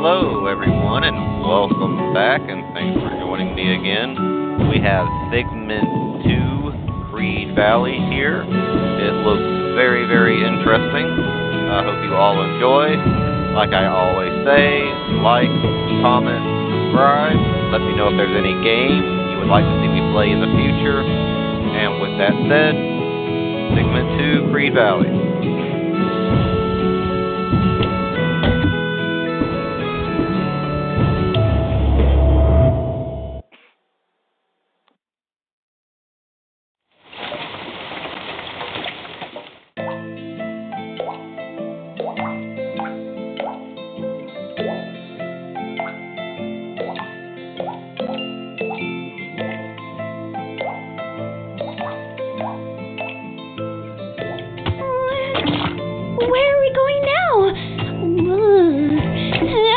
Hello, everyone, and welcome back, and thanks for joining me again. We have Figment 2 Creed Valley here. It looks very, very interesting. I hope you all enjoy. Like I always say, like, comment, subscribe. Let me know if there's any game you would like to see me play in the future. And with that said, Figment 2 Creed Valley. Where are we going now?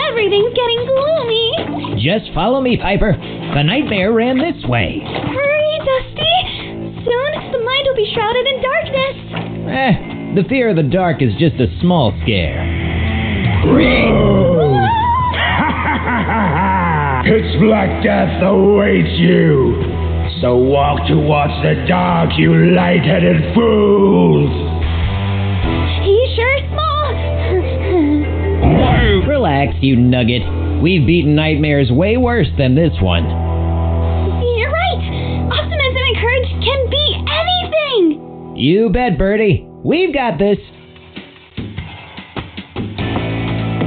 Everything's getting gloomy. Just follow me, Piper. The nightmare ran this way. Hurry, Dusty! Soon, the mind will be shrouded in darkness. The fear of the dark is just a small scare. Pitch black death awaits you. So walk towards the dark, you light-headed fools. He's sure small. Relax, you nugget. We've beaten nightmares way worse than this one. You're right. Optimism and courage can beat anything. You bet, Birdie. We've got this.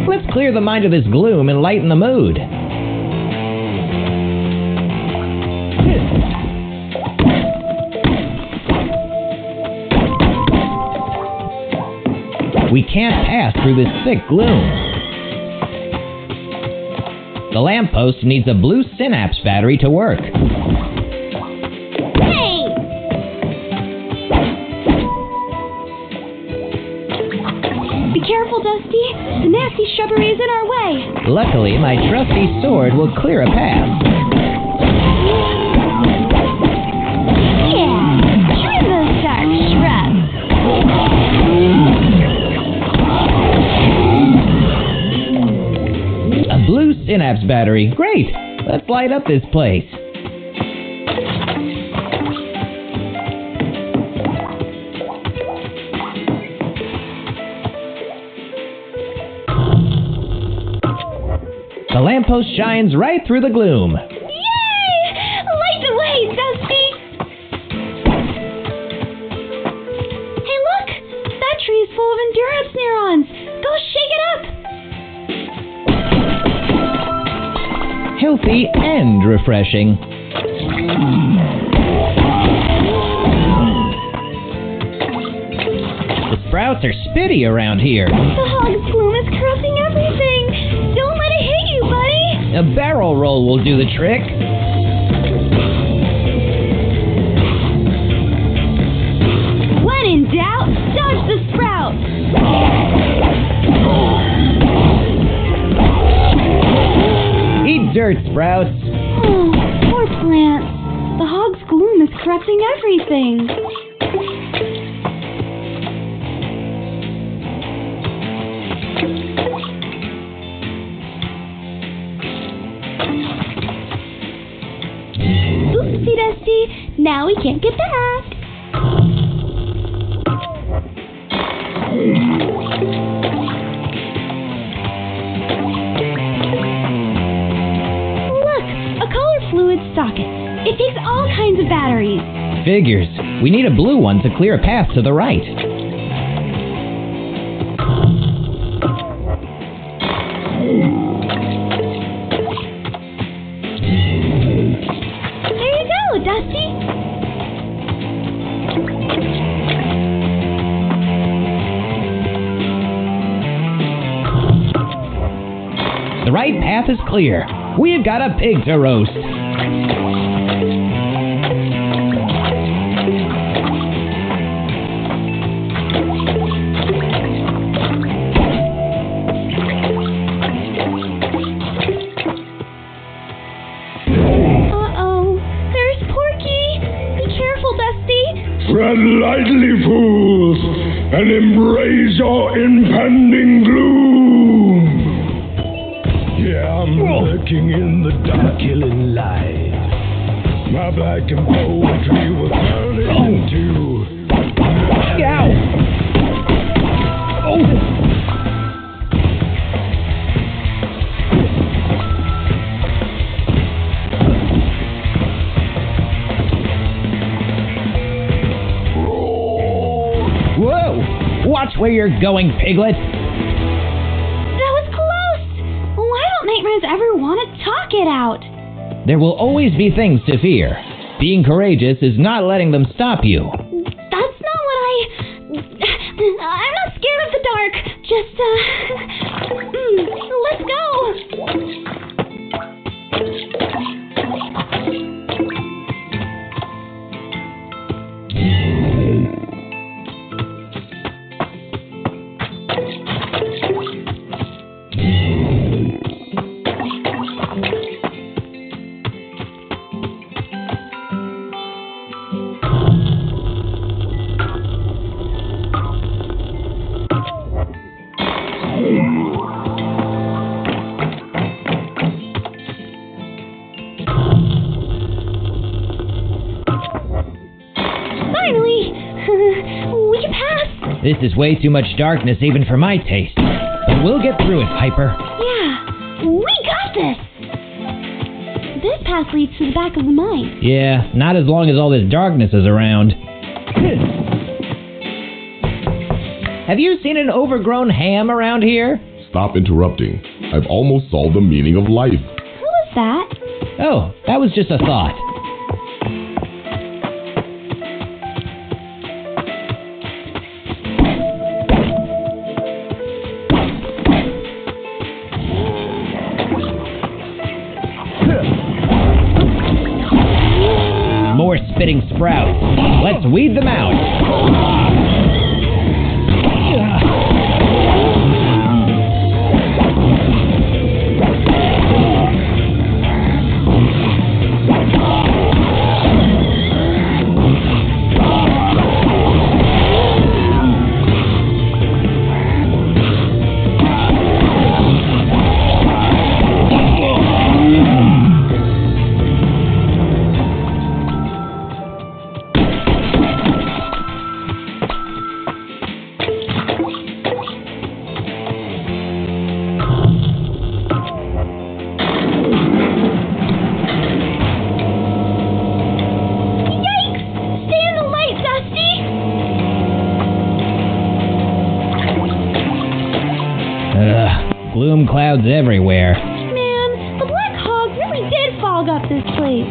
Let's clear the mind of this gloom and lighten the mood. We can't pass through this thick gloom. The lamppost needs a blue synapse battery to work. Hey! Be careful, Dusty. The nasty shrubbery is in our way. Luckily, my trusty sword will clear a path. Yeah! Trim those dark shrubs. A blue synapse battery. Great! Let's light up this place. The lamppost shines right through the gloom. Yay! Light the way, Dusty! Hey, look! That tree is full of endurance neurons. Go shake it up! Healthy and refreshing. The sprouts are spitty around here. The hog's gloom is corrupting everything. Don't let it hit you, buddy. A barrel roll will do the trick. When in doubt, dodge the sprout. Eat dirt, sprouts. Oh, poor plants. The hog's gloom is corrupting everything. Oopsie Dusty, now we can't get back. Look, a color fluid socket. It takes all kinds of batteries. Figures. We need a blue one to clear a path to the right. There you go, Dusty. The right path is clear. We've got a pig to roast. Tread lightly, fools, and embrace your impending gloom. I'm lurking in the dark, killing light. My black and poetry will turn it into. Ow! Oh! Whoa! Watch where you're going, Piglet! That was close! Why don't nightmares ever want to talk it out? There will always be things to fear. Being courageous is not letting them stop you. That's not what I'm not scared of the dark. Just, let's go! We can pass! This is way too much darkness even for my taste. But we'll get through it, Piper. Yeah, we got this! This path leads to the back of the mine. Yeah, not as long as all this darkness is around. Have you seen an overgrown ham around here? Stop interrupting. I've almost solved the meaning of life. Who was that? Oh, that was just a thought. More spitting sprouts. Let's weed them out. Gloom clouds everywhere. Man, the Black Hog really did fog up this place.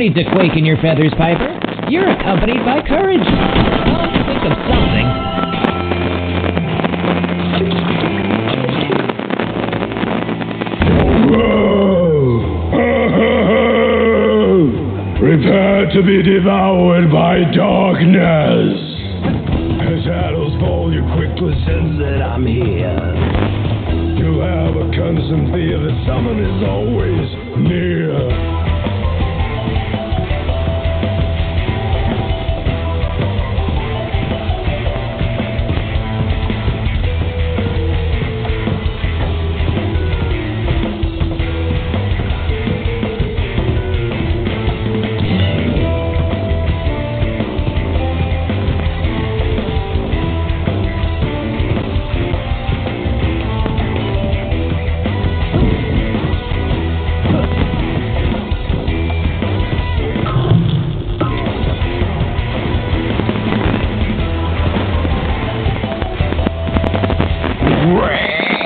need to quake in your feathers, Piper. You're accompanied by courage. I'll think of something. Prepare to be devoured by darkness. As shadows fall, you quickly sense that I'm here. You have a constant fear that someone is always near.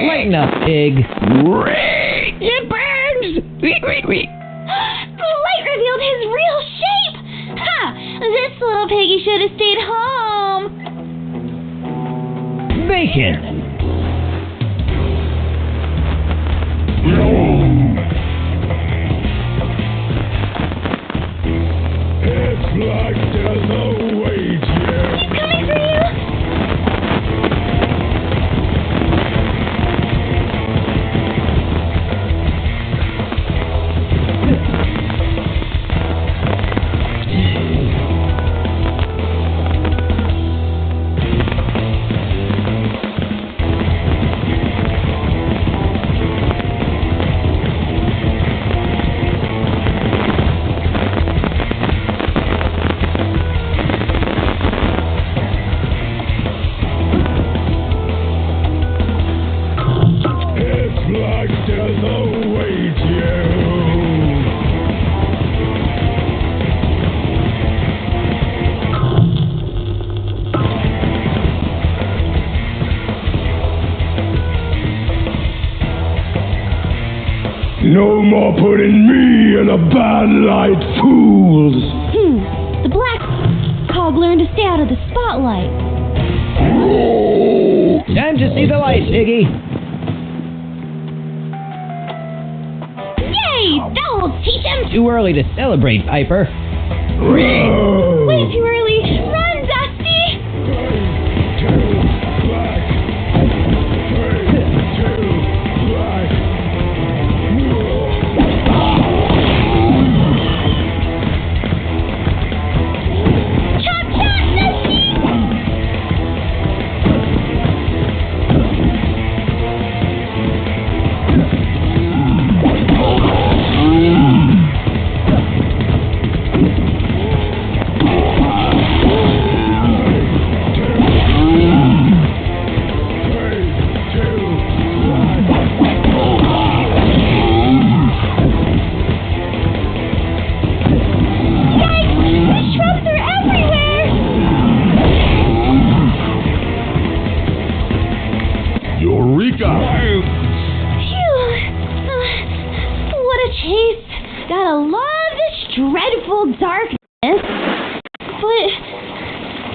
Lighten up, pig. It burns! The light revealed his real shape! Ha! This little piggy should have stayed home! Bacon. It's like there's no wait here. He's coming for you! No more putting me in a bad light, fools! The black cog learned to stay out of the spotlight. Time to see the light, piggy. Yay! That'll teach him! Too early to celebrate, Piper. Way too early! Run, Dusty! Chop, chop, Dusty! Eureka! Phew! What a chase! Gotta love this dreadful darkness. But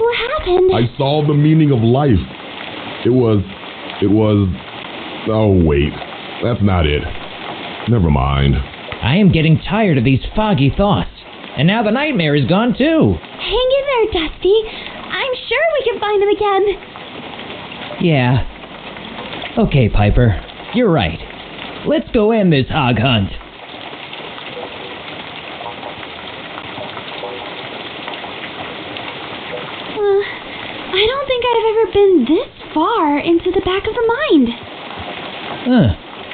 what happened? I saw the meaning of life. It was... Oh, wait. That's not it. Never mind. I am getting tired of these foggy thoughts. And now the nightmare is gone too. Hang in there, Dusty. I'm sure we can find him again. Yeah. Okay, Piper. You're right. Let's go end this hog hunt. I don't think I've ever been this far into the back of the mind.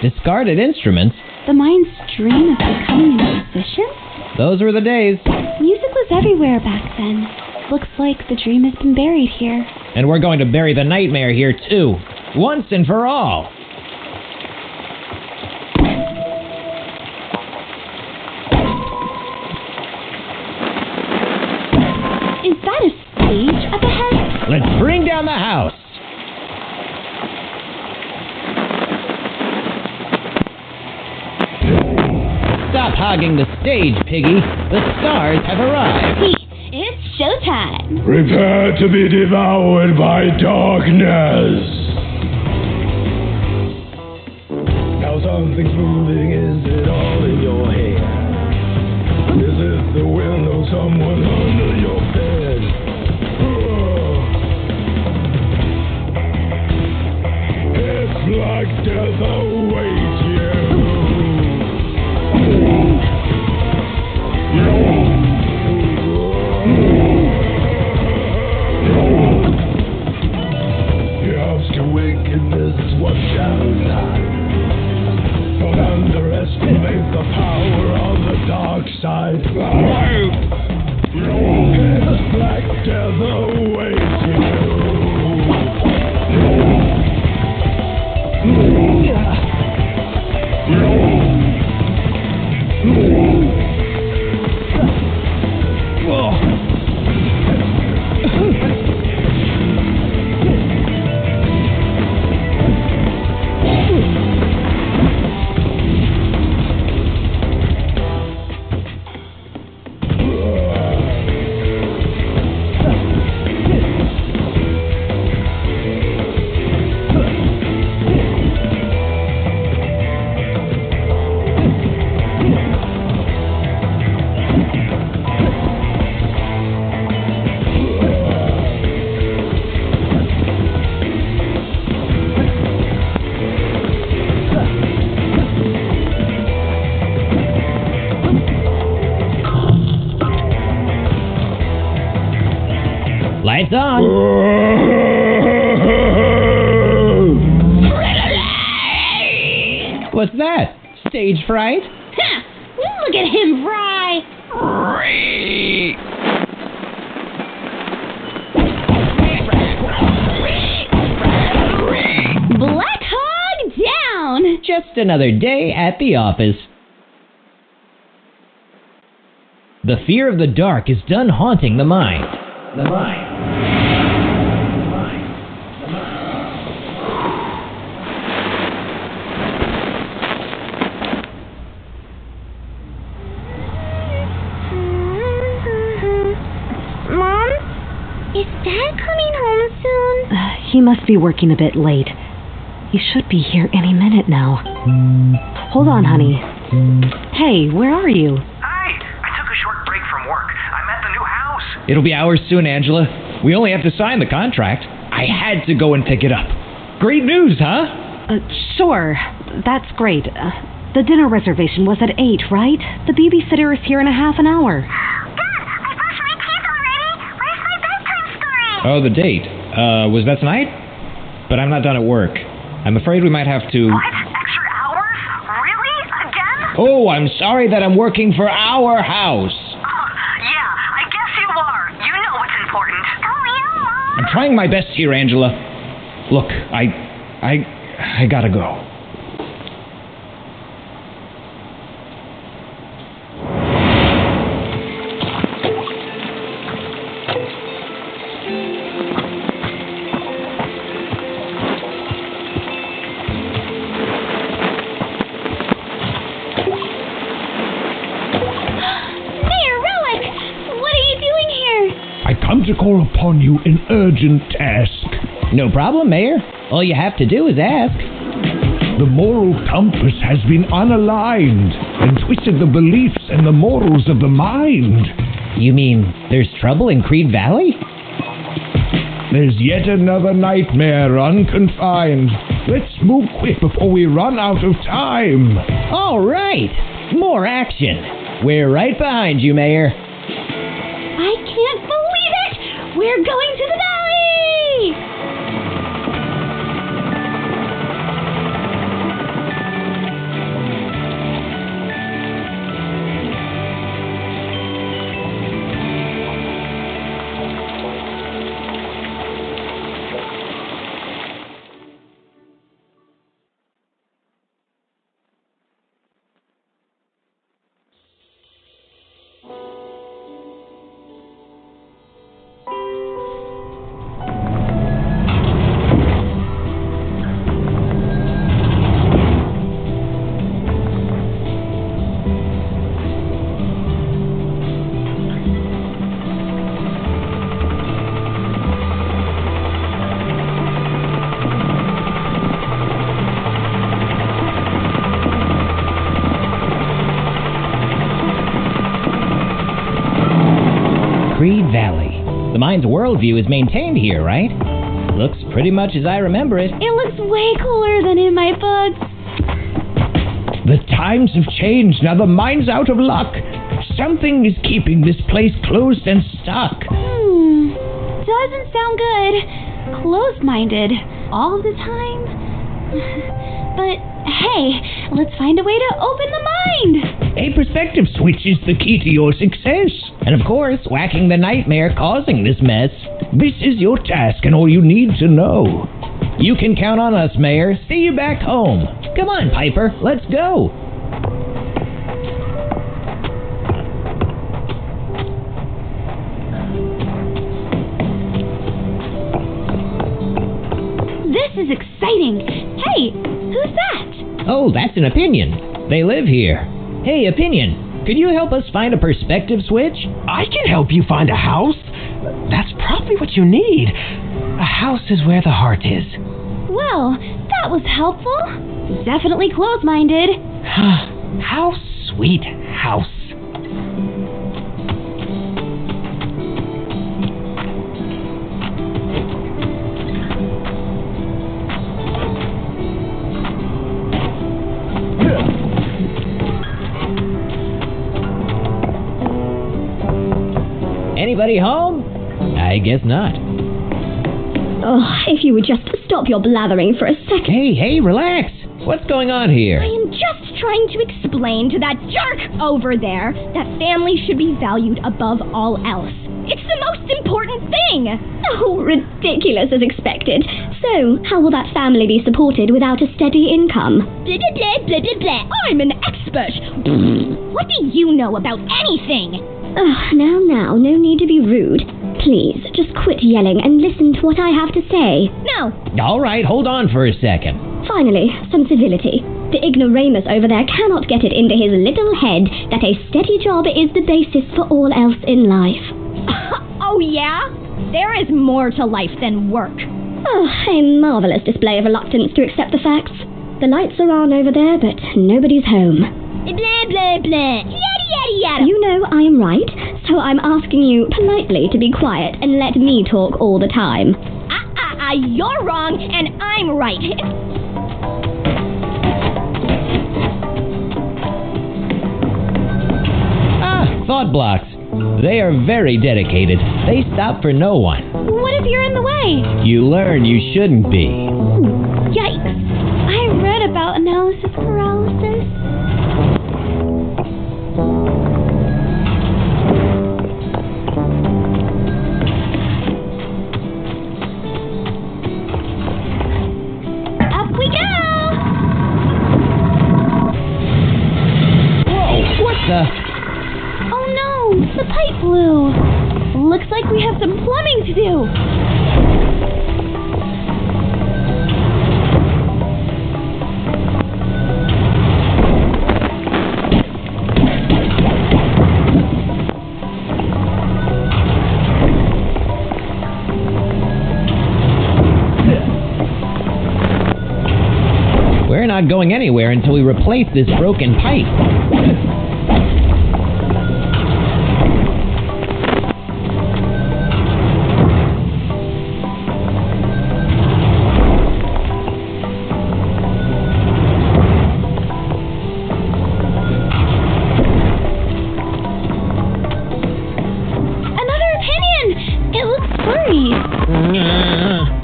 Discarded instruments? The mind's dream of becoming a musician? Those were the days. Music was everywhere back then. Looks like the dream has been buried here. And we're going to bury the nightmare here too. Once and for all. Is that a stage up ahead? Let's bring down the house. Stop clogging the stage, Piggy. The stars have arrived. It's showtime. Prepare to be devoured by darkness. Now something's moving, is it all in your head? Is it the wind of someone under your bed? It's like death awaits you. The obscure wickedness is what shadows hide. Don't underestimate the power of the dark side. It's black death awaits you. Lights on. What's that? Stage fright? Ha! Look at him fry. Black Hog down. Just another day at the office. The fear of the dark is done haunting the mind. The mind. Mom? Is Dad coming home soon? He must be working a bit late. He should be here any minute now. Hold on, honey. Hey, where are you? Hi! I took a short break from work. I'm at the new house. It'll be ours soon, Angela. We only have to sign the contract. I had to go and pick it up. Great news, huh? Sure. That's great. The dinner reservation was at 8, right? The babysitter is here in a half an hour. Dad, I brushed my teeth already. Where's my bedtime story? Oh, the date. Was that tonight? But I'm not done at work. I'm afraid we might have to... What? Extra hours? Really? Again? Oh, I'm sorry that I'm working for our house. Yeah, I guess you are. You know what's important. Oh, yeah, Mom. I'm trying my best here, Angela. Look, I gotta go. To call upon you an urgent task. No problem, Mayor. All you have to do is ask. The moral compass has been unaligned and twisted the beliefs and the morals of the mind. You mean there's trouble in Creed Valley? There's yet another nightmare unconfined. Let's move quick before we run out of time. All right. More action. We're right behind you, Mayor. I can't believe it! We're going to the valley! mind's worldview is maintained here, right? Looks pretty much as I remember it. It looks way cooler than in my books. The times have changed. Now the mind's out of luck. Something is keeping this place closed and stuck. Doesn't sound good. Closed-minded all the time. But hey, let's find a way to open the mind. A perspective switch is the key to your success. And of course, whacking the nightmare causing this mess. This is your task and all you need to know. You can count on us, Mayor. See you back home. Come on, Piper. Let's go. This is exciting. Hey, who's that? Oh, that's an Opinion. They live here. Hey, Opinion, could you help us find a perspective switch? I can help you find a house. That's probably what you need. A house is where the heart is. Well, that was helpful. Definitely closed-minded. How sweet house. Anybody home? I guess not. Oh, if you would just stop your blathering for a second. Hey, relax. What's going on here? I am just trying to explain to that jerk over there that family should be valued above all else. It's the most important thing! Oh, ridiculous as expected. So, how will that family be supported without a steady income? Blah, blah, blah, blah, blah, blah. I'm an expert! What do you know about anything? Now, no need to be rude. Please, just quit yelling and listen to what I have to say. No! All right, hold on for a second. Finally, some civility. The ignoramus over there cannot get it into his little head that a steady job is the basis for all else in life. Oh yeah? There is more to life than work. Oh, a marvelous display of reluctance to accept the facts. The lights are on over there, but nobody's home. Blah, blah, blah. Yada, yada, yada. You know I am right, so I'm asking you politely to be quiet and let me talk all the time. You're wrong and I'm right. Thought blocks. They are very dedicated. They stop for no one. What if you're in the way? You learn you shouldn't be. Yikes. I read about analysis paralysis. Up we go! Whoa, what the? The pipe blew. Looks like we have some plumbing to do. We're not going anywhere until we replace this broken pipe.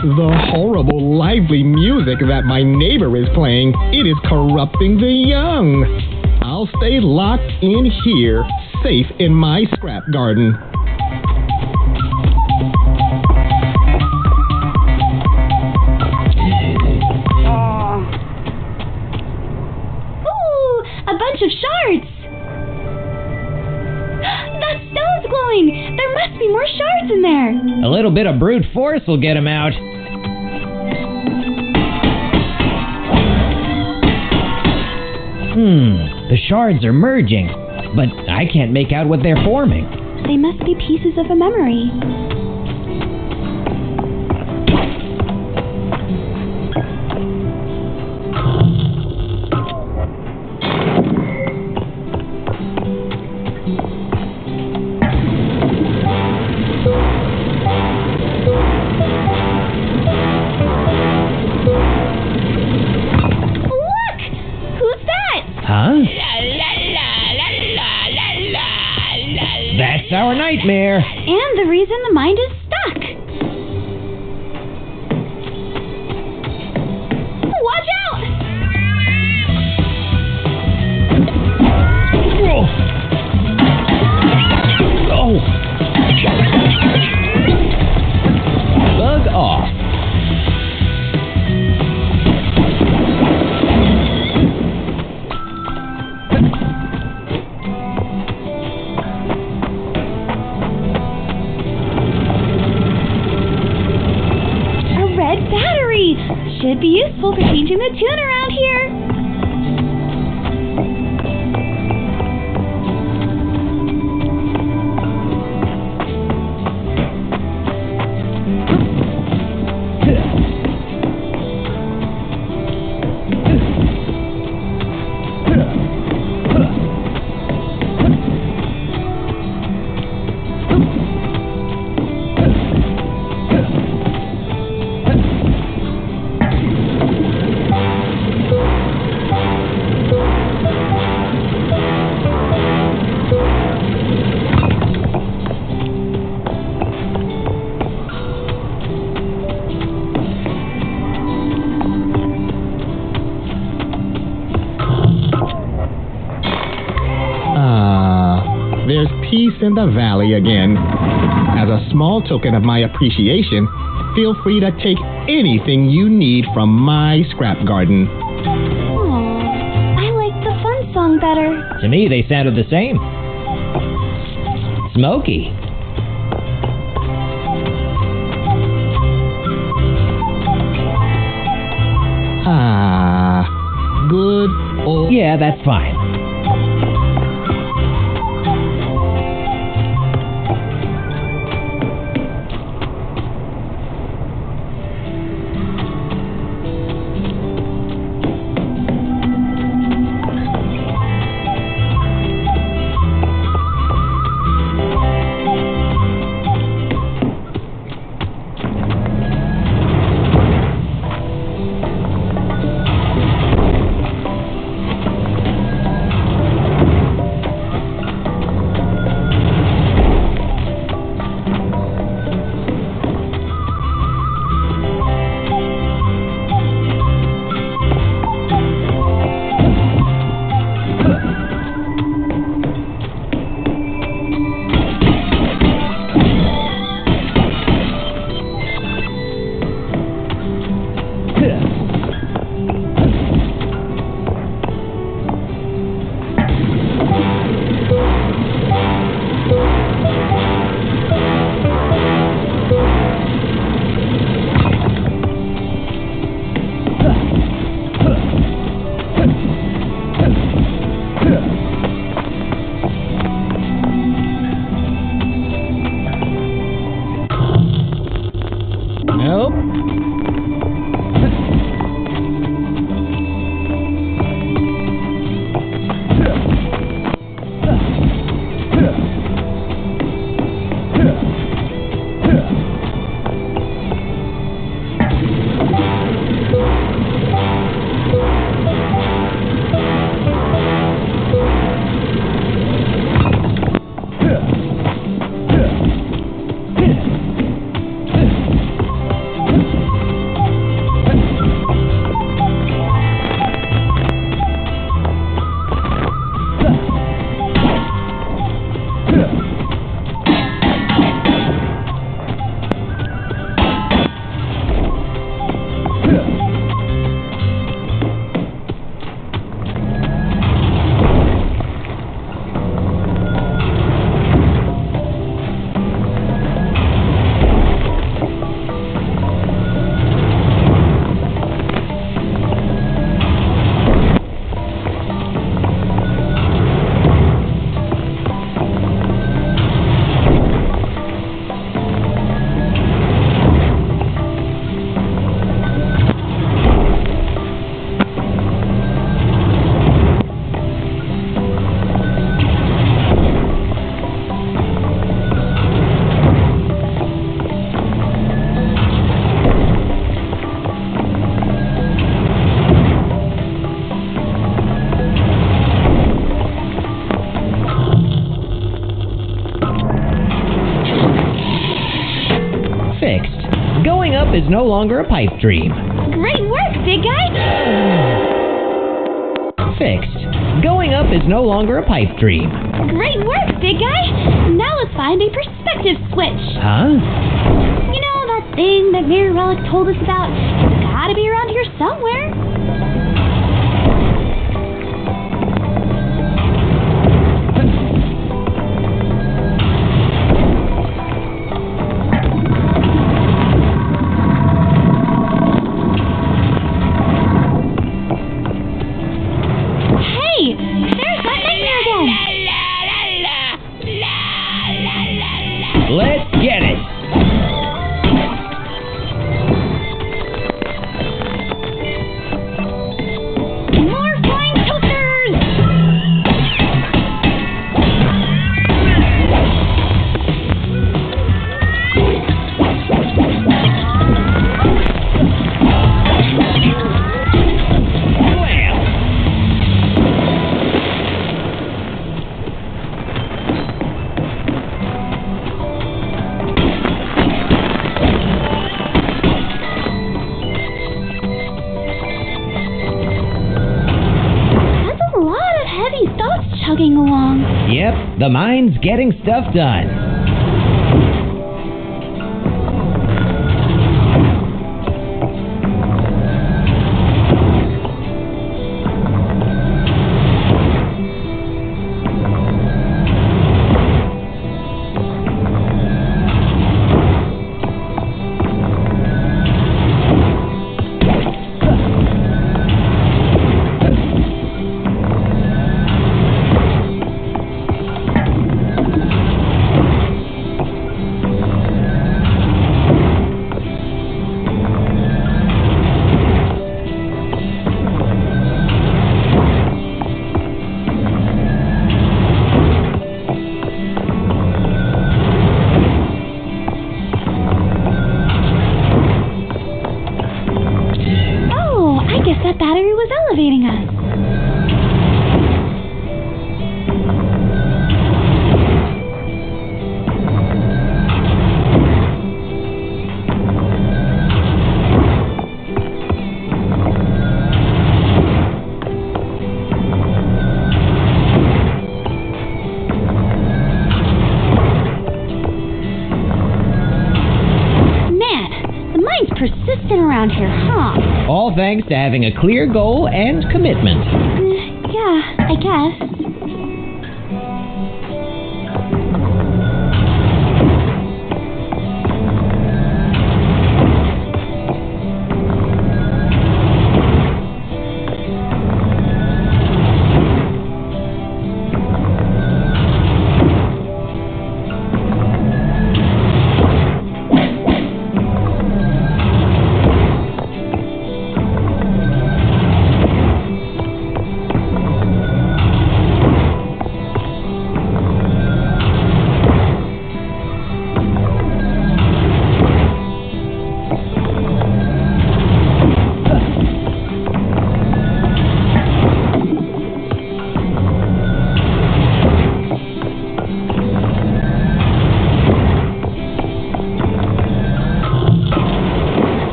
The horrible, lively music that my neighbor is playing, it is corrupting the young. I'll stay locked in here, safe in my scrap garden. Ooh, a bunch of shards. That stone's glowing. There must be more shards in there. A little bit of brute force will get him out. The shards are merging, but I can't make out what they're forming. They must be pieces of a memory. nightmare. And the reason the mind is stuck. Watch out! Whoa. Oh. Bug off. Battery! Should be useful for changing the tune around here. There's peace in the valley again. As a small token of my appreciation, feel free to take anything you need from my scrap garden. Aw, I like the fun song better. To me, they sounded the same. Smoky. Good old... Yeah, that's fine. Nope. Going up is no longer a pipe dream. Great work, big guy! Fixed. Going up is no longer a pipe dream. Great work, big guy! Now let's find a perspective switch. Huh? You know that thing that Mirror Relic told us about? It's gotta be around here somewhere. Hey! There's that nightmare again! Let's get it. More flying toasters! That's a lot of heavy thoughts chugging along. Yep, the mind's getting stuff done. Oh, I guess that battery was elevating us. Man, the mind's persistent around here, huh? All thanks to having a clear goal and commitment. Yeah, I guess.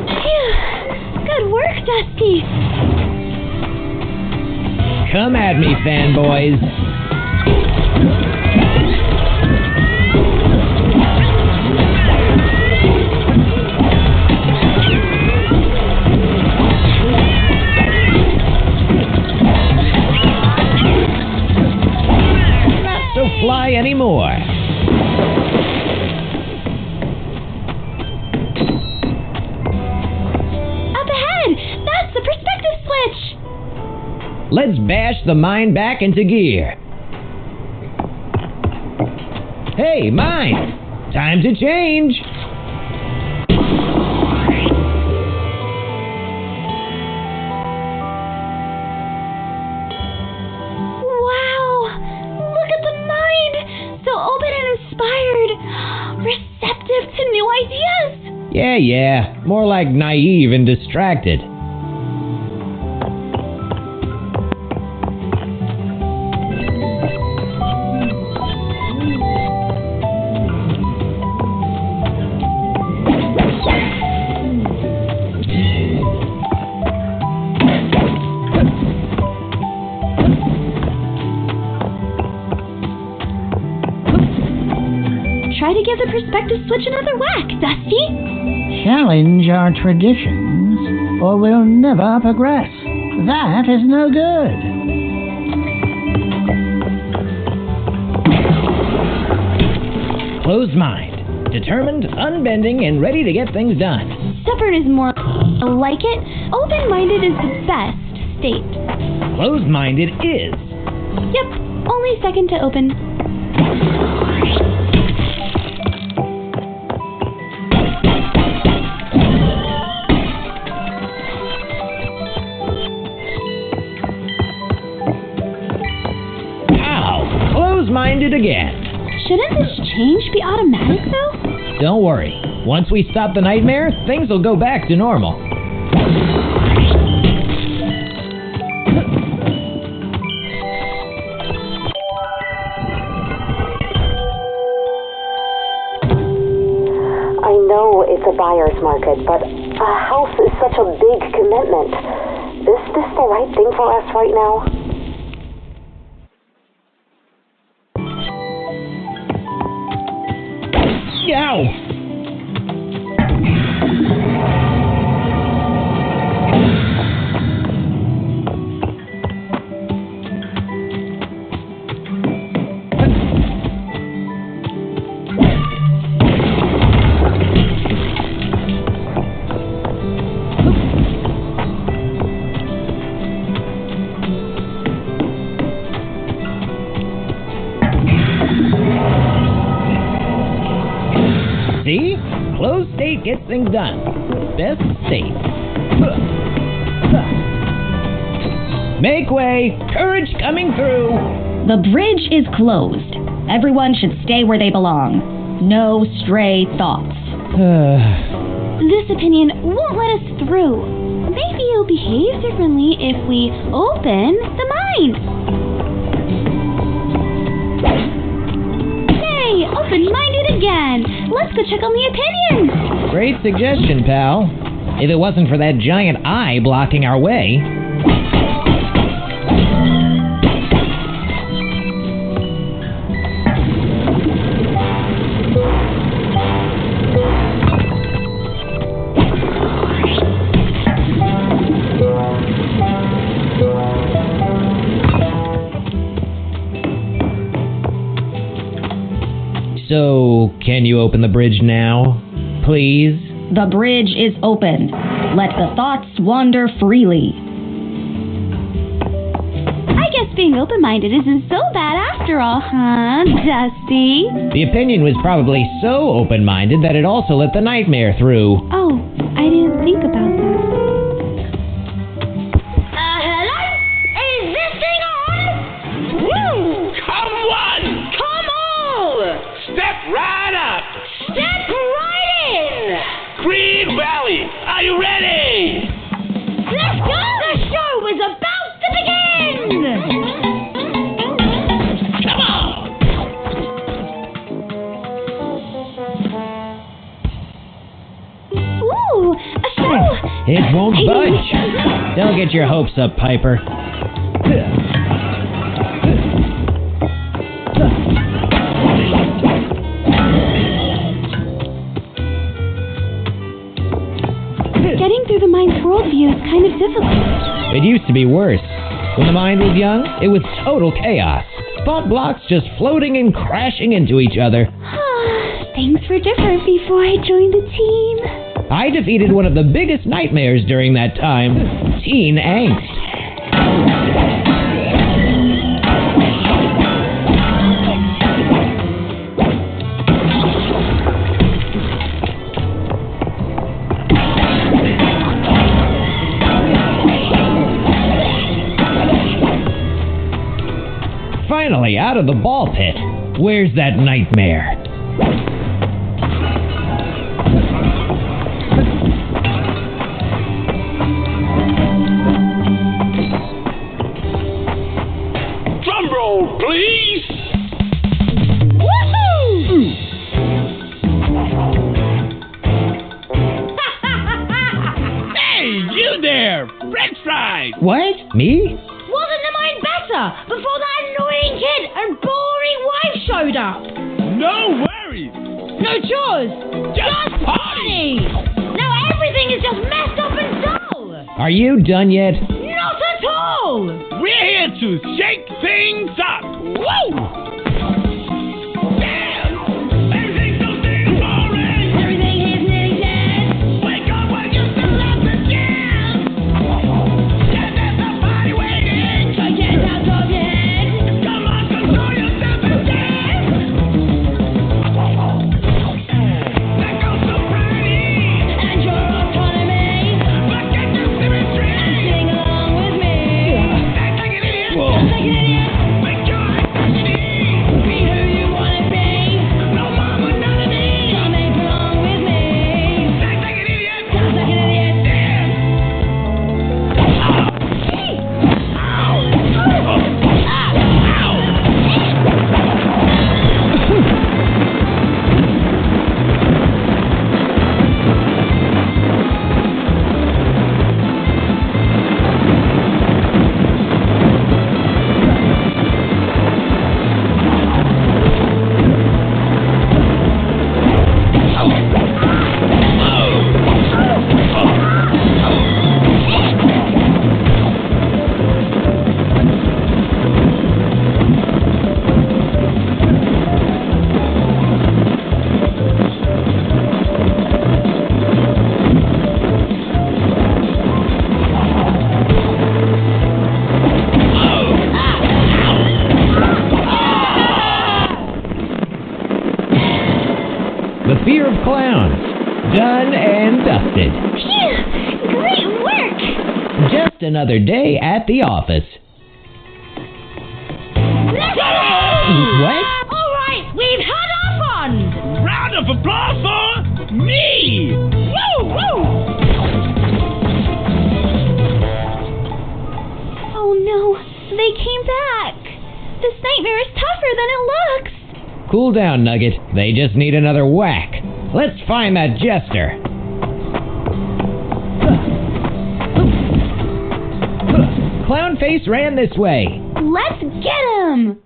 Phew. Good work, Dusty. Come at me, fanboys. Not so fly anymore. Up ahead! That's the perspective switch! Let's bash the mind back into gear. Hey, mind! Time to change! Wow! Look at the mind! So open and inspired! Receptive to new ideas! Yeah, more like naive and distracted. give the perspective switch another whack, Dusty. Challenge our traditions, or we'll never progress. That is no good. Closed mind. Determined, unbending, and ready to get things done. Stubborn is more like it. Open-minded is the best state. Closed-minded is. Yep, only second to open. Ow! Closed-minded again. Shouldn't this change be automatic, though? Don't worry. Once we stop the nightmare, things will go back to normal. I know it's a buyer's market, but a house is such a big commitment. Is this the right thing for us right now? Ow! See? Closed state gets things done. Best state. Make way! Courage coming through! The bridge is closed. Everyone should stay where they belong. No stray thoughts. This opinion won't let us through. Maybe you'll behave differently if we open the mind. Hey, open-minded again. Let's go check on the opinions. Great suggestion, pal. If it wasn't for that giant eye blocking our way. So, can you open the bridge now, please? The bridge is open. Let the thoughts wander freely. I guess being open-minded isn't so bad after all, huh, Dusty? The opinion was probably so open-minded that it also let the nightmare through. Oh, I didn't think about that. Hello? Is this thing on? Woo! Come on! Come on! Step right up! Step right in! Creed Valley, are you ready? Let's go! The show is about to begin! Come on! Ooh, a show! It won't budge. Don't get your hopes up, Piper. Getting through the mind's worldview is kind of difficult. It used to be worse. When the mind was young, it was total chaos. Thought blocks just floating and crashing into each other. Things were different before I joined the team. I defeated one of the biggest nightmares during that time, teen angst. Finally, out of the ball pit. Where's that nightmare? Drum roll, please! Hey, you there! French fries! What? Me? Wasn't the mind better before that annoying kid and boring wife showed up? No worries! No chores! Just party! Now everything is just messed up and dull! Are you done yet? Not at all! We're here to shake things up. Woo! Damn! Everything's so still boring. Everything here's nearly dead. Wake up when you still have the jam. Yeah, there's a party waiting. So get out of your head. Come on, control yourself and dance. Let go sobriety And your autonomy. forget the symmetry. Sing along with me. Act like an idiot. Just like an idiot. Make your identity. Be who you wanna be. No more monotony. Come and belong with me. Act like an idiot. Just like an idiot. Dance. The fear of clowns. Done and dusted. Phew! Great work! Just another day at the office. What? All right, we've had our fun. Round of applause for me. Woo, woo. Oh no, they came back! This nightmare is tougher than it looks! Cool down, Nugget. They just need another whack. Let's find that jester. Clownface ran this way. Let's get him!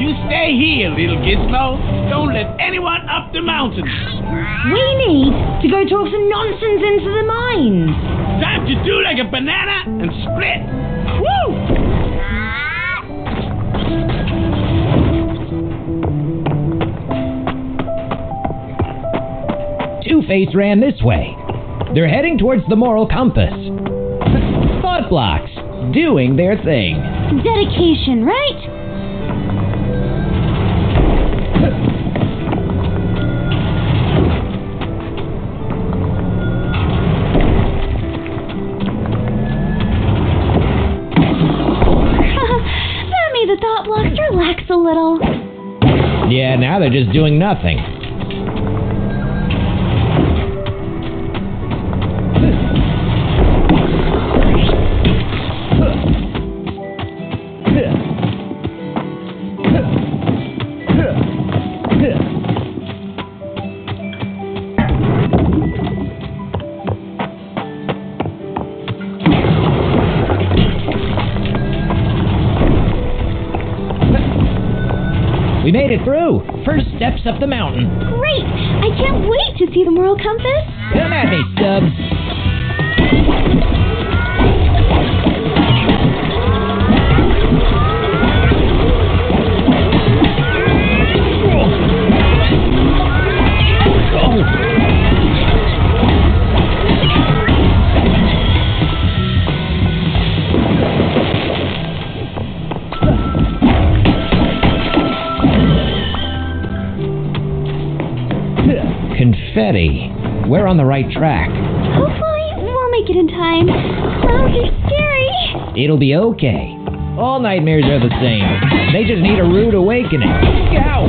You stay here, little Gizmo. Don't let anyone up the mountain. We need to go talk some nonsense into the mines. Time to do like a banana and split. Woo! Two-Face ran this way. They're heading towards the moral compass. Thought blocks, doing their thing. Dedication, right? That made the thought blocks relax a little. Yeah, now they're just doing nothing. We made it through. First steps up the mountain. Great! I can't wait to see the moral compass. Come at me, Stubbs. Confetti. We're on the right track. Hopefully, we'll make it in time. Clowns are scary. It'll be okay. All nightmares are the same. They just need a rude awakening. Ow!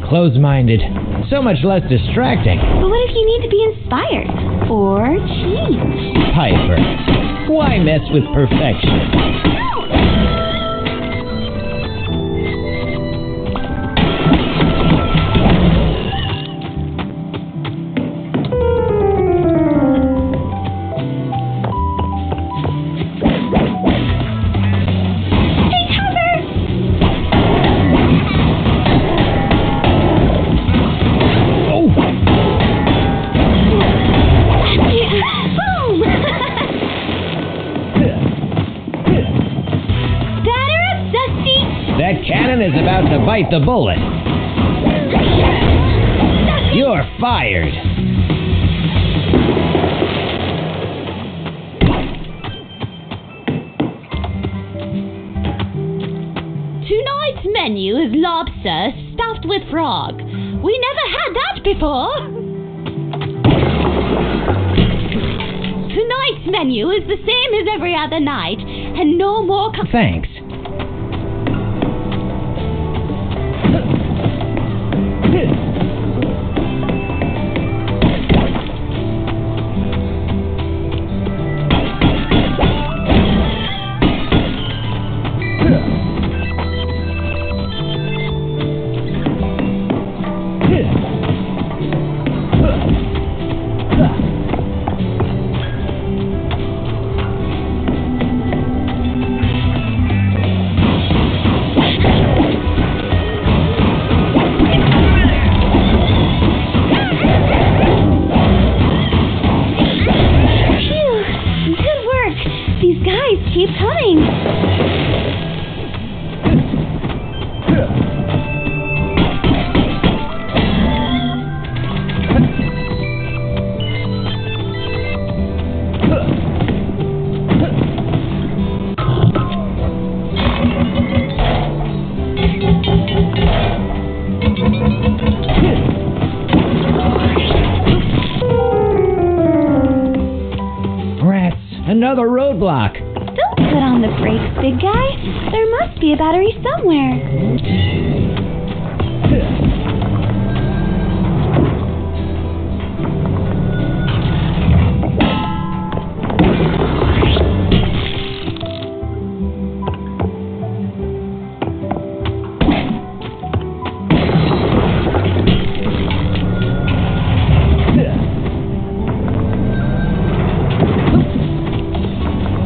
close-minded. So much less distracting. But what if you need to be inspired? Or change? Piper, why mess with perfection? That cannon is about to bite the bullet. You're fired. Tonight's menu is lobster stuffed with frog. We never had that before. Tonight's menu is the same as every other night, and no more. Thanks. Keep coming. Rats, another roadblock. Don't put on the brakes, big guy. There must be a battery somewhere.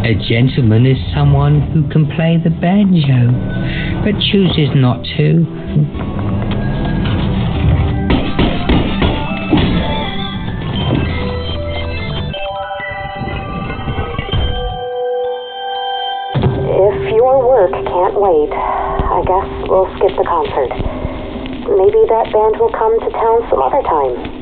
A gentleman is someone who can play the banjo, but chooses not to. If your work can't wait, I guess we'll skip the concert. Maybe that band will come to town some other time.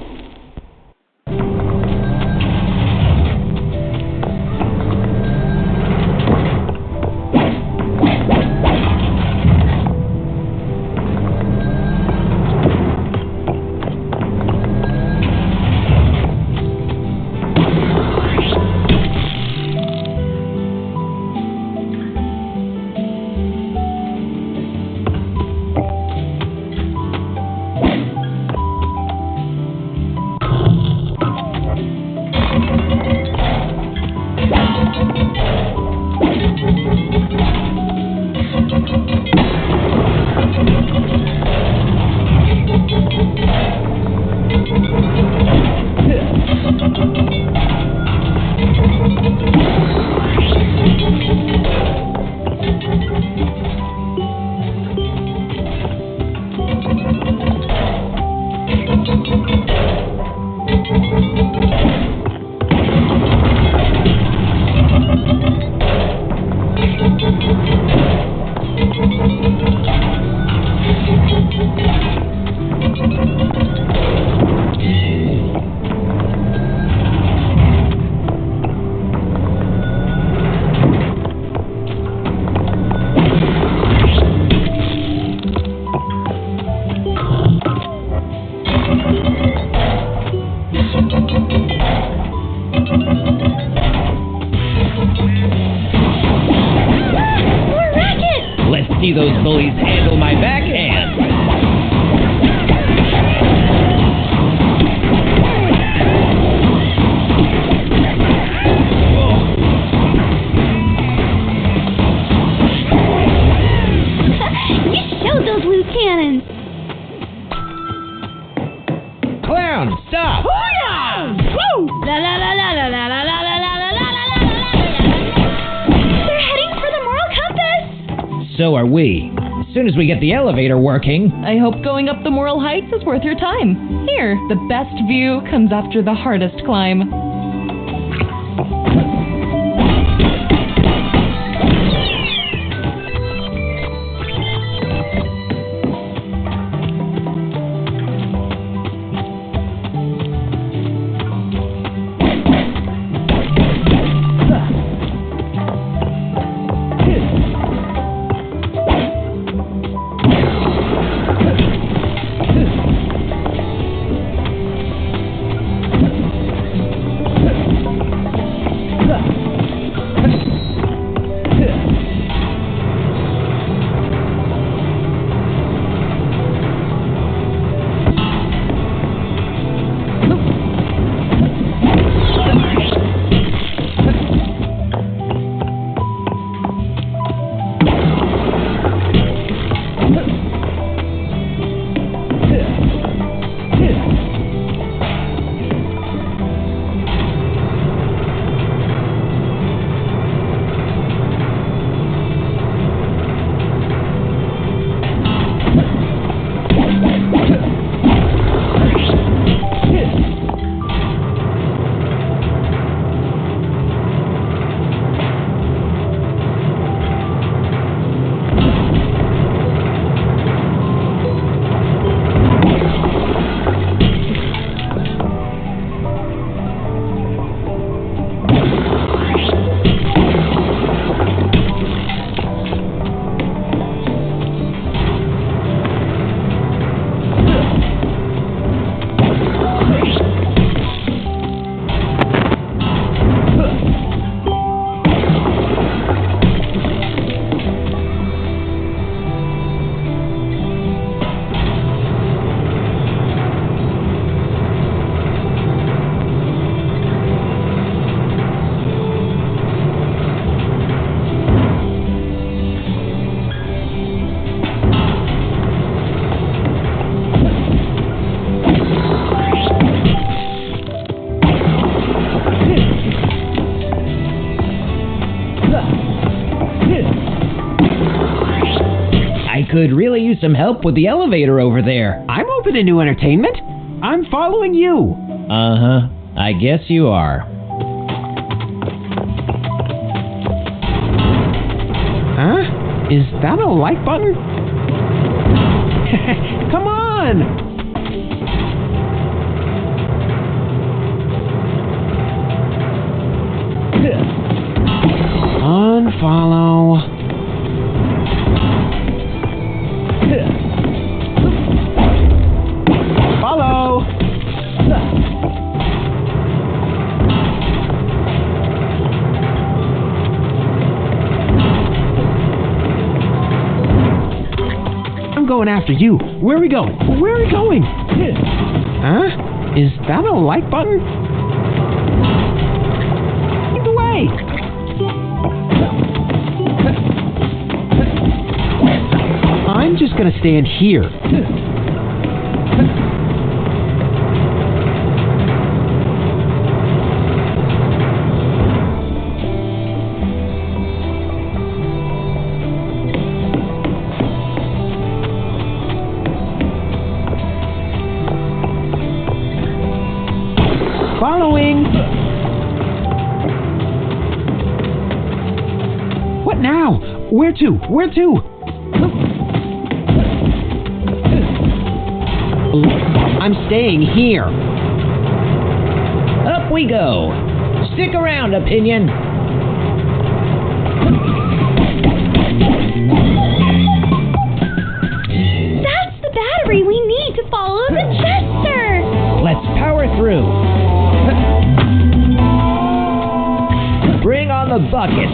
See those bullies handle my backhand. So are we. As soon as we get the elevator working... I hope going up the moral heights is worth your time. Here, the best view comes after the hardest climb. Could really use some help with the elevator over there. I'm open to new entertainment. I'm following you. Uh-huh. I guess you are. Huh? Is that a like button? Come on! Unfollow. Follow! I'm going after you. Where are we going? Where are we going? Huh? Is that a like button? Get away! I'm just gonna stand here. Following! What now? Where to? Where to? I'm staying here. Up we go. Stick around, Opinion. That's the battery we need to follow the Chester! Let's power through. Bring on the bucket.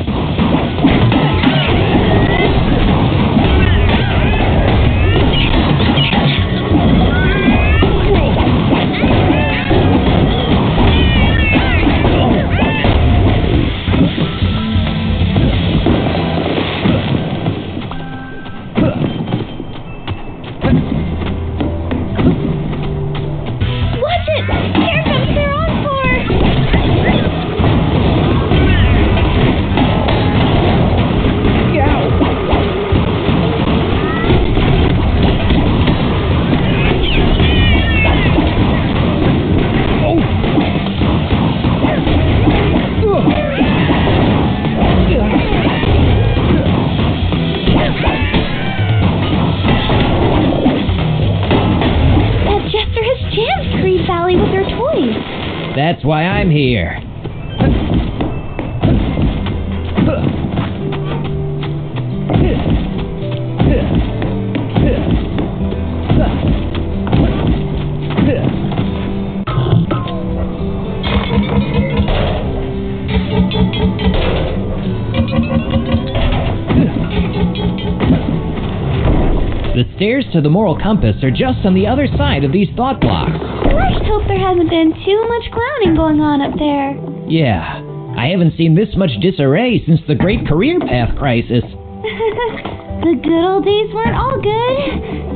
That's why I'm here. The stairs to the moral compass are just on the other side of these thought blocks. Let's hope there hasn't been too much clowning going on up there. Yeah, I haven't seen this much disarray since the Great Career Path Crisis. The good old days weren't all good.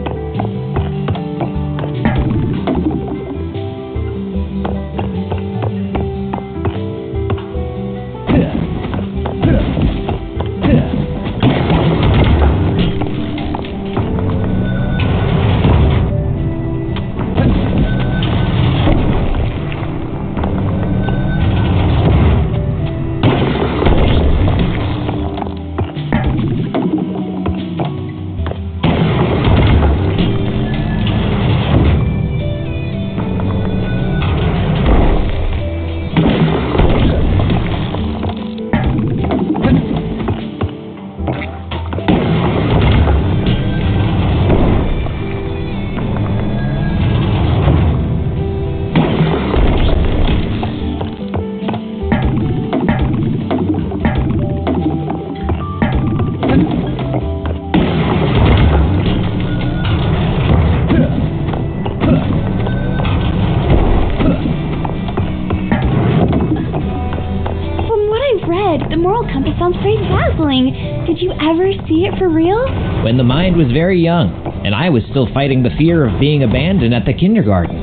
The moral compass sounds pretty dazzling. Did you ever see it for real? When the mind was very young, and I was still fighting the fear of being abandoned at the kindergarten.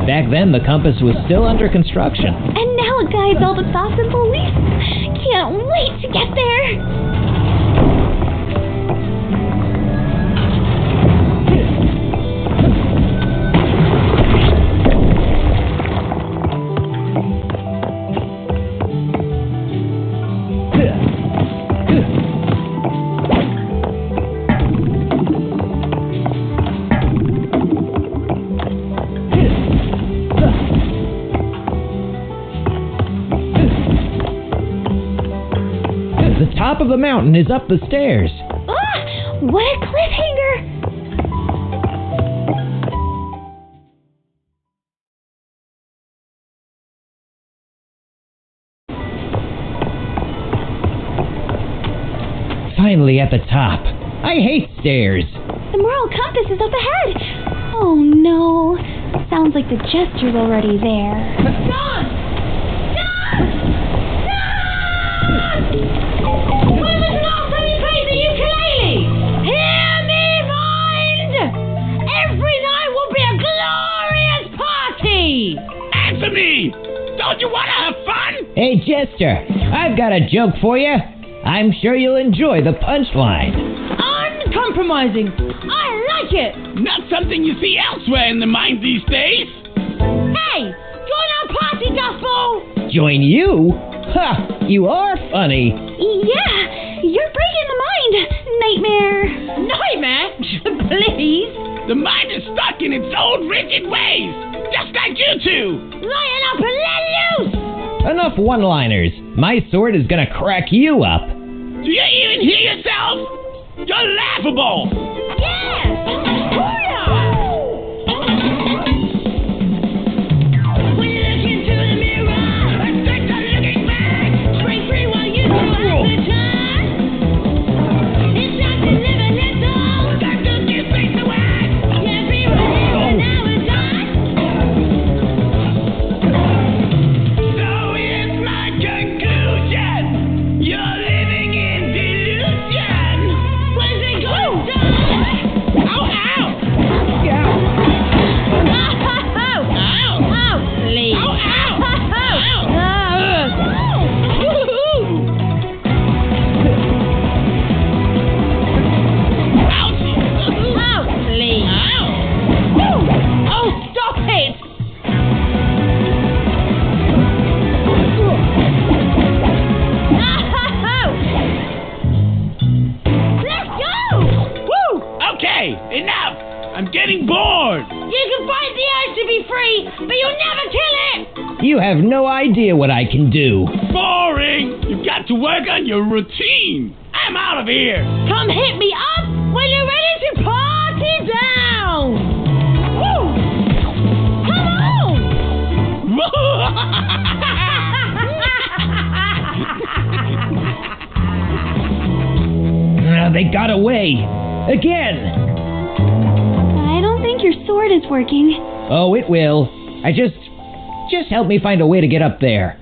Back then, the compass was still under construction. And now it guides all the thoughts and beliefs. Can't wait to get there. The top of the mountain is up the stairs. Ah! What a cliffhanger! Finally at the top. I hate stairs. The moral compass is up ahead. Oh no. Sounds like the jester's already there. John! Hear me, mind! Every night will be a glorious party! Answer me! Don't you want to have fun? Hey, Jester, I've got a joke for you. I'm sure you'll enjoy the punchline. Uncompromising! I like it! Not something you see elsewhere in the mind these days. Hey! Join our party, Dustball! Join you? Ha! You are funny. Yeah! You're breaking the mind! Nightmare! Nightmare? Please? The mind is stuck in its old rigid ways, just like you two. Lighten up and let loose! Enough one-liners. My sword is gonna crack you up. Do you even hear yourself? You're laughable. Yes! When you look into the mirror, expect a looking back. Spring free while you still have the time. It's time to live a little. Time to give face away. Everyone here and now is done. So here's my conclusion. You're living in delusion. Where's it going, John? Ow, ow. Ow, please. Ow, ow. Please. Oh, stop it! Let's go! Woo! Okay, enough. I'm getting bored. You can fight the urge to be free, but you'll never kill it! You have no idea what I can do. Boring! You've got to work on your routine. I'm out of here. Come hit me up when you're ready to party down! Woo! Come on! They got away. Again. I don't think your sword is working. Oh, it will. Just help me find a way to get up there.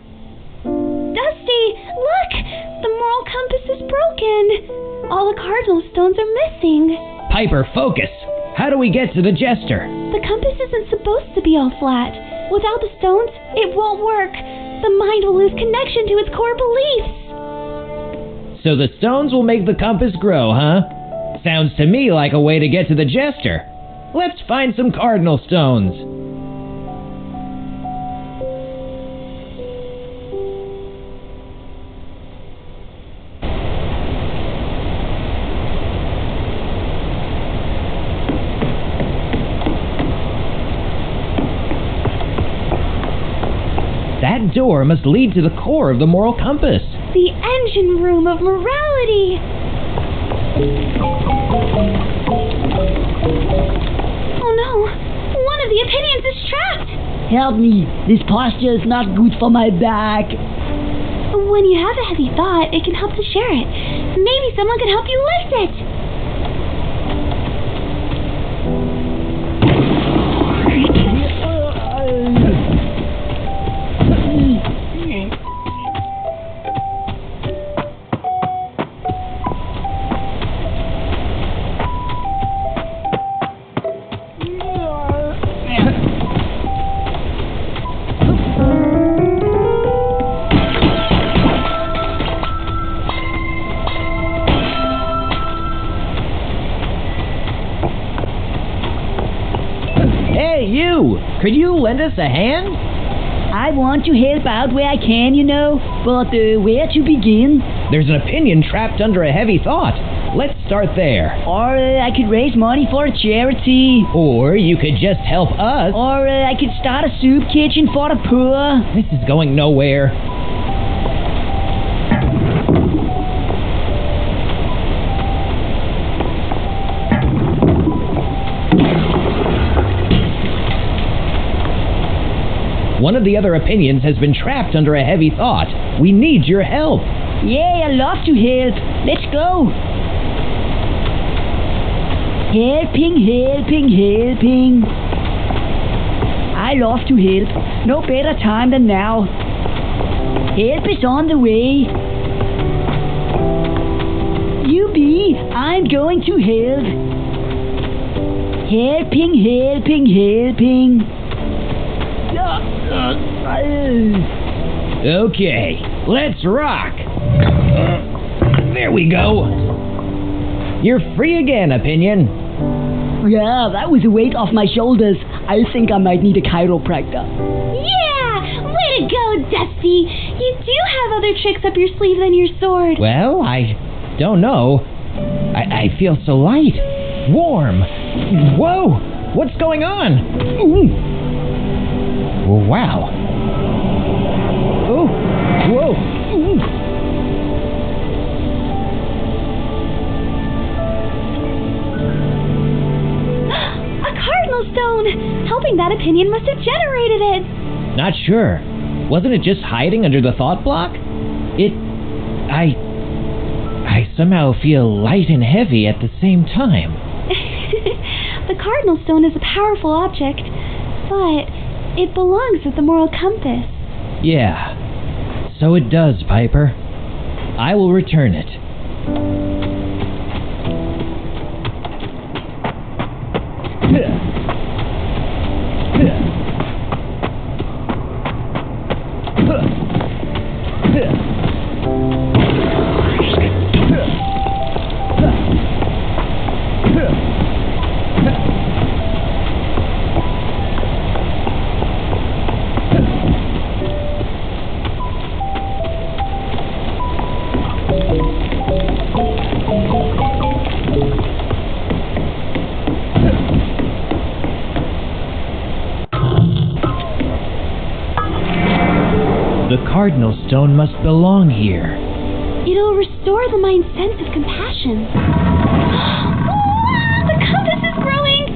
Dusty, look! The moral compass is broken. All the cardinal stones are missing. Piper, focus. How do we get to the jester? The compass isn't supposed to be all flat. Without the stones, it won't work. The mind will lose connection to its core beliefs. So the stones will make the compass grow, huh? Sounds to me like a way to get to the jester. Let's find some cardinal stones. That door must lead to the core of the moral compass. The engine room of morality. Oh no, one of the opinions is trapped. Help me, this posture is not good for my back. When you have a heavy thought, it can help to share it. Maybe someone can help you lift it. Could you lend us a hand? I want to help out where I can, you know, but where to begin? There's an opinion trapped under a heavy thought. Let's start there. Or I could raise money for a charity. Or you could just help us. Or I could start a soup kitchen for the poor. This is going nowhere. One of the other opinions has been trapped under a heavy thought. We need your help. Yeah, I love to help. Let's go. Helping, helping, helping. I love to help. No better time than now. Help is on the way. You be, I'm going to help. Helping, helping, helping. Okay, let's rock. There we go. You're free again, opinion. Yeah, that was a weight off my shoulders. I think I might need a chiropractor. Yeah! Way to go, Dusty! You do have other tricks up your sleeve than your sword. Well, I don't know. I feel so light. Warm. Whoa! What's going on? Ooh. Oh, wow. Oh, whoa. Ooh. A cardinal stone! Helping that opinion must have generated it. Not sure. Wasn't it just hiding under the thought block? I somehow feel light and heavy at the same time. The cardinal stone is a powerful object, but it belongs with the moral compass. Yeah, so it does, Piper. I will return it. cardinal stone must belong here. It'll restore the mind's sense of compassion. The compass is growing!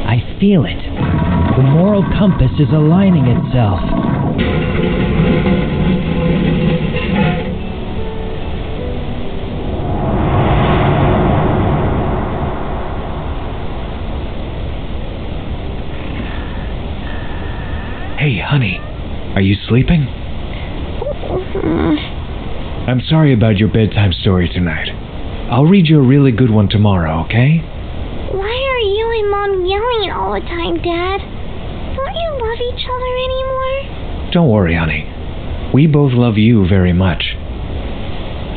I feel it. The moral compass is aligning itself. Hey, honey, are you sleeping? I'm sorry about your bedtime story tonight. I'll read you a really good one tomorrow, okay? Why are you and Mom yelling all the time, Dad? Don't you love each other anymore? Don't worry, honey. We both love you very much.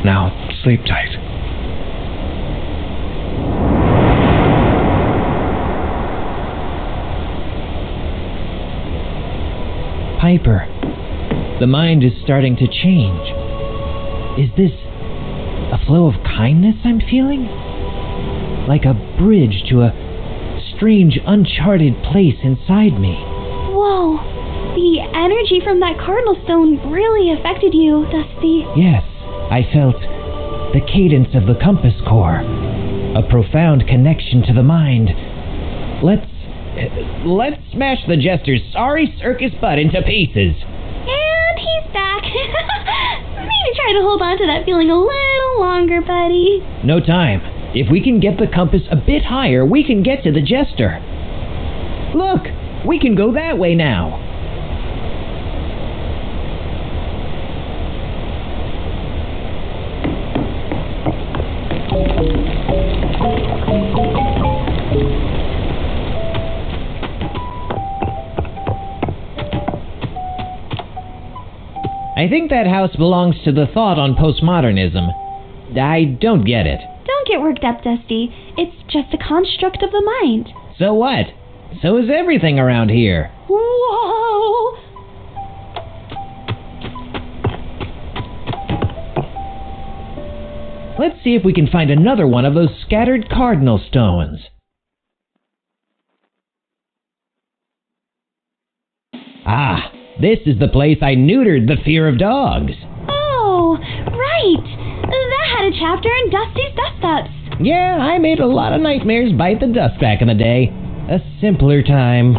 Now, sleep tight. Piper, the mind is starting to change. Is this a flow of kindness I'm feeling? Like a bridge to a strange, uncharted place inside me. Whoa! The energy from that cardinal stone really affected you, Dusty. Yes, I felt the cadence of the compass core. A profound connection to the mind. Let's smash the jester's sorry circus butt into pieces. And he's back. Maybe try to hold on to that feeling a little longer, buddy. No time. If we can get the compass a bit higher, we can get to the jester. Look, we can go that way now. I think that house belongs to the thought on postmodernism. I don't get it. Don't get worked up, Dusty. It's just a construct of the mind. So what? So is everything around here. Whoa! Let's see if we can find another one of those scattered cardinal stones. Ah, this is the place I neutered the fear of dogs. Oh, right. That had a chapter in Dusty's Dust-Ups. Yeah, I made a lot of nightmares bite the dust back in the day. A simpler time.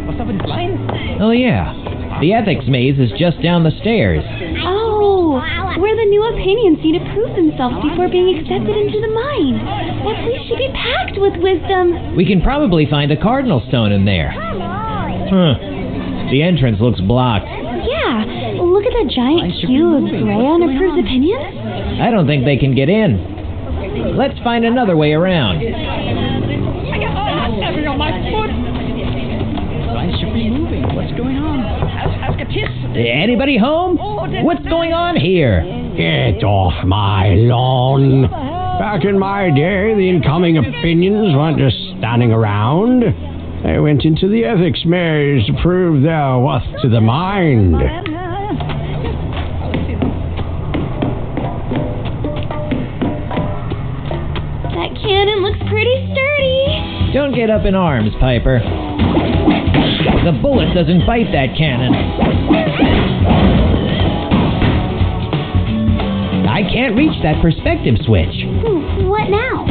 What's up with this line? Oh yeah, the ethics maze is just down the stairs. Oh, where the new opinions need to prove themselves before being accepted into the mind. That place should be packed with wisdom. We can probably find a cardinal stone in there. The entrance looks blocked. Yeah, look at that giant queue of gray unapproved opinions. I don't think they can get in. Let's find another way around. Stepping on my foot. I should be moving. What's going on? Ask a kiss. Anybody home? What's going on here? Get off my lawn. Back in my day, the incoming opinions weren't just standing around. They went into the ethics maze to prove their worth to the mind. That cannon looks pretty sturdy. Don't get up in arms, Piper. The bullet doesn't bite that cannon. I can't reach that perspective switch. What now?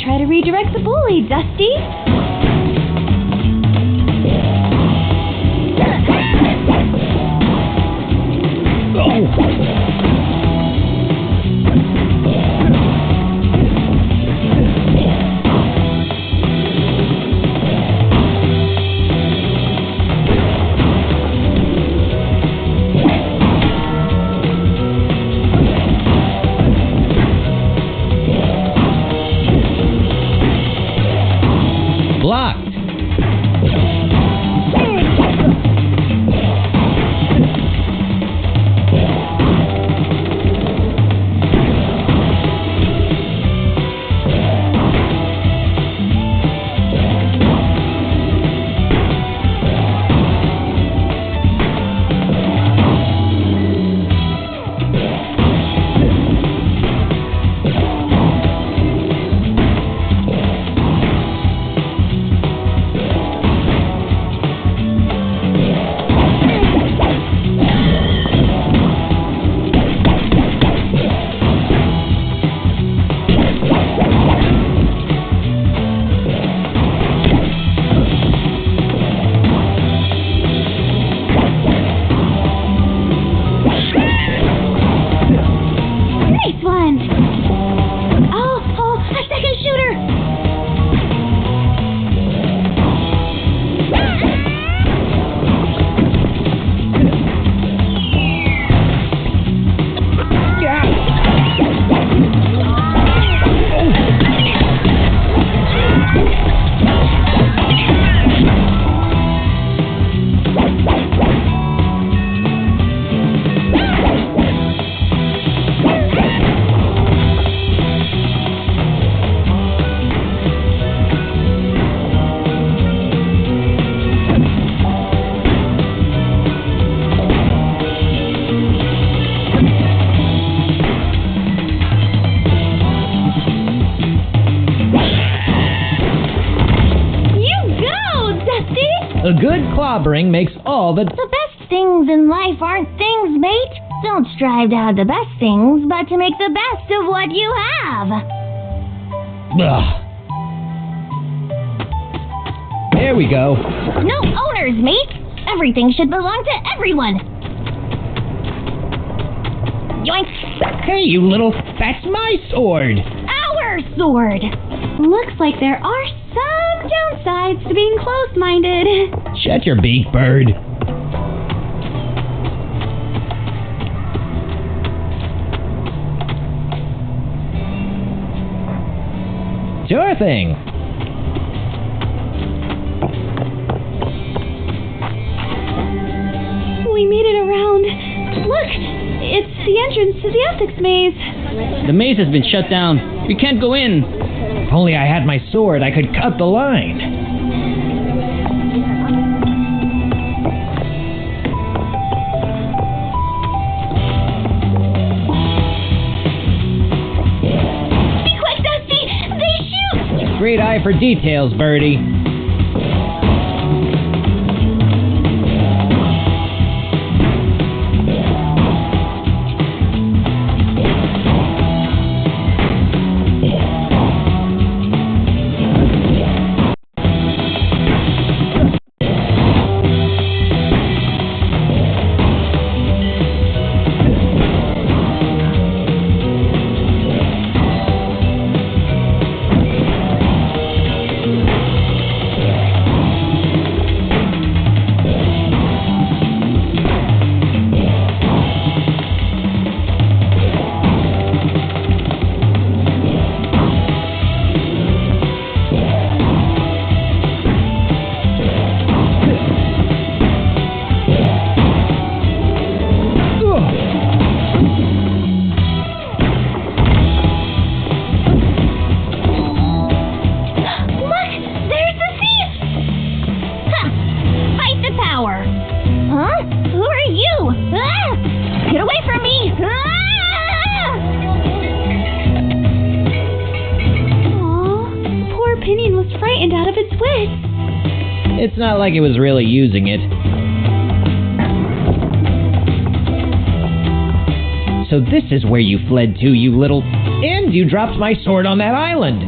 Try to redirect the bully, Dusty. clobbering makes all the... The best things in life aren't things, mate. Don't strive to have the best things, but to make the best of what you have. Ugh. There we go. No owners, mate. Everything should belong to everyone. Yoink. Hey, you little... That's my sword. Our sword. Looks like there are some downsides to being close-minded. Shut your beak, bird. Sure thing. We made it around. Look, it's the entrance to the ethics maze. The maze has been shut down. We can't go in. If only I had my sword, I could cut the line. Be quick, Dusty! They shoot! Great eye for details, Birdie. It's not like it was really using it. So this is where you fled to, you little... And you dropped my sword on that island.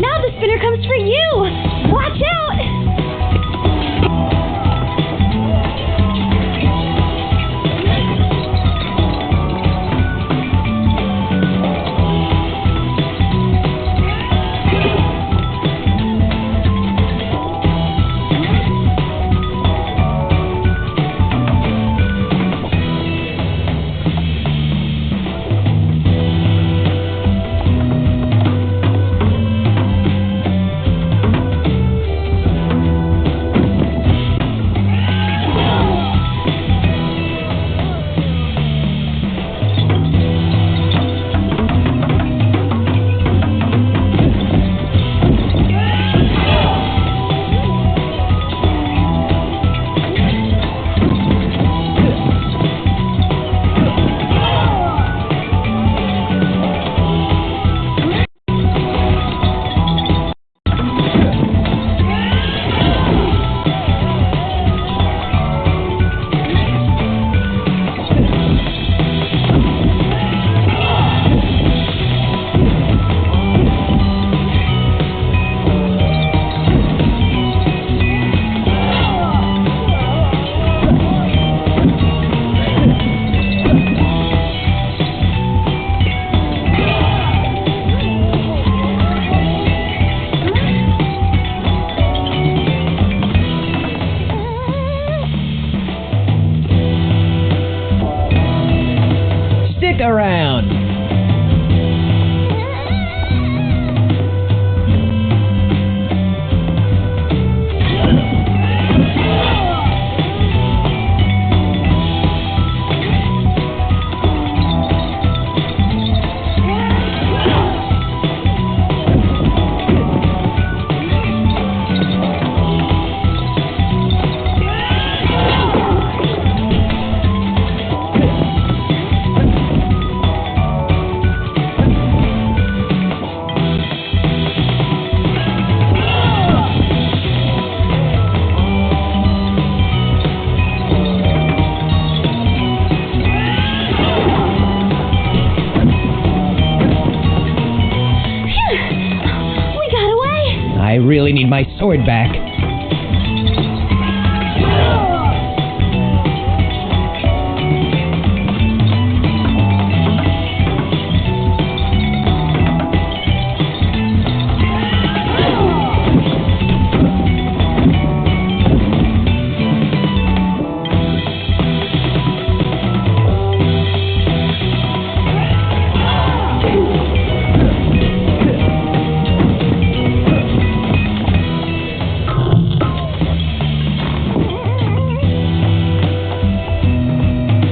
Now the spinner comes for you! Watch out! I really need my sword back.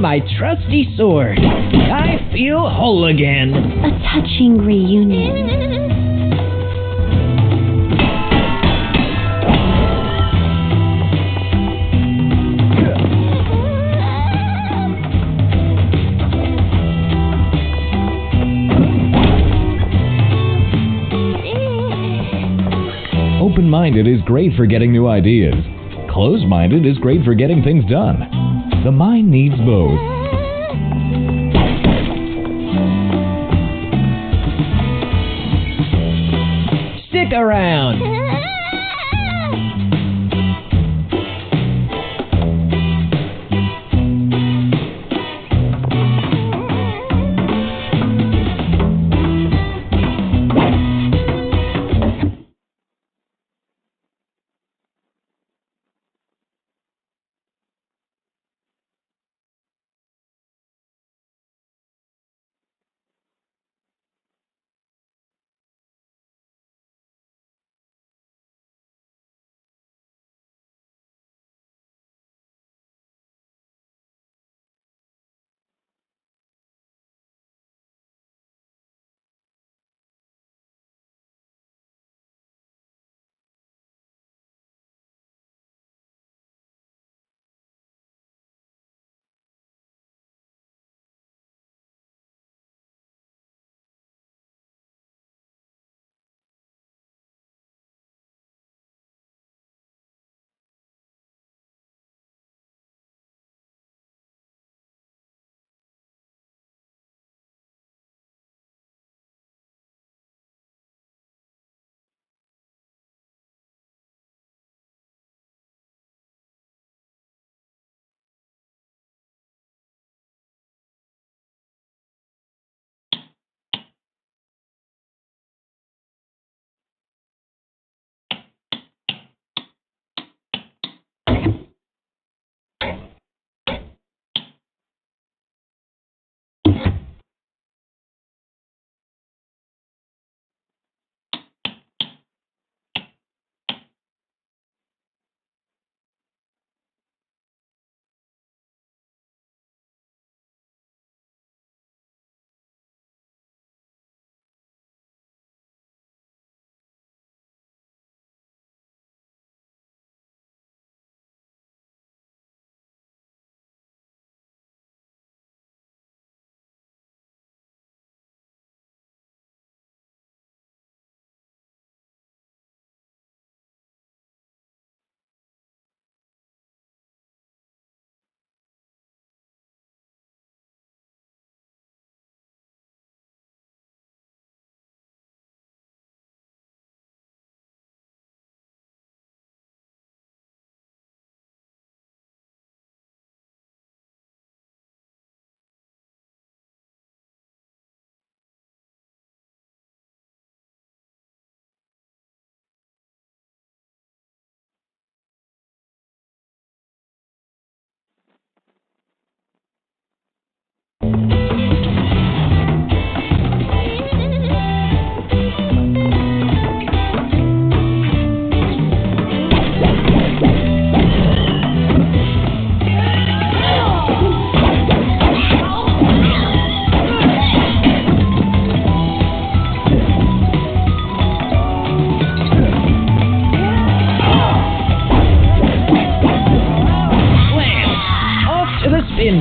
My trusty sword. I feel whole again. A touching reunion. Open-minded is great for getting new ideas. Closed-minded is great for getting things done. The mind needs both. Stick around.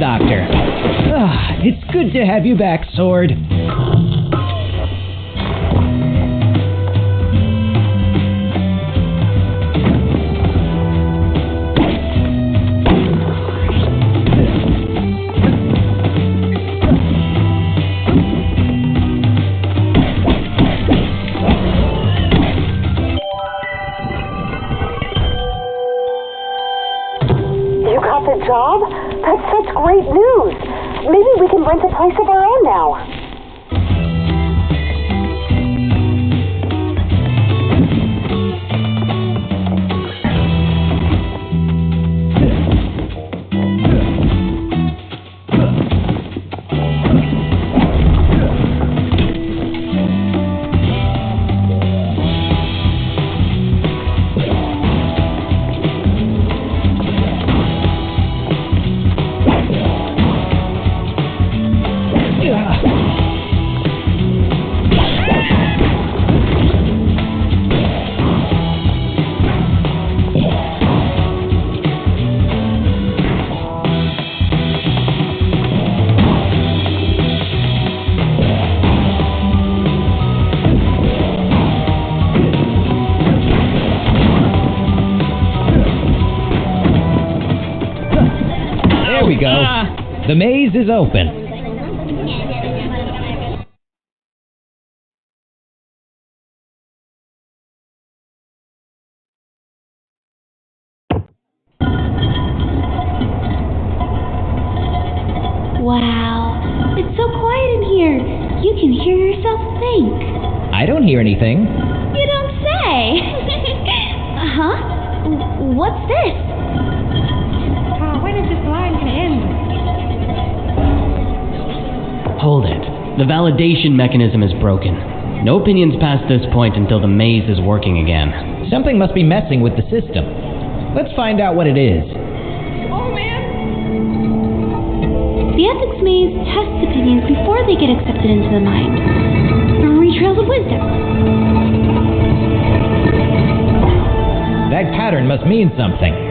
Doctor. It's good to have you back, Sword. job? That's such great news. Maybe we can rent a place of our own now. There we go. The maze is open. Wow, it's so quiet in here. You can hear yourself think. I don't hear anything. You don't say. Huh? What's this? When is this line going to end? Hold it. The validation mechanism is broken. No opinions past this point until the maze is working again. Something must be messing with the system. Let's find out what it is. Oh, man! The ethics maze tests opinions before they get accepted into the mind. 3 trails of wisdom. That pattern must mean something.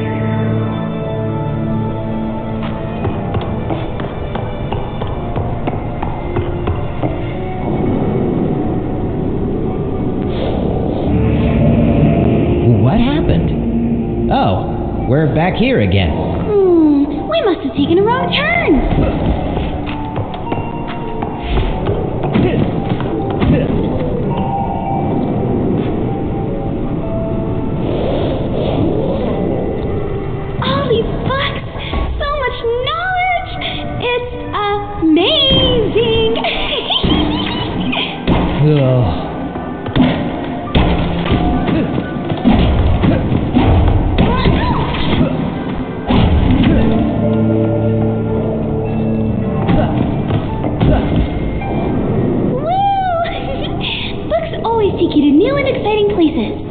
What happened? Oh, we're back here again. We must have taken a wrong turn. All these books, so much knowledge. It's amazing. Ugh. Books always take you to new and exciting places.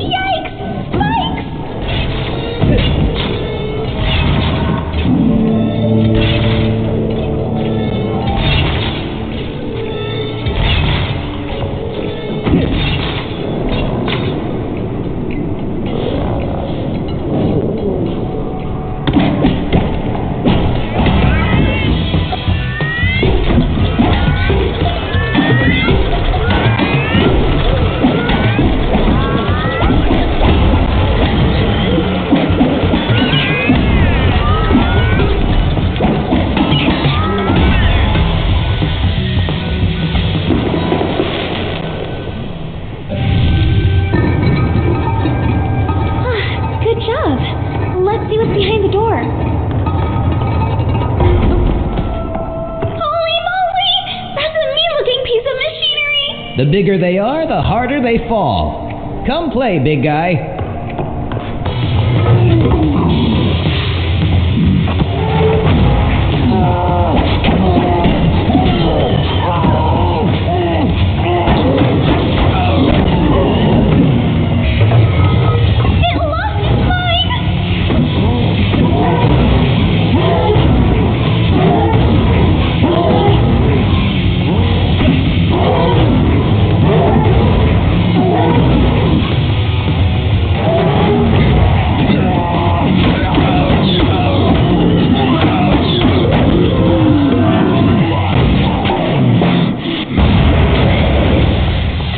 Yikes! Spikes! Good job. Let's see what's behind the door. Holy moly! That's a mean-looking piece of machinery! The bigger they are, the harder they fall. Come play, big guy. It lost its mind!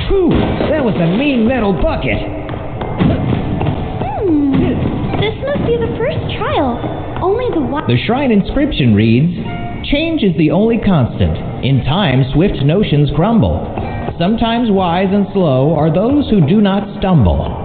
Whew, that was a mean metal bucket. This This must be the first trial. Only the The shrine inscription reads, "Change is the only constant. In time, swift notions crumble. Sometimes wise and slow are those who do not stumble."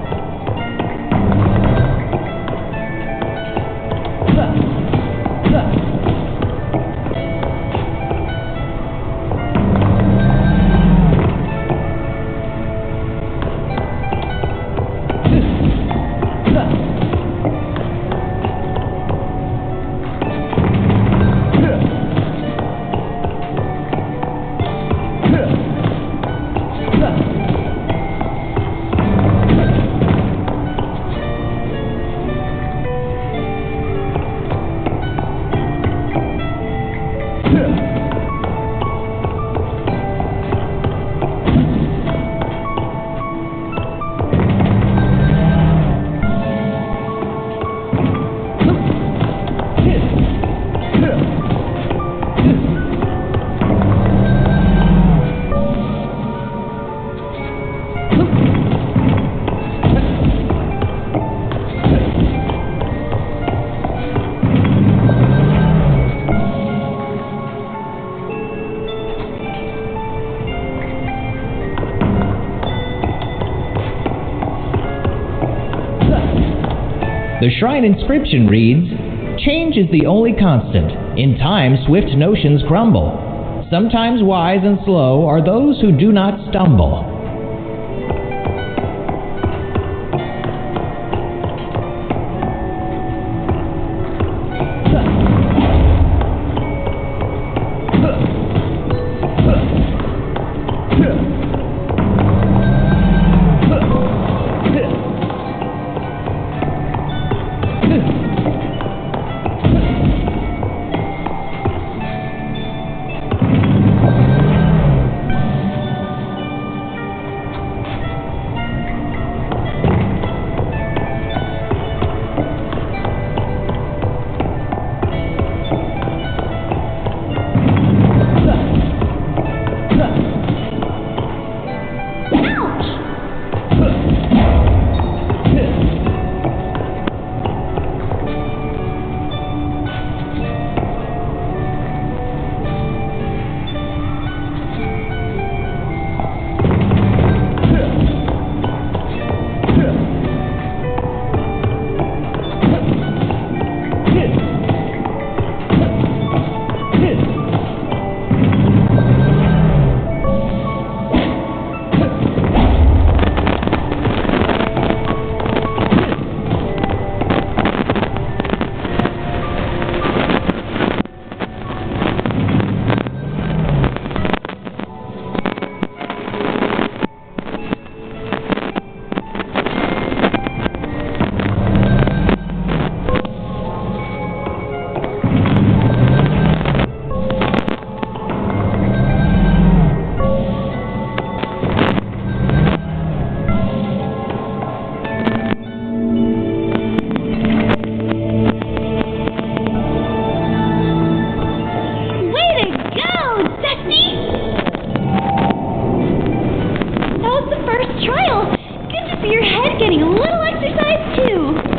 The shrine inscription reads, "Change is the only constant. In time, swift notions crumble. Sometimes wise and slow are those who do not stumble."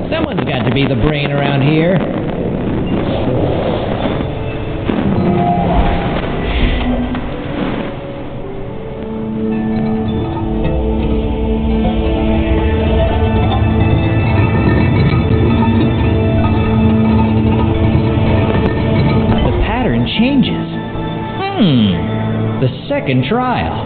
Someone's got to be the brain around here. The pattern changes. The second trial.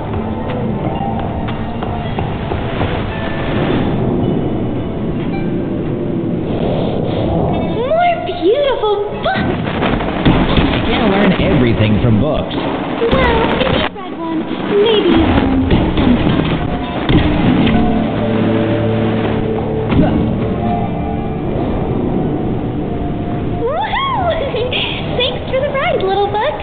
Everything from books. Well, if you read one, maybe you learned Woohoo! Thanks for the ride, little book.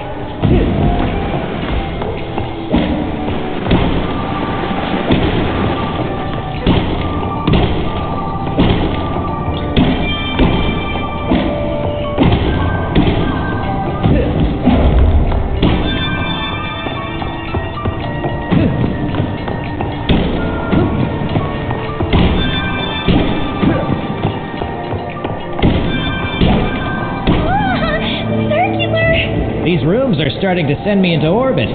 starting to send me into orbit.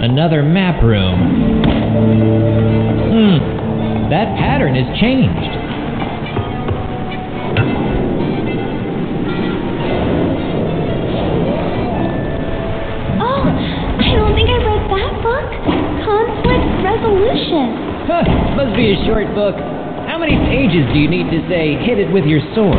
Another map room. That pattern has changed. Oh, I don't think I read that book. Conflict resolution. Huh, must be a short book. How many pages do you need to say, hit it with your sword?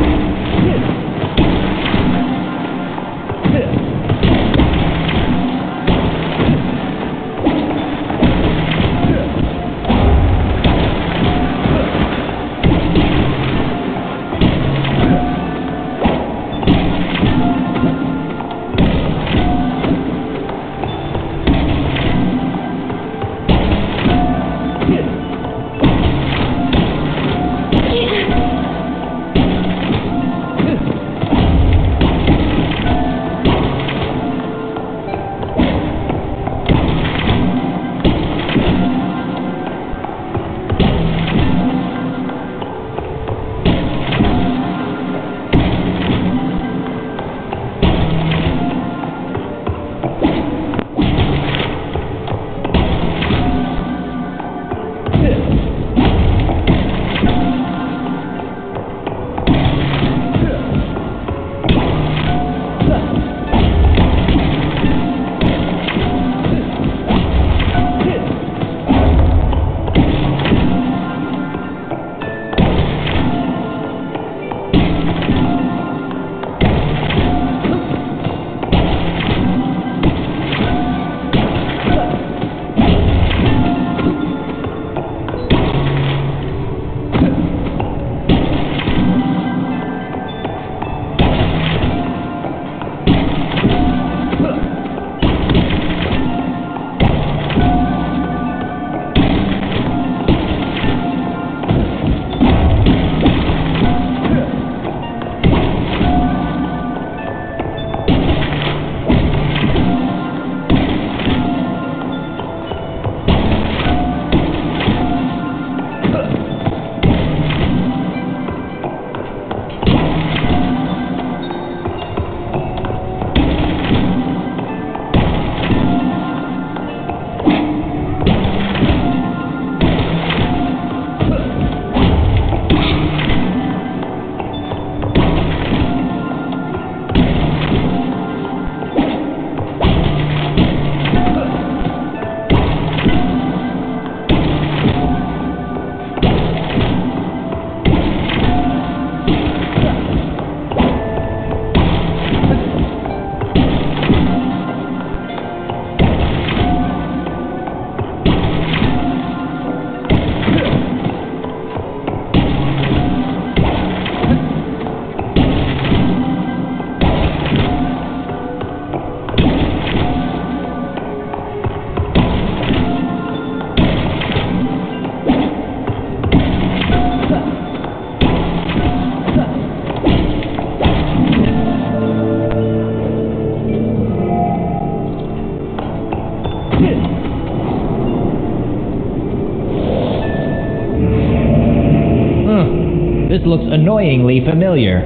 This looks annoyingly familiar.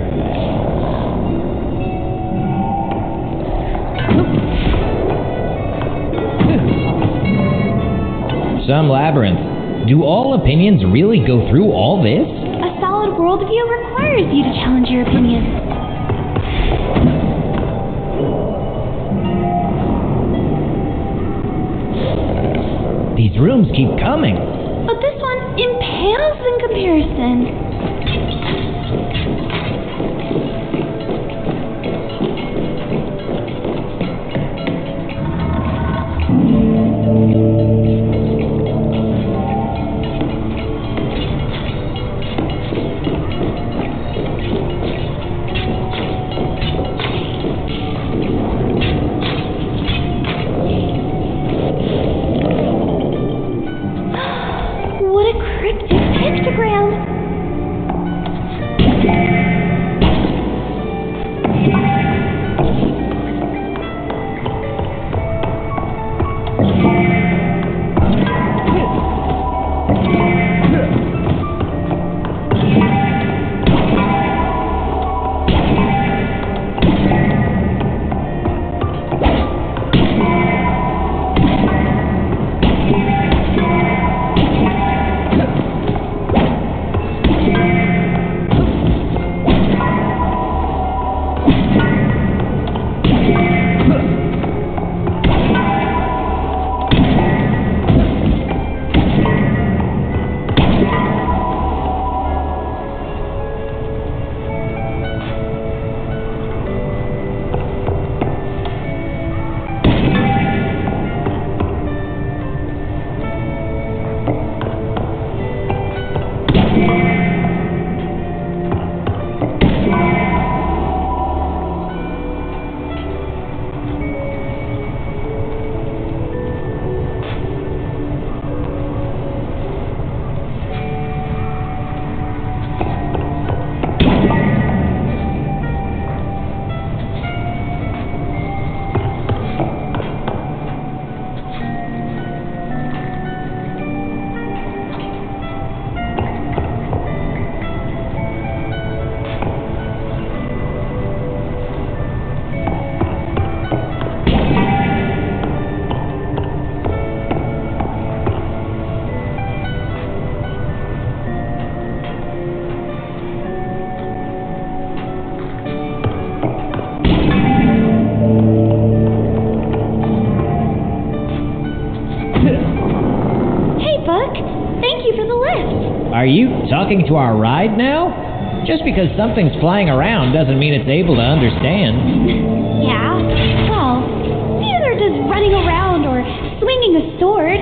Some labyrinth. Do all opinions really go through all this? A solid worldview requires you to challenge your opinions. These rooms keep coming. But this one impales in comparison. are you talking to our ride now? Just because something's flying around doesn't mean it's able to understand. Yeah? Well, neither does running around or swinging a sword.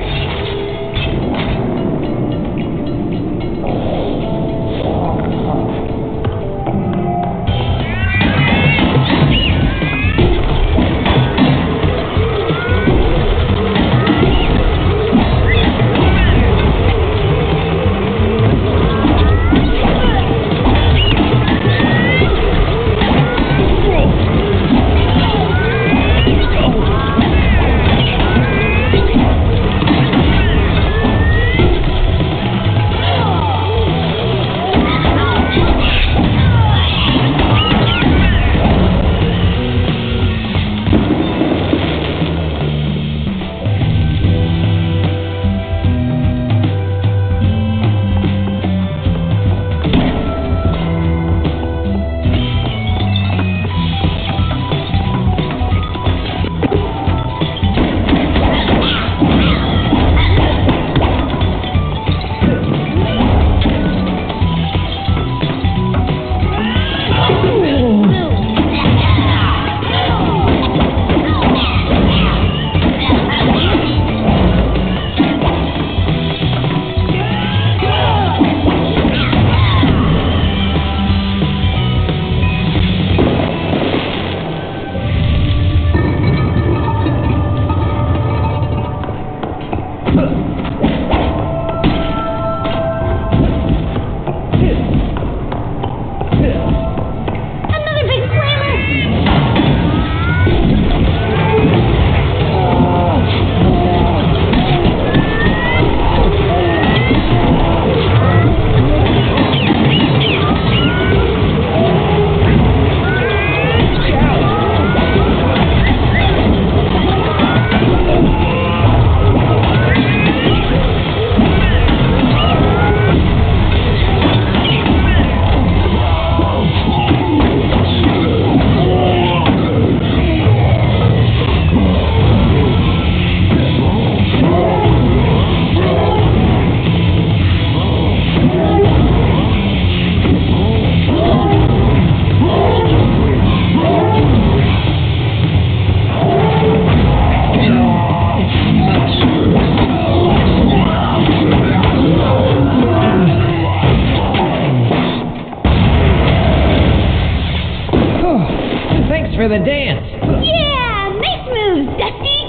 For the dance. Yeah, nice moves, Dusty.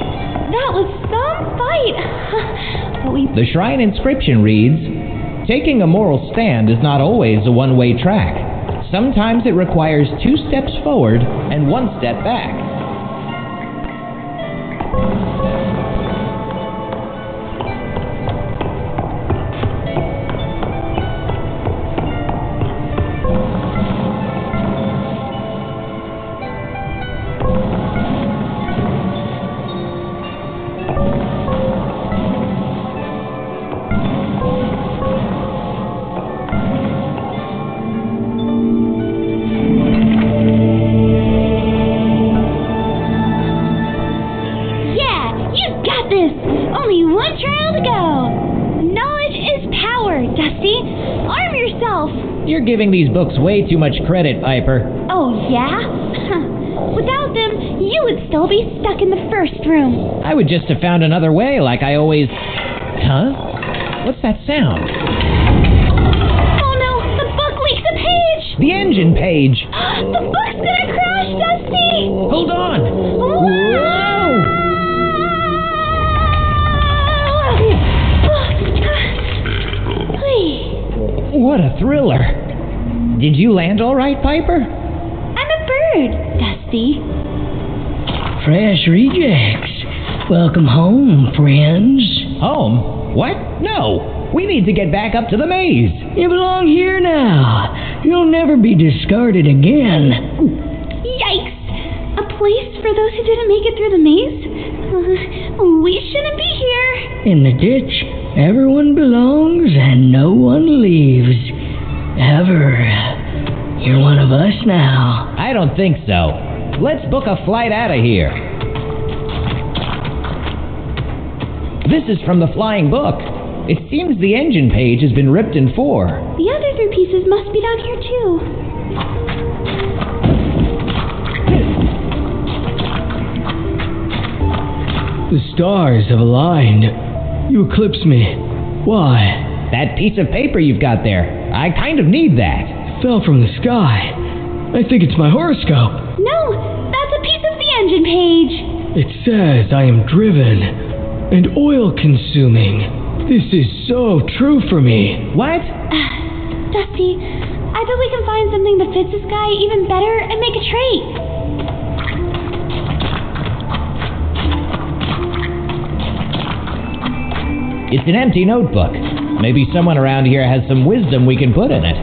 That was some fight. But The shrine inscription reads, "Taking a moral stand is not always a one-way track. Sometimes it requires 2 steps forward and 1 step back." You're giving these books way too much credit, Piper. Oh, yeah? Without them, you would still be stuck in the first room. I would just have found another way like I always... Huh? What's that sound? Oh no, the book leaks a page! The engine page! The book's gonna crash, Dusty! Hold on! Whoa! What a thriller! Did you land all right, Piper? I'm a bird, Dusty. Fresh rejects. Welcome home, friends. Home? What? No! We need to get back up to the maze. You belong here now. You'll never be discarded again. Yikes! A place for those who didn't make it through the maze? We shouldn't be here. In the ditch, everyone belongs and no one leaves. Ever. You're one of us now. I don't think so. Let's book a flight out of here. This is from the Flying Book. It seems the engine page has been ripped in 4. The other 3 pieces must be down here too. The stars have aligned. You eclipse me. Why? That piece of paper you've got there. I kind of need that. It fell from the sky. I think it's my horoscope. No, that's a piece of the engine page. It says I am driven and oil-consuming. This is so true for me. What? Dusty, I bet we can find something that fits this guy even better and make a trait. It's an empty notebook. Maybe someone around here has some wisdom we can put in it.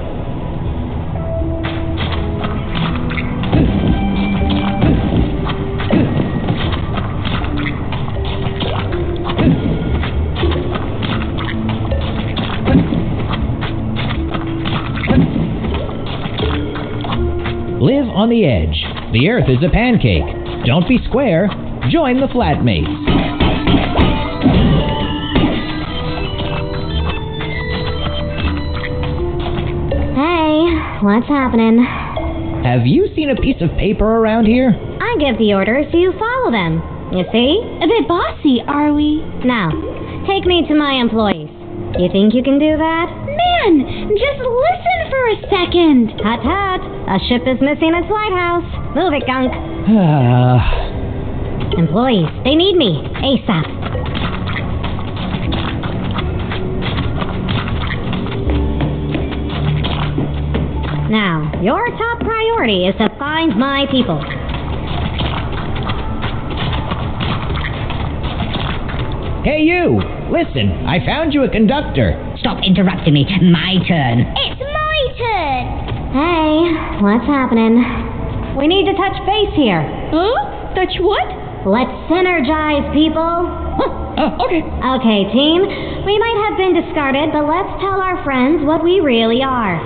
Live on the edge. The earth is a pancake. Don't be square. Join the flatmates. Hey, what's happening? Have you seen a piece of paper around here? I give the orders, so you follow them. You see? A bit bossy, are we? Now, take me to my employees. You think you can do that? Man, just listen for a second. Hut hut. A ship is missing its lighthouse. Move it, Gunk. Employees, they need me. ASAP. Now, your top priority is to find my people. Hey you! Listen, I found you a conductor. Stop interrupting me. My turn. It's my turn. Hey, what's happening? We need to touch base here. Huh? Touch what? Let's synergize, people. Okay. Okay, team. We might have been discarded, but let's tell our friends what we really are.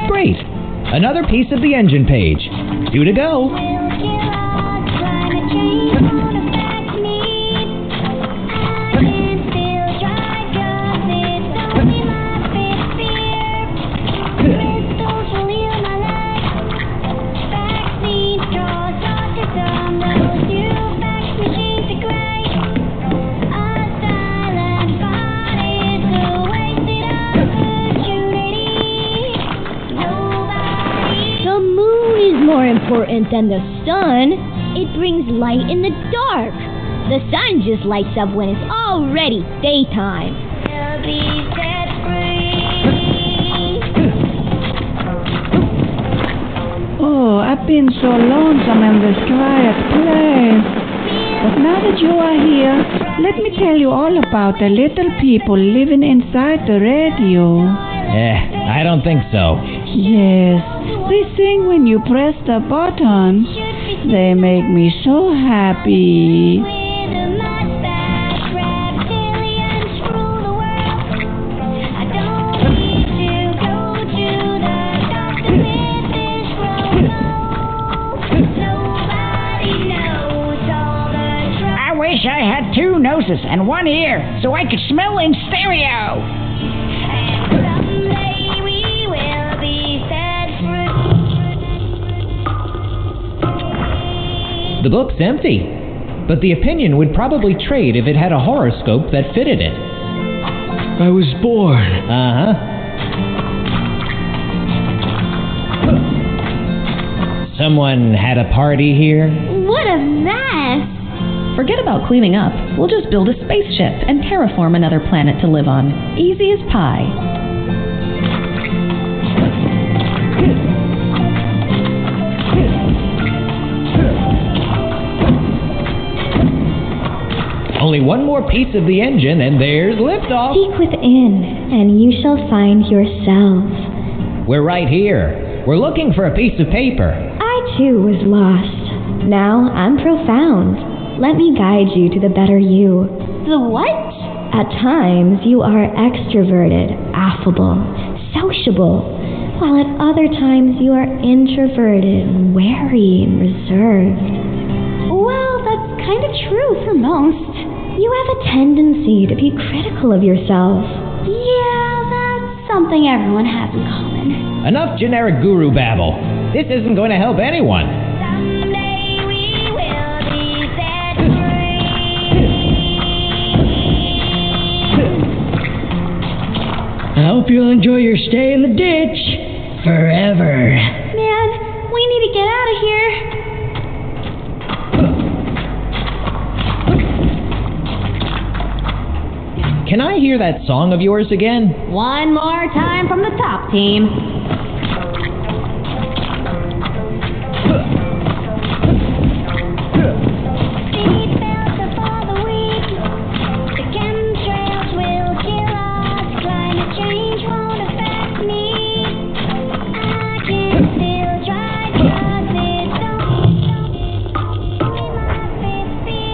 Great. Another piece of the engine page. 2 to go. More important than the sun. It brings light in the dark. The sun just lights up when it's already daytime. We'll be set free. Oh, I've been so lonesome in this quiet place. But now that you are here, let me tell you all about the little people living inside the radio. I don't think so. Yes, they sing when you press the buttons. They make me so happy. I wish I had 2 noses and 1 ear so I could smell in stereo. The book's empty, but the opinion would probably trade if it had a horoscope that fitted it. I was born. Someone had a party here? What a mess! Forget about cleaning up. We'll just build a spaceship and terraform another planet to live on. Easy as pie. Only 1 more piece of the engine and there's liftoff. Seek within, and you shall find yourselves. We're right here. We're looking for a piece of paper. I too was lost. Now I'm profound. Let me guide you to the better you. The what? At times you are extroverted, affable, sociable, while at other times you are introverted, wary, and reserved. kind of true for most. You have a tendency to be critical of yourself. Yeah, that's something everyone has in common. Enough generic guru babble. This isn't going to help anyone. I hope you'll enjoy your stay in the ditch forever. Man, we need to get out of here. Can I hear that song of yours again? One more time from the top, team.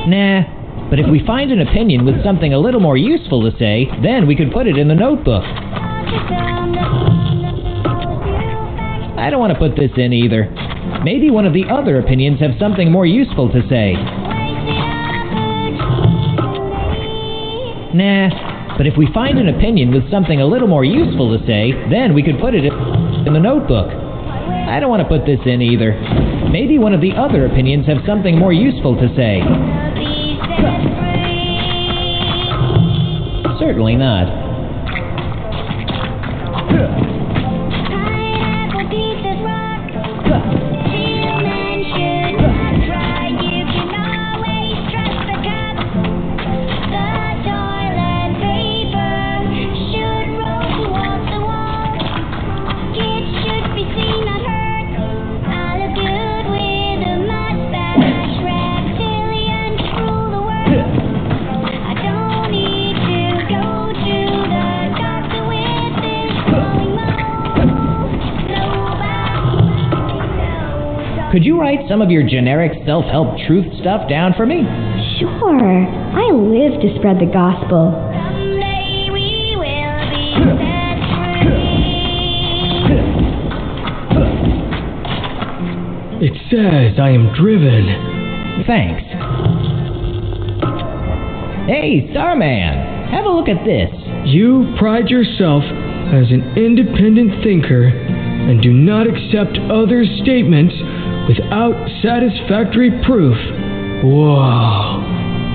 Nah, but if we find an opinion with something a little more useful to say, then we could put it in the notebook. I don't want to put this in either. Maybe one of the other opinions have something more useful to say. Nah, but if we find an opinion with something a little more useful to say, then we could put it in the notebook. I don't want to put this in either. Maybe one of the other opinions have something more useful to say. Certainly not. Could you write some of your generic self-help truth stuff down for me? Sure. I live to spread the gospel. It says I am driven. Thanks. Hey, Starman, have a look at this. You pride yourself as an independent thinker and do not accept others' statements without satisfactory proof. Whoa,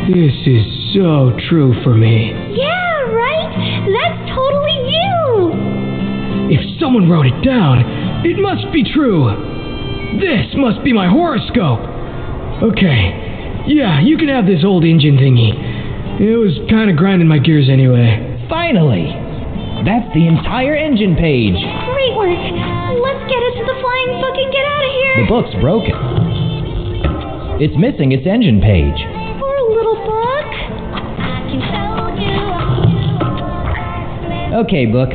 this is so true for me. Yeah, right? That's totally you! If someone wrote it down, it must be true. This must be my horoscope. Okay, yeah, you can have this old engine thingy. It was kind of grinding my gears anyway. Finally! That's the entire engine page. Great work. Let's get it to the flying book and get out of here. The book's broken. It's missing its engine page. Poor little book. Okay, book.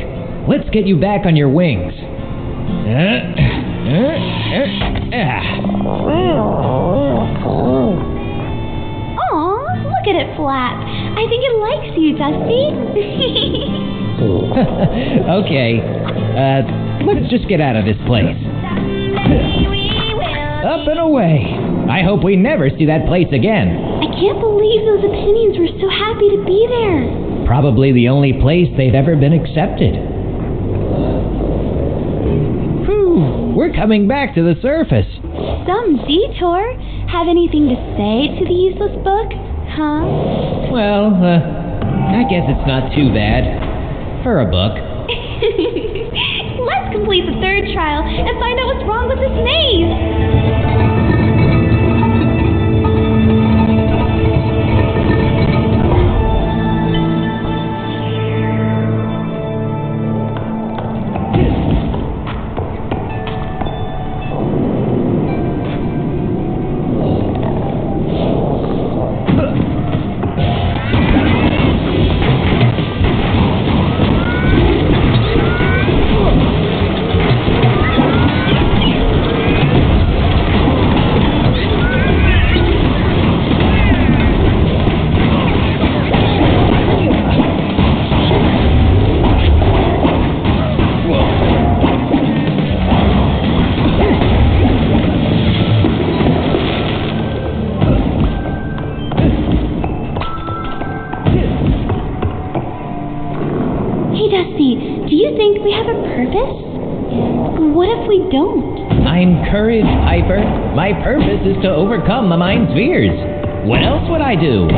Let's get you back on your wings. Aw, look at it flap. I think it likes you, Dusty. Okay, let's just get out of this place. Up and away. I hope we never see that place again. I can't believe those opinions were so happy to be there. Probably the only place they've ever been accepted. Whew, we're coming back to the surface. Some detour. Have anything to say to the useless book? Huh? Well, I guess it's not too bad. For a book. Let's complete the third trial and find out what's wrong with this maze. if we don't? I'm courage, Piper. My purpose is to overcome the mind's fears. What else would I do?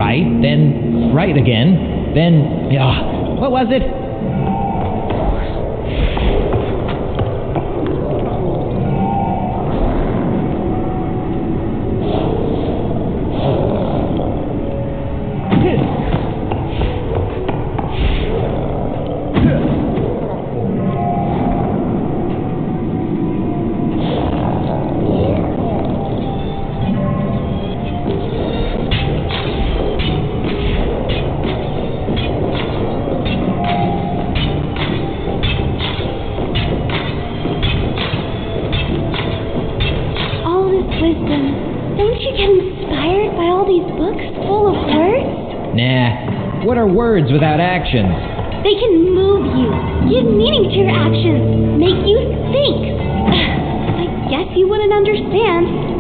right, then right again, then... what was it? Don't you get inspired by all these books full of words? Nah. What are words without actions? They can move you, give meaning to your actions, make you think. I guess you wouldn't understand.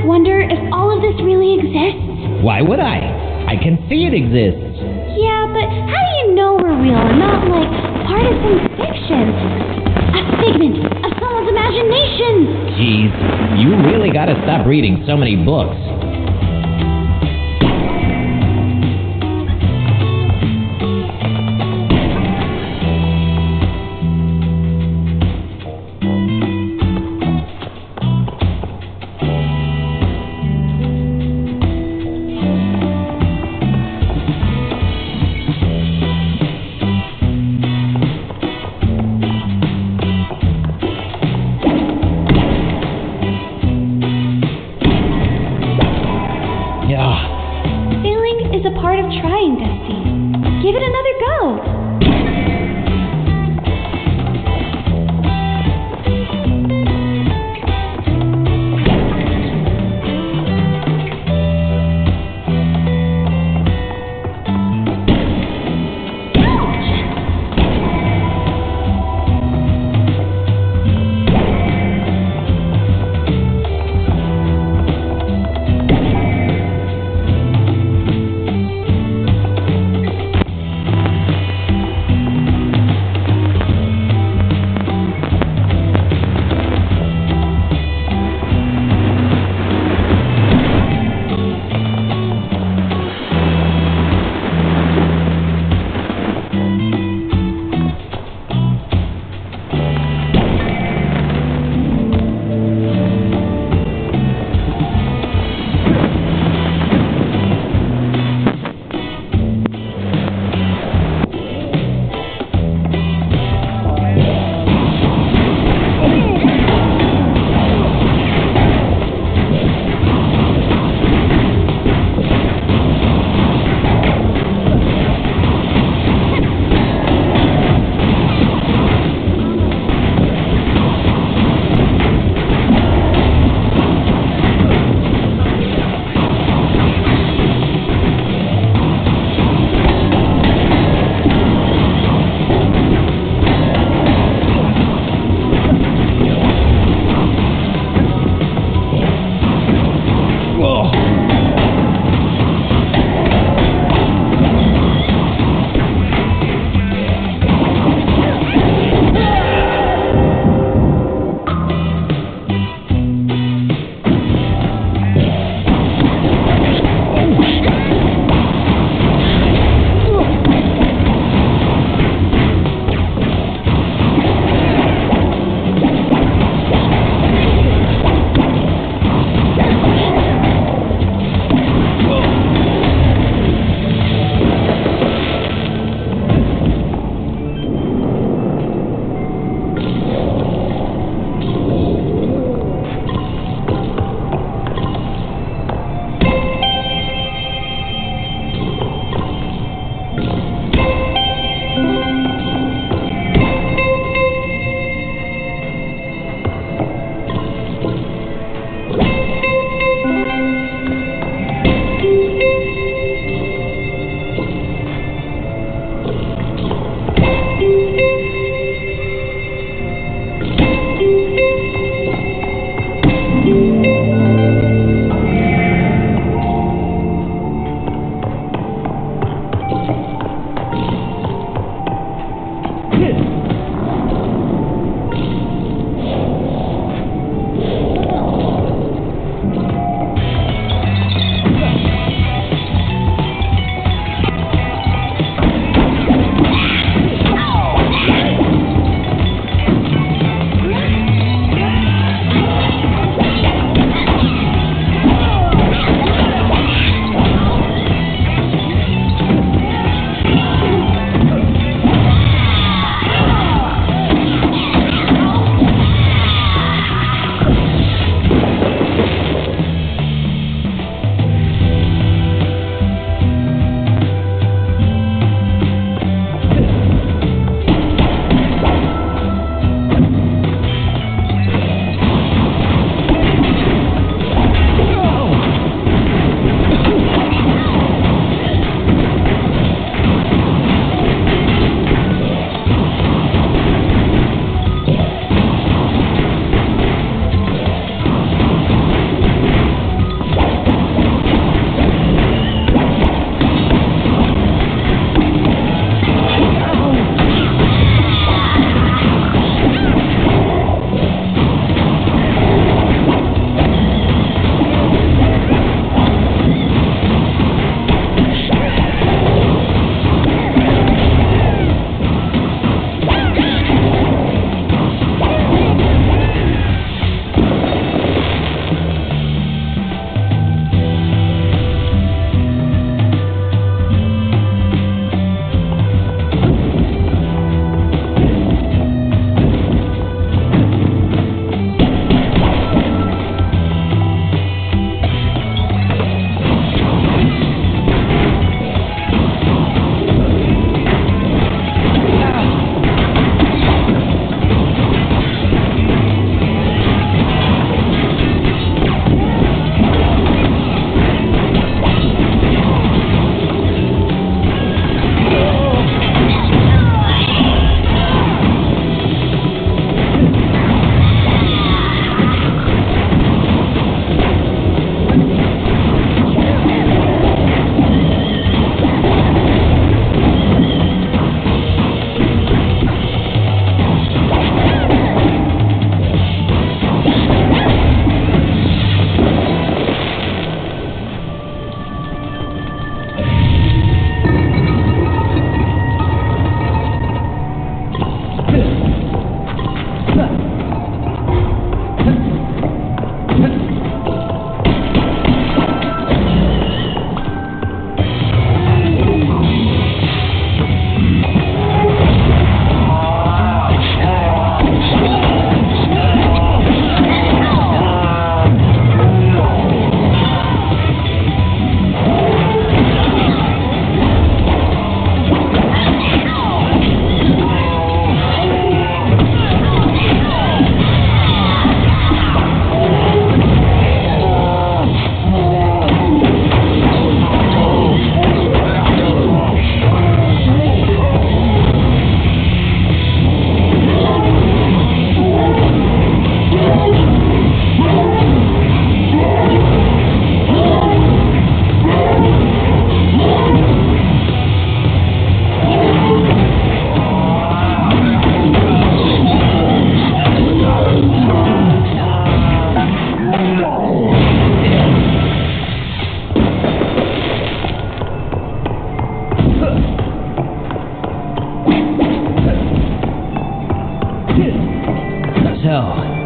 Wonder if all of this really exists? Why would I? I can see it exists. Yeah, but how do you know we're real and not, like, part of some fiction? A figment of someone's imagination! Jeez, you really gotta stop reading so many books. Failing is a part of trying, Dusty. Give it another go.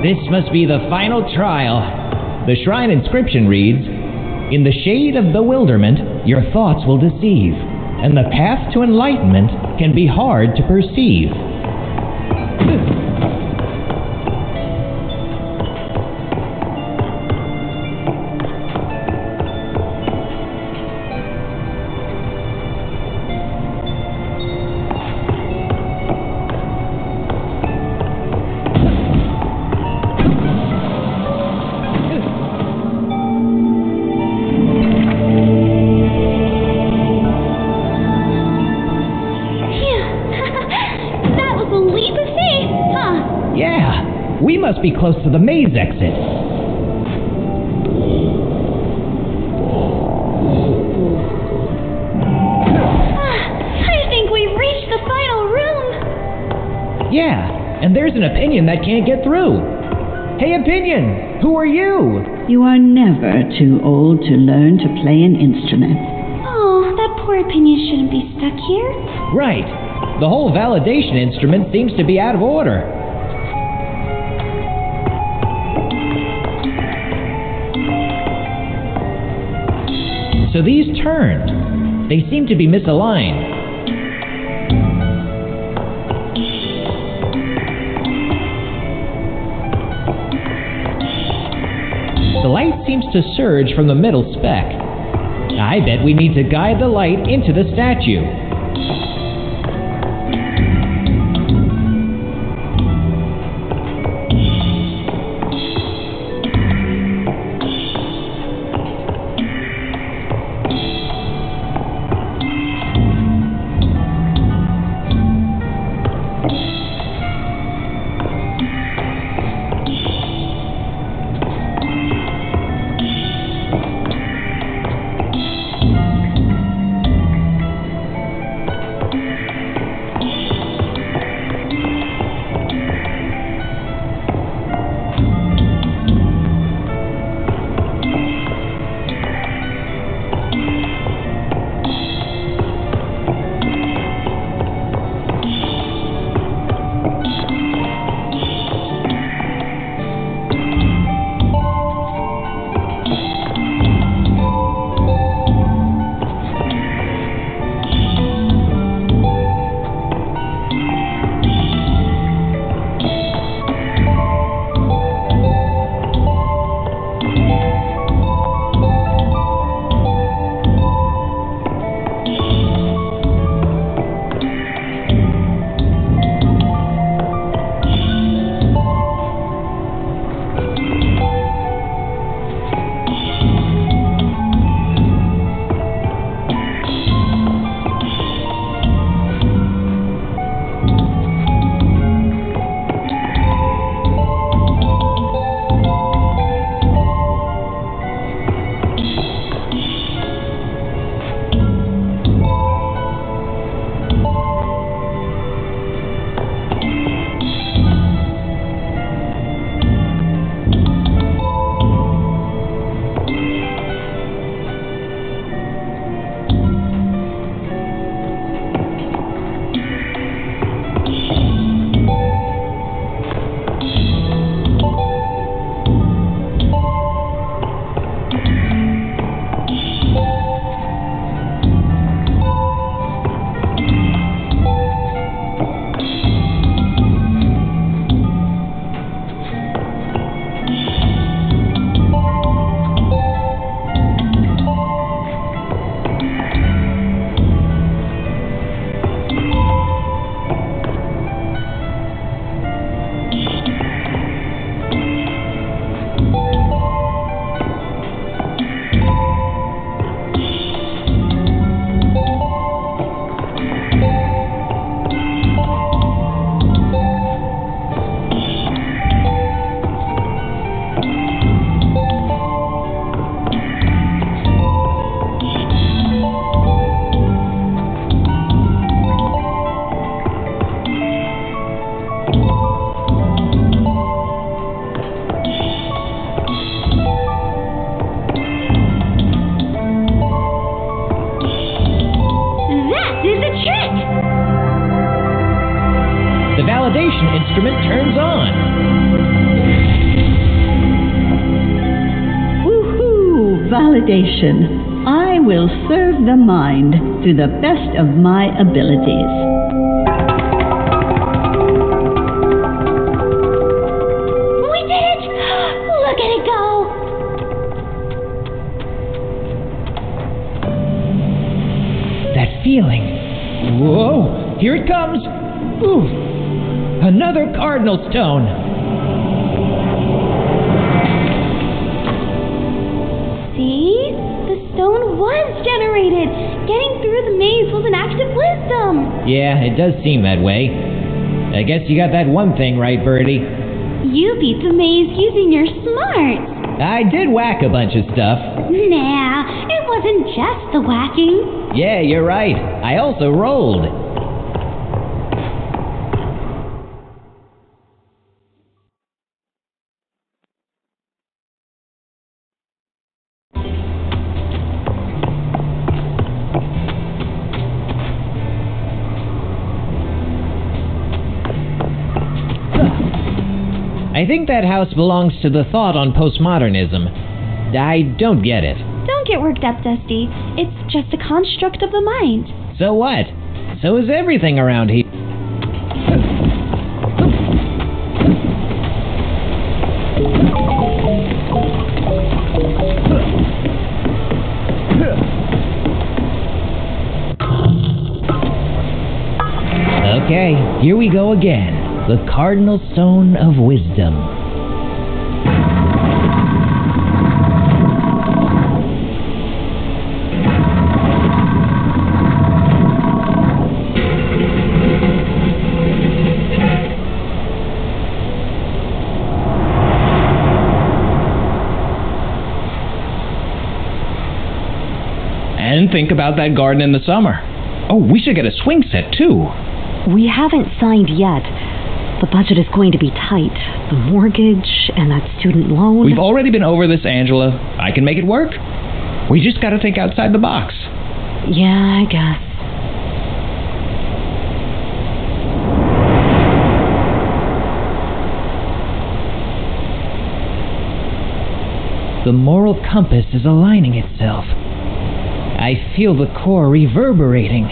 This must be the final trial. The shrine inscription reads, "In the shade of bewilderment, your thoughts will deceive, and the path to enlightenment can be hard to perceive." That was a leap of faith, huh? Yeah, we must be close to the maze exit. I think we've reached the final room. Yeah, and there's an opinion that can't get through. Hey, opinion, who are you? You are never too old to learn to play an instrument. Oh, that poor opinion shouldn't be stuck here. Right. The whole validation instrument seems to be out of order. So these turned. They seem to be misaligned. The light seems to surge from the middle speck. I bet we need to guide the light into the statue. The validation instrument turns on. validation. I will serve the mind to the best of my abilities. We did it! Look at it go! That feeling. Whoa! Here it comes! Ooh! Another cardinal stone! See? The stone was generated! Getting through the maze was an act of wisdom! Yeah, it does seem that way. I guess you got that one thing right, Birdie. You beat the maze using your smarts! I did whack a bunch of stuff. Nah, it wasn't just the whacking. Yeah, you're right. I also rolled. I think that house belongs to the thought on postmodernism. I don't get it. Don't get worked up, Dusty. It's just a construct of the mind. So what? So is everything around here. Okay, here we go again. The Cardinal Stone of Wisdom. And think about that garden in the summer. Oh, we should get a swing set, too. We haven't signed yet. The budget is going to be tight. The mortgage and that student loan. We've already been over this, Angela. I can make it work. We just gotta think outside the box. Yeah, I guess. The moral compass is aligning itself. I feel the core reverberating.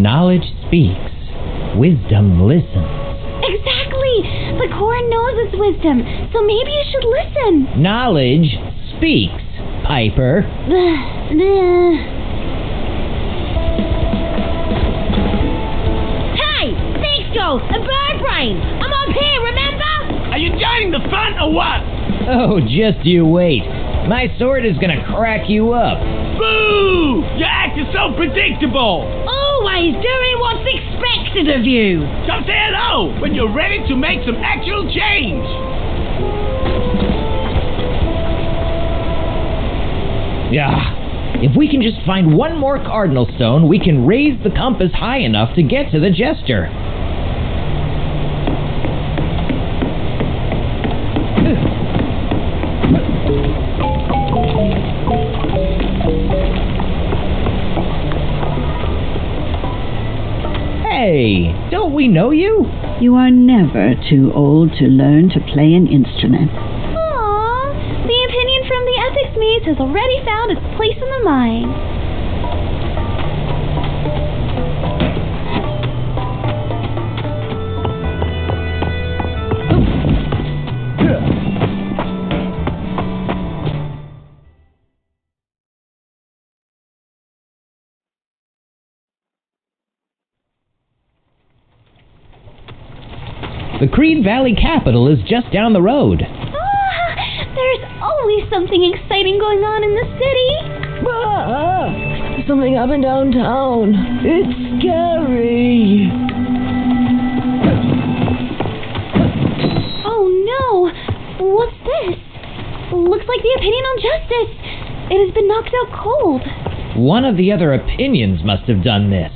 Knowledge speaks. Wisdom listens. Exactly! The core knows its wisdom, so maybe you should listen. Knowledge speaks, Piper. Hey! Snake Ghost! A bird brain! I'm up here, remember? Are you joining the fun or what? Oh, just you wait. My sword is gonna crack you up. Boo! Your act is so predictable. Always doing what's expected of you. Come say hello when you're ready to make some actual change. Yeah. If we can just find one more cardinal stone, we can raise the compass high enough to get to the jester. Hey, don't we know you? You are never too old to learn to play an instrument. Aww, the opinion from the ethics maze has already found its place in the mind. The Creed Valley Capitol is just down the road. There's always something exciting going on in the city. Something happened downtown. It's scary. Oh no! What's this? Looks like the opinion on justice. It has been knocked out cold. One of the other opinions must have done this.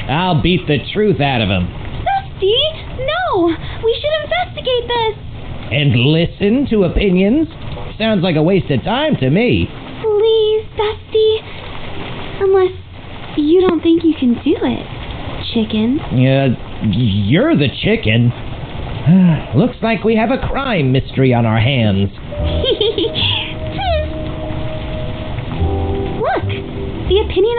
I'll beat the truth out of him. Dusty, no! We should investigate this. And listen to opinions? Sounds like a waste of time to me. Please, Dusty. Unless you don't think you can do it, chicken. You're the chicken. Looks like we have a crime mystery on our hands.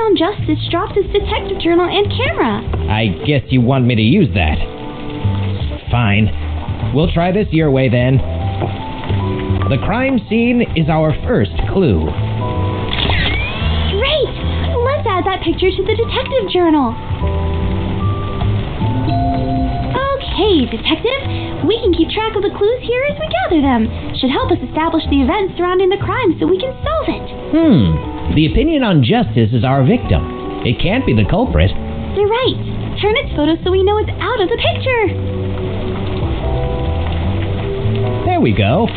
on Justice dropped his detective journal and camera. I guess you want me to use that. Fine. We'll try this your way then. The crime scene is our first clue. Great! Let's add that picture to the detective journal. Okay, detective. We can keep track of the clues here as we gather them. Should help us establish the events surrounding the crime so we can solve it. The opinion on Justice is our victim. It can't be the culprit. You're right. Turn its photo so we know it's out of the picture. There we go.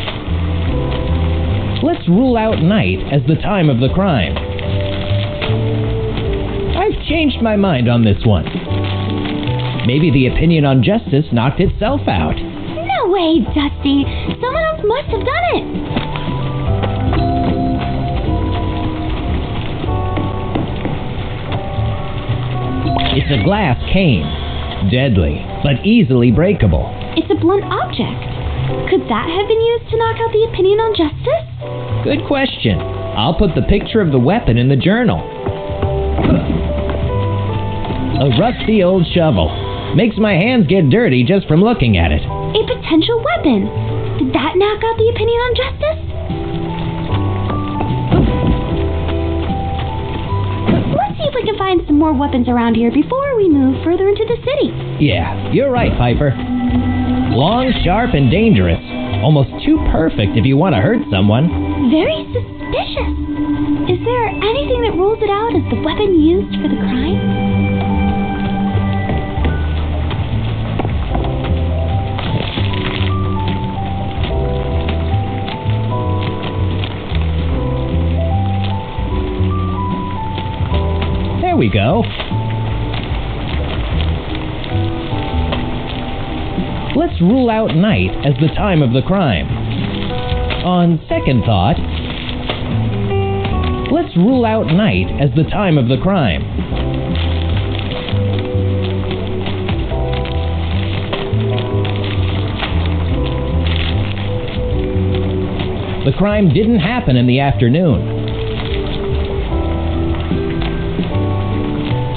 Let's rule out night as the time of the crime. I've changed my mind on this one. Maybe the opinion on Justice knocked itself out. No way, Dusty. Someone else must have done it. It's a glass cane. Deadly, but easily breakable. It's a blunt object. Could that have been used to knock out the opinion on Justice? Good question. I'll put the picture of the weapon in the journal. A rusty old shovel. Makes my hands get dirty just from looking at it. A potential weapon. Did that knock out the opinion on Justice? Let's see if we can find some more weapons around here before we move further into the city. Yeah, you're right, Piper. Long, sharp, and dangerous. Almost too perfect if you want to hurt someone. Very suspicious. Is there anything that rules it out as the weapon used for the crime? There we go. Let's rule out night as the time of the crime. On second thought, let's rule out night as the time of the crime. The crime didn't happen in the afternoon.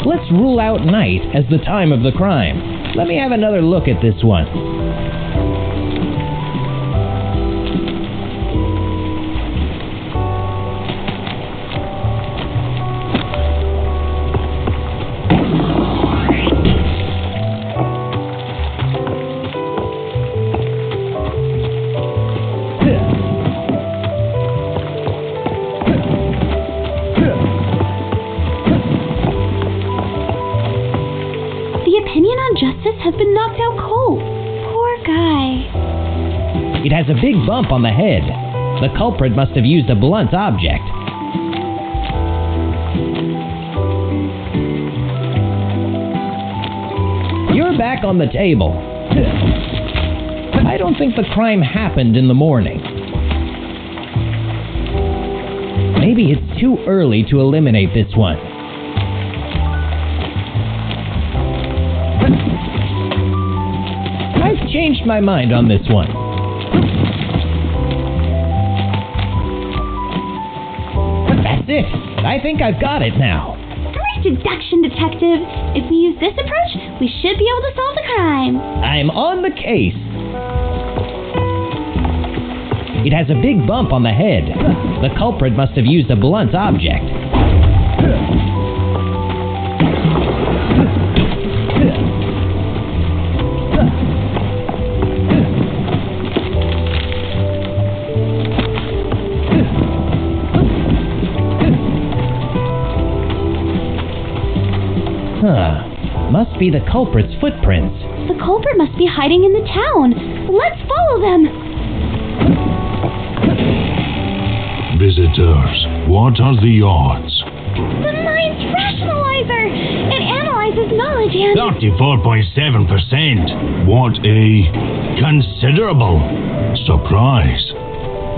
Let's rule out night as the time of the crime. Let me have another look at this one. Has been knocked out cold. Poor guy. It has a big bump on the head. The culprit must have used a blunt object. You're back on the table. I don't think the crime happened in the morning. Maybe it's too early to eliminate this one. I've changed my mind on this one. That's it. I think I've got it now. Great deduction, detective. If we use this approach, we should be able to solve the crime. I'm on the case. It has a big bump on the head. The culprit must have used a blunt object. Must be the culprit's footprints. The culprit must be hiding in the town. Let's follow them. Visitors, what are the odds? The mind's rationalizer. It analyzes knowledge and... 34.7%. What a considerable surprise.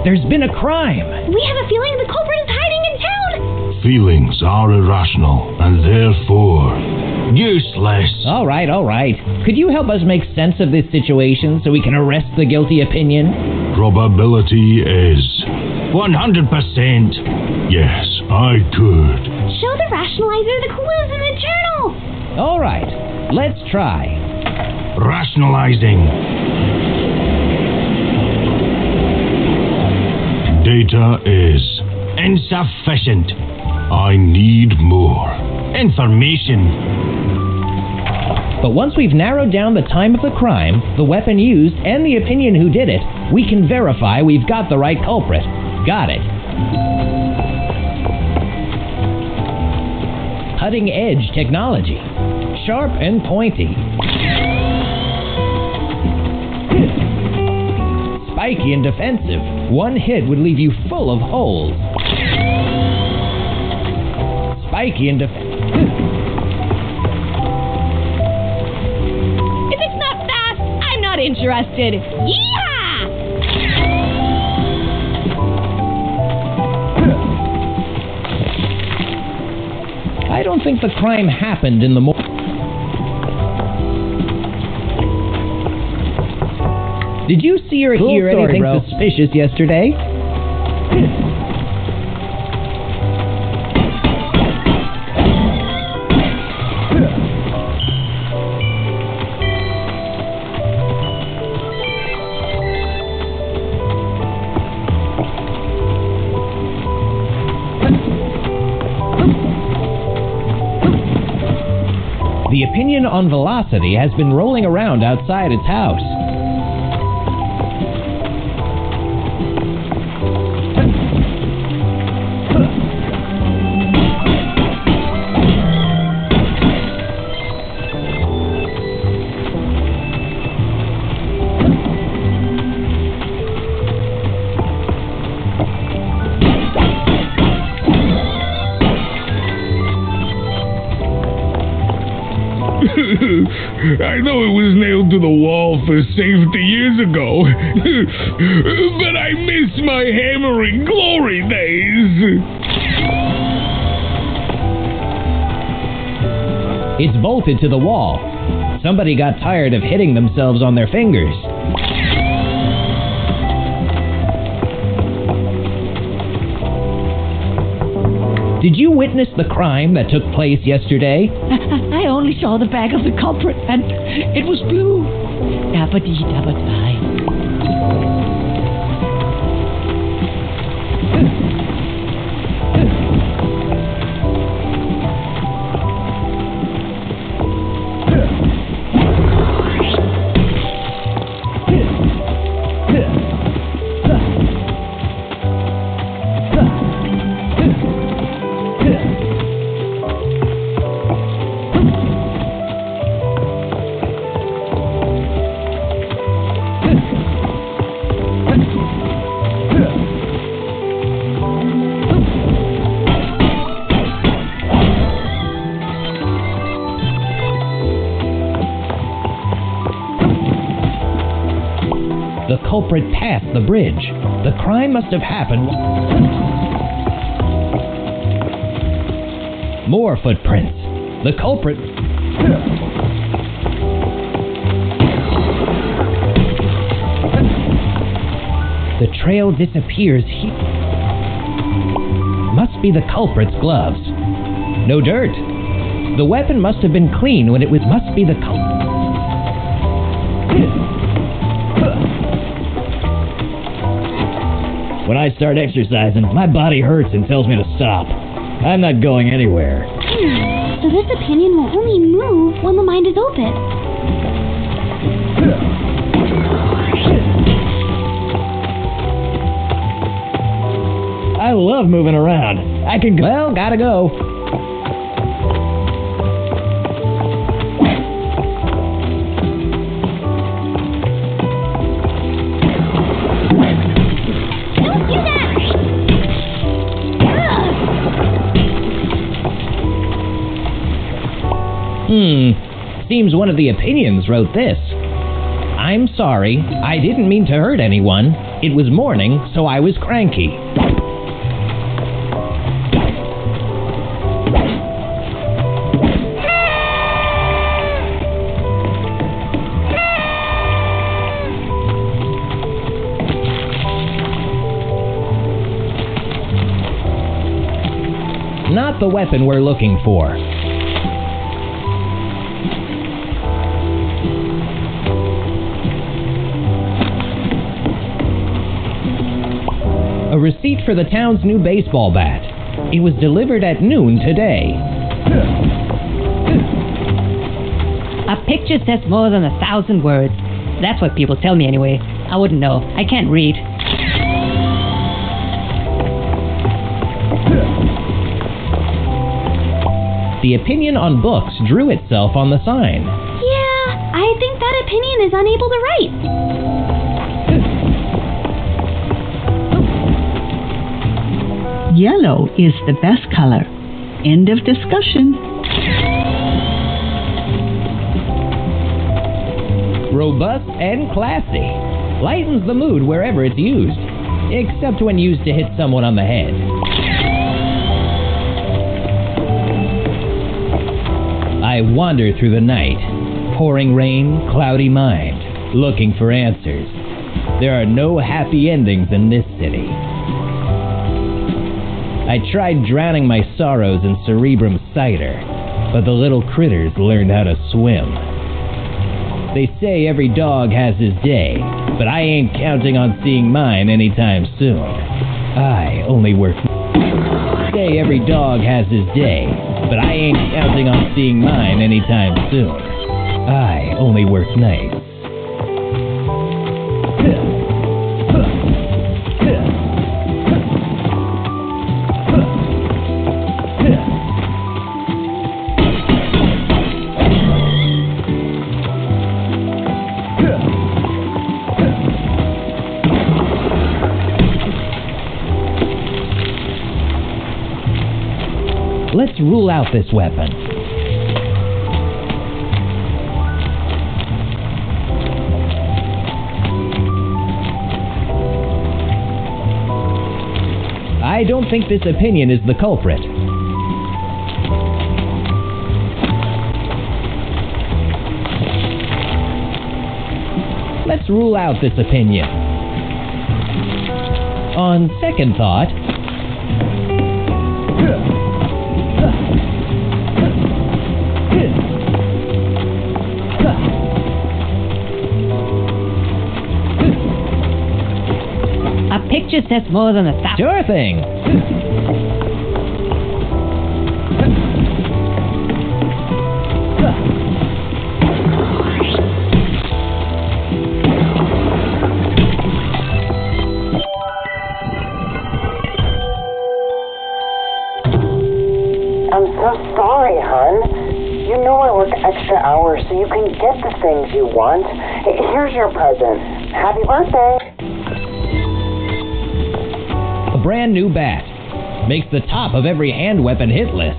There's been a crime. We have a feeling the culprit is hiding in town. Feelings are irrational and therefore useless. All right. Could you help us make sense of this situation so we can arrest the guilty opinion? Probability is 100%. Yes, I could. Show the rationalizer the clues in the journal. All right, let's try. Rationalizing. Data is insufficient. I need more information. But once we've narrowed down the time of the crime, the weapon used, and the opinion who did it, we can verify we've got the right culprit. Got it. Cutting-edge technology. Sharp and pointy. Spiky and defensive. One hit would leave you full of holes. Spiky and defensive. If it's not fast, I'm not interested. Yeehaw! I don't think the crime happened in the morning. Did you see or hear anything suspicious yesterday? The opinion on velocity has been rolling around outside its house. I know it was nailed to the wall for safety years ago, but I miss my hammering glory days. It's bolted to the wall. Somebody got tired of hitting themselves on their fingers. Did you witness the crime that took place yesterday? I only saw the back of the culprit, and it was blue. Dabba-dee, dabba-die. The culprit passed the bridge. The crime must have happened. More footprints. The culprit. The trail disappears here. Must be the culprit's gloves. No dirt. The weapon must have been clean when it was. Must be the culprit. When I start exercising, my body hurts and tells me to stop. I'm not going anywhere. So this opinion will only move when the mind is open. I love moving around. I can go. Well, gotta go. Seems one of the opinions wrote this. I'm sorry, I didn't mean to hurt anyone. It was morning, so I was cranky. Not the weapon we're looking for. A receipt for the town's new baseball bat. It was delivered at noon today. A picture says more than 1,000 words. That's what people tell me anyway. I wouldn't know. I can't read. The opinion on books drew itself on the sign. Yeah, I think that opinion is unable to write. Yellow is the best color. End of discussion. Robust and classy. Lightens the mood wherever it's used. Except when used to hit someone on the head. I wander through the night. Pouring rain, cloudy mind. Looking for answers. There are no happy endings in this city. I tried drowning my sorrows in cerebrum cider, but the little critters learned how to swim. They say every dog has his day, but I ain't counting on seeing mine anytime soon. I only work. Say every dog has his day, but I ain't counting on seeing mine anytime soon. I only work nights. Let's rule out this weapon. I don't think this opinion is the culprit. Let's rule out this opinion. On second thought, A picture says more than 1,000. Sure thing. I'm so sorry, hon. You know I work extra hours so you can get the things you want. Here's your present. Happy birthday. A brand new bat. Makes the top of every hand weapon hit list.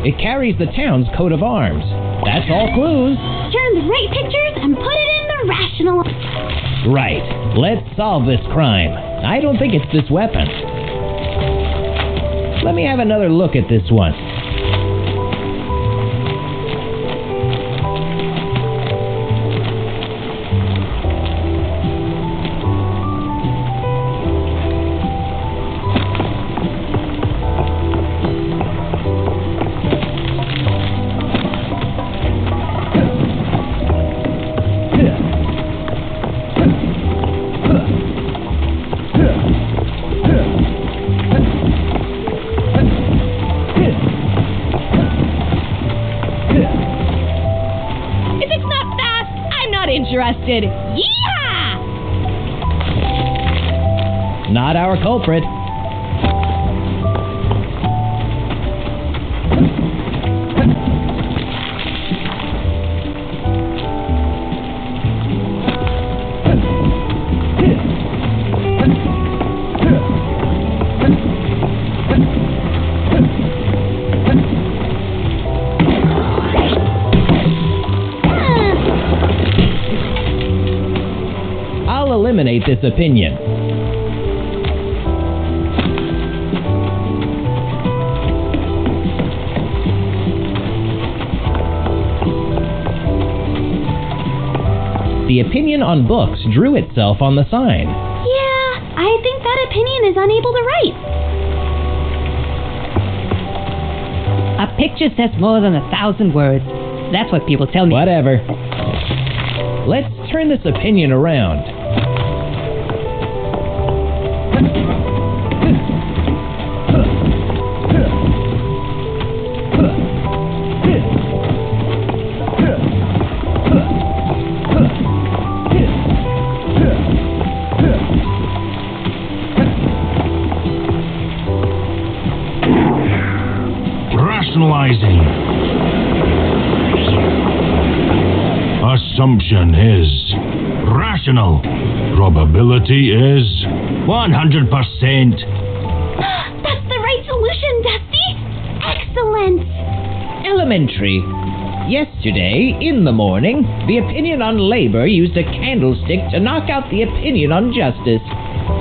It carries the town's coat of arms. That's all clues. Turn the right pictures and put it in the rational. Right. Let's solve this crime. I don't think it's this weapon. Let me have another look at this one. If it's not fast, I'm not interested. Yeehaw! Not our culprit. I'll eliminate this opinion. The opinion on books drew itself on the sign. Yeah, I think that opinion is unable to write. A picture says more than 1,000 words. That's what people tell me. Whatever. Let's turn this opinion around. Rationalizing. Assumption is rational. Probability is 100%. That's the right solution, Dusty! Excellent! Elementary. Yesterday, in the morning, the opinion on labor used a candlestick to knock out the opinion on justice.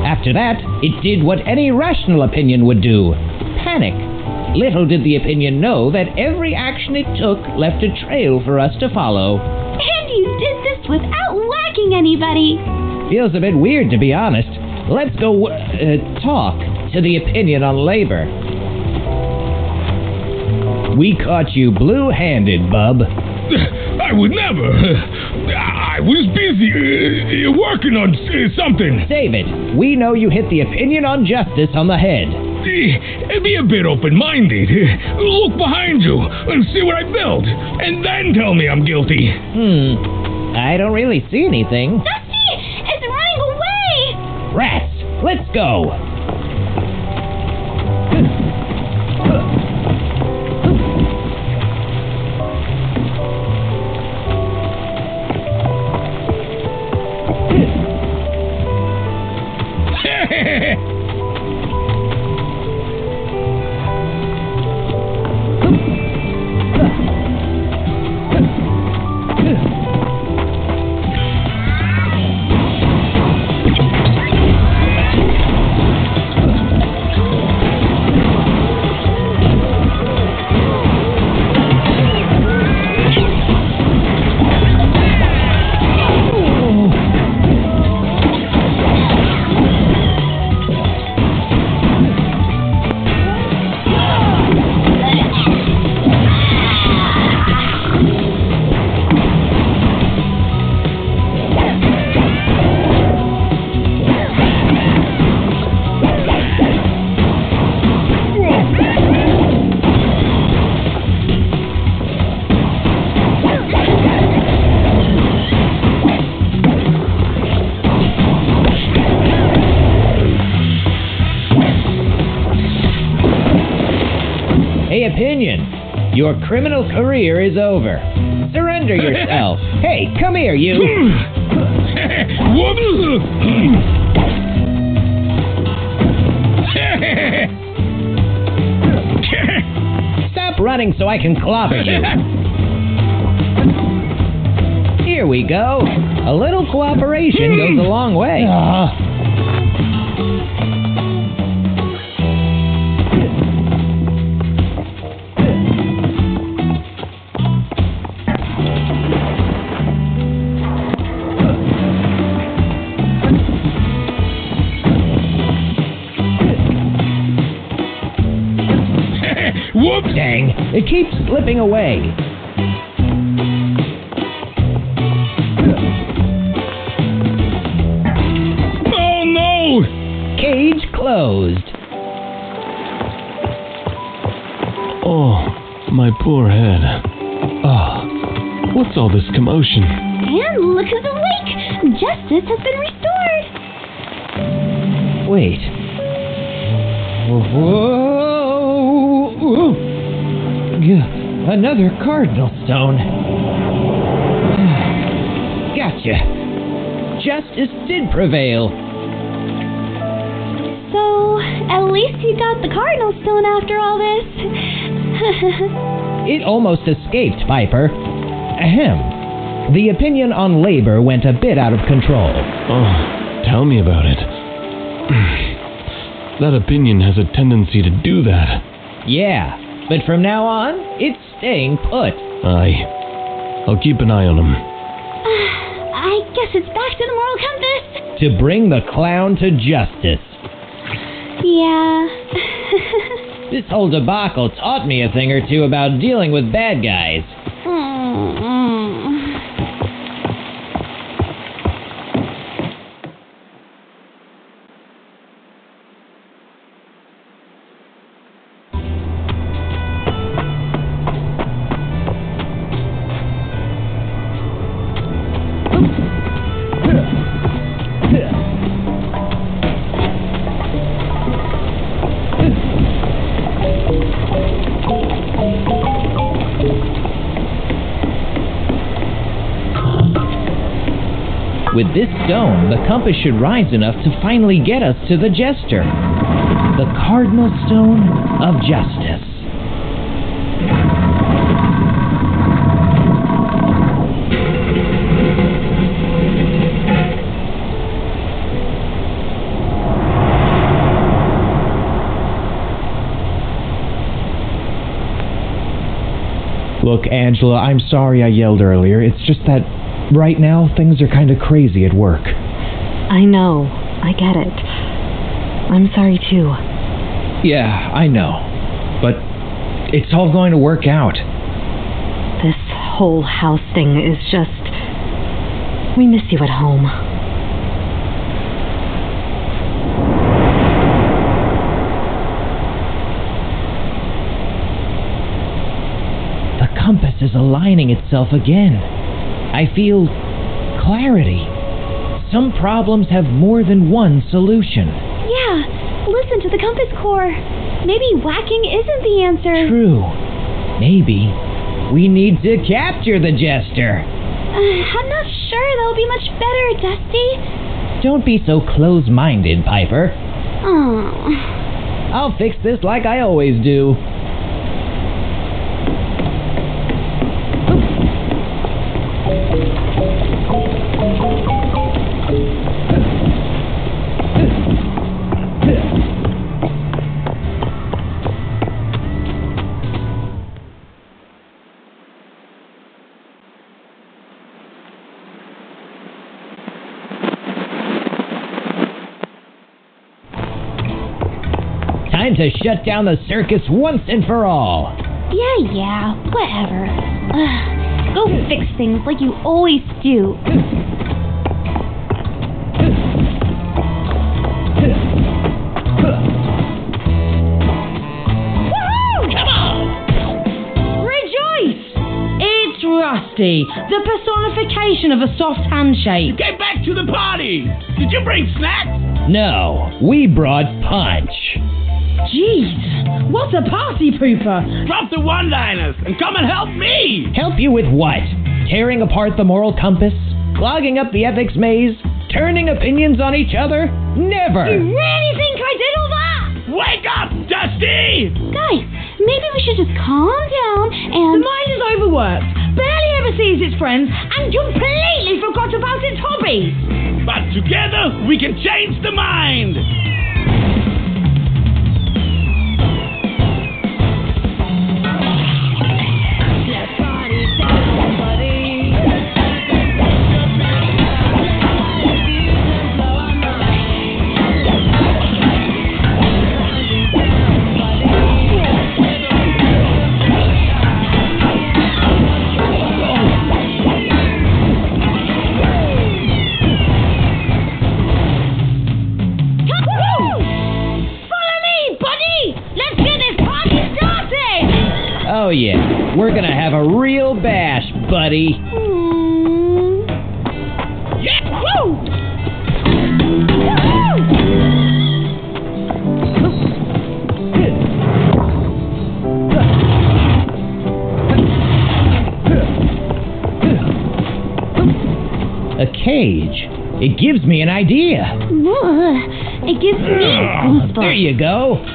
After that, it did what any rational opinion would do: panic. Little did the opinion know that every action it took left a trail for us to follow. And you did this without lacking anybody! Feels a bit weird, to be honest. Let's go, talk to the opinion on labor. We caught you blue-handed, bub. I would never. I was busy working on something. Save it. We know you hit the opinion on justice on the head. Be a bit open-minded. Look behind you and see what I built, and then tell me I'm guilty. I don't really see anything. Dusty! It's running away! Rats! Let's go! Opinion. Your criminal career is over. Surrender yourself. Hey, come here, you. Stop running so I can clobber you. Here we go. A little cooperation goes a long way. Whoops! Dang, it keeps slipping away. Oh no! Cage closed. Oh, my poor head. Oh, what's all this commotion? And look who's awake! Justice has been restored! Wait. Whoa! Another cardinal stone. Gotcha. Justice did prevail. So, at least you got the cardinal stone after all this. It almost escaped, Piper. Ahem. The opinion on labor went a bit out of control. Oh, tell me about it. That opinion has a tendency to do that. Yeah, but from now on, it's staying put. Aye. I'll keep an eye on him. I guess it's back to the moral compass. To bring the clown to justice. Yeah. This whole debacle taught me a thing or two about dealing with bad guys. With this stone, the compass should rise enough to finally get us to the Jester. The Cardinal Stone of Justice. Look, Angela, I'm sorry I yelled earlier. It's just that right now things are kind of crazy at work. I know. I get it. I'm sorry too. Yeah, I know. But it's all going to work out. This whole house thing is just... We miss you at home. The compass is aligning itself again. I feel clarity. Some problems have more than one solution. Yeah, listen to the compass core. Maybe whacking isn't the answer. True. Maybe we need to capture the Jester. I'm not sure that'll be much better, Dusty. Don't be so close-minded, Piper. Oh. I'll fix this like I always do. Time to shut down the circus once and for all. Yeah, whatever. Go fix things like you always do. Rusty, the personification of a soft handshake. Get back to the party! Did you bring snacks? No, we brought punch. Jeez, what's a party pooper? Drop the one-liners and come and help me! Help you with what? Tearing apart the moral compass? Clogging up the ethics maze? Turning opinions on each other? Never! You really think I did all that? Wake up, Dusty! Guys, maybe we should just calm down and... The mind is overworked, barely ever sees its friends, and completely forgot about its hobbies. But together, we can change the mind! Oh yeah, we're gonna have a real bash, buddy. Yeah! Woo! A cage. It gives me an idea. It gives me goosebumps. There you go.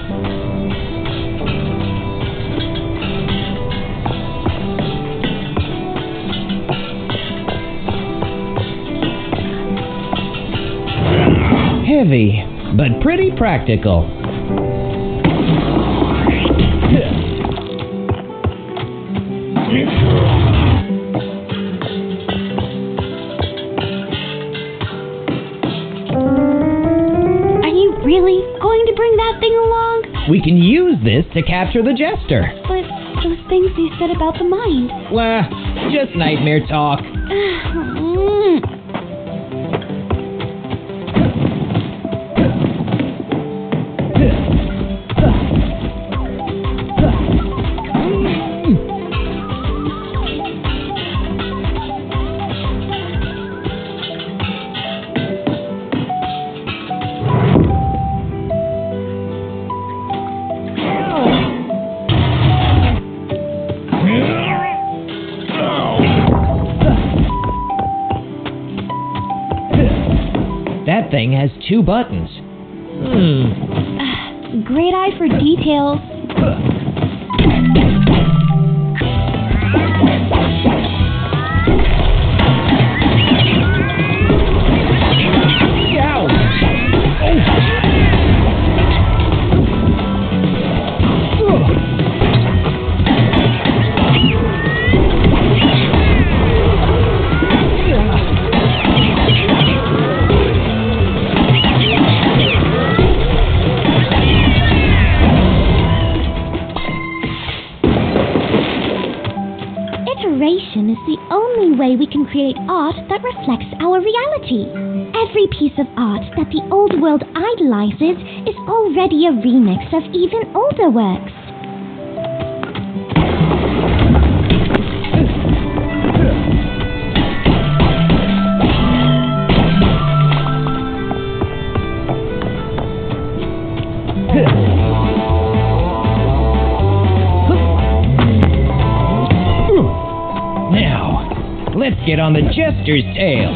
Heavy, but pretty practical. Are you really going to bring that thing along? We can use this to capture the jester. But those things you said about the mind. Well, just nightmare talk. That thing has 2 buttons. Great eye for details. Iteration is the only way we can create art that reflects our reality. Every piece of art that the old world idolizes is already a remix of even older works. Let's get on the jester's tail.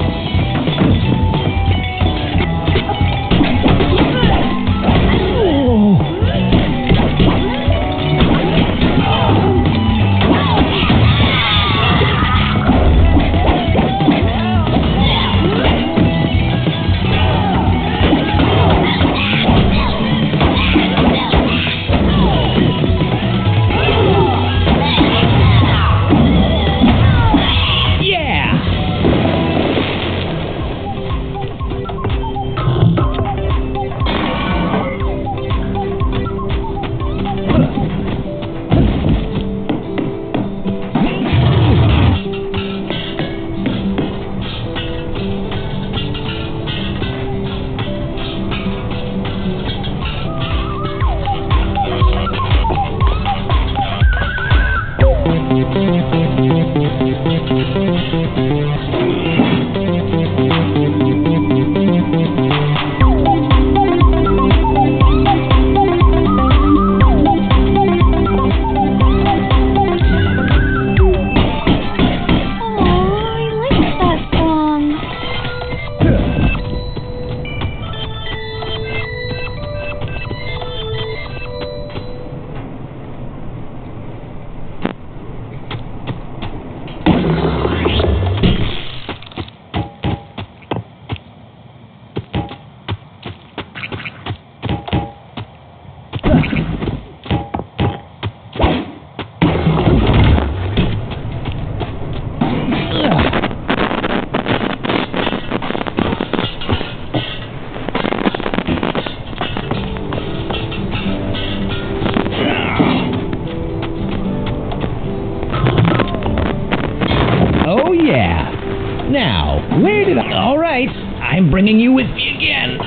Now, where did I... All right, I'm bringing you with me again.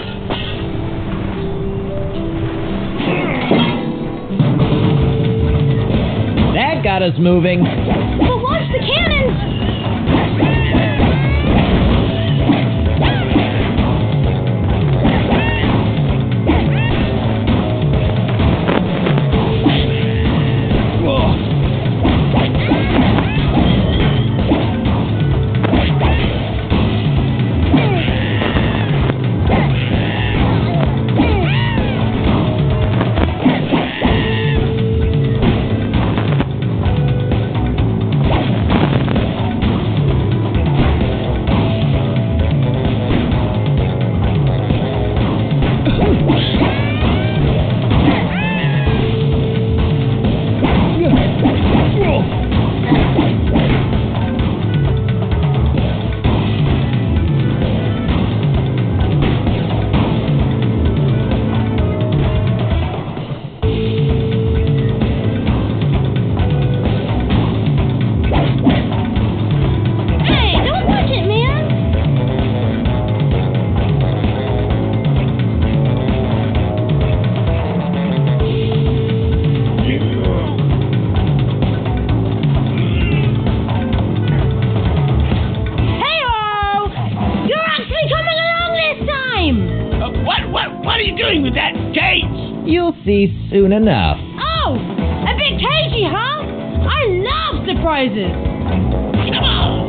That got us moving. But watch the cannons! You'll see soon enough. Oh, a bit cagey, huh? I love surprises. Come on.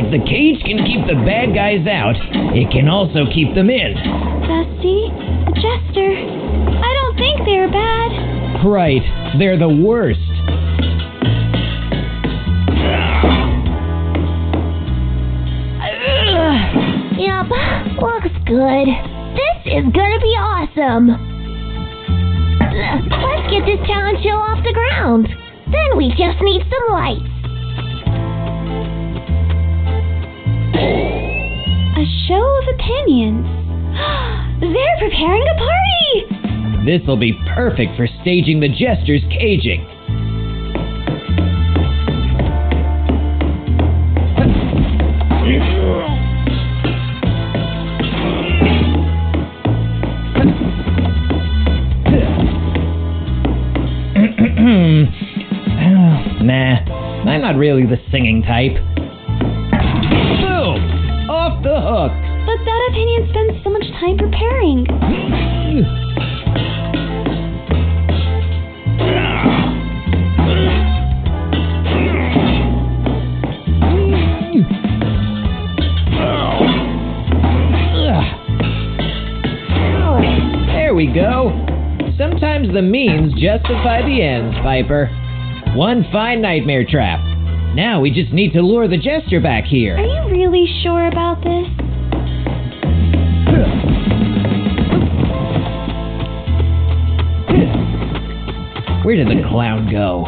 The cage can keep the bad guys out. It can also keep them in. Dusty, Jester, I don't think they're bad. Right, they're the worst. Yup, looks good. This is gonna be awesome. Let's get this talent show off the ground. Then we just need some lights. A show of opinions. They're preparing a party! This'll be perfect for staging the Jester's caging. Nah, I'm not really the singing type. Boom! Off the hook! But that opinion spends so much time preparing. There we go. Sometimes the means justify the ends, Piper. One fine nightmare trap. Now we just need to lure the Jester back here. Are you really sure about this? Where did the clown go?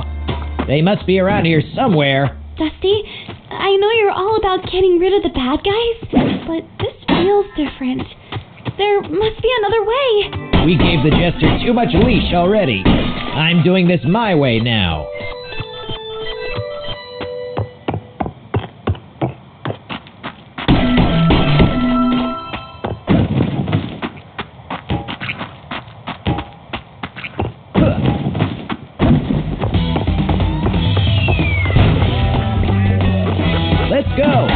They must be around here somewhere. Dusty, I know you're all about getting rid of the bad guys, but this feels different. There must be another way. We gave the Jester too much leash already. I'm doing this my way now. Let's go!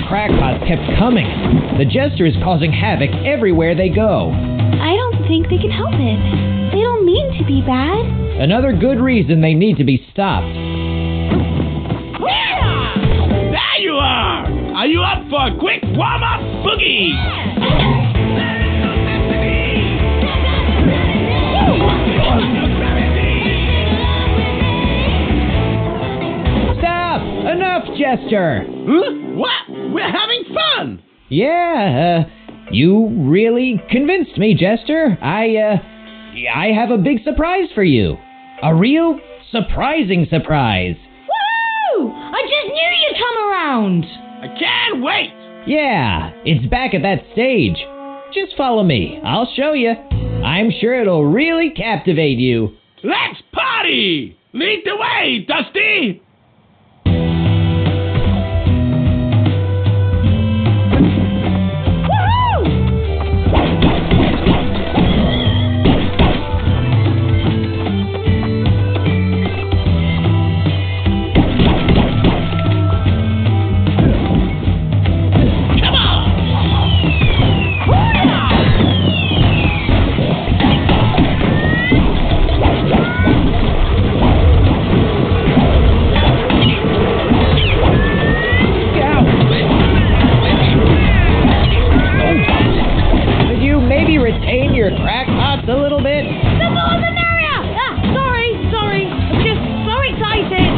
crackpots kept coming. The Jester is causing havoc everywhere they go. I don't think they can help it. They don't mean to be bad. Another good reason they need to be stopped. There you are! Are you up for a quick warm-up boogie? Stop! Enough, Jester! Huh? What? We're having fun! Yeah, you really convinced me, Jester. I have a big surprise for you. A real surprising surprise. Woo! I just knew you'd come around. I can't wait! Yeah, it's back at that stage. Just follow me. I'll show you. I'm sure it'll really captivate you. Let's party! Lead the way, Dusty! Retain your crackpots a little bit? The ball in the area! Sorry. I'm just so excited.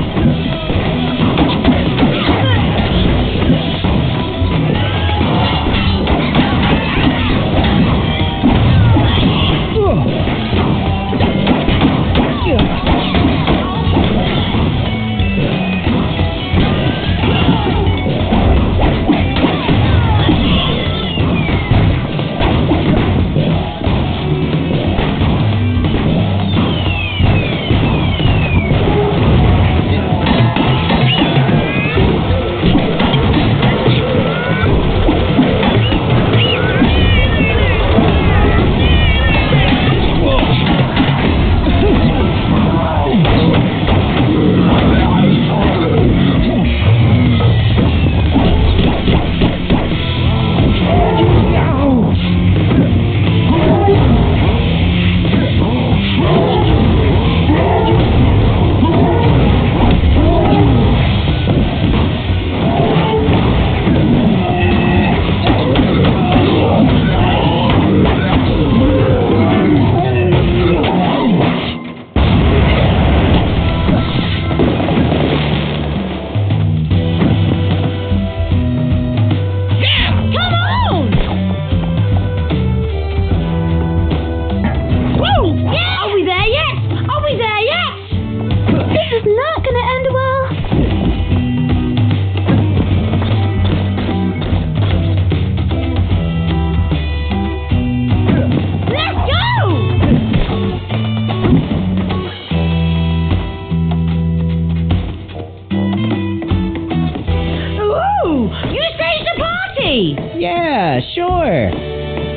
Yeah, sure.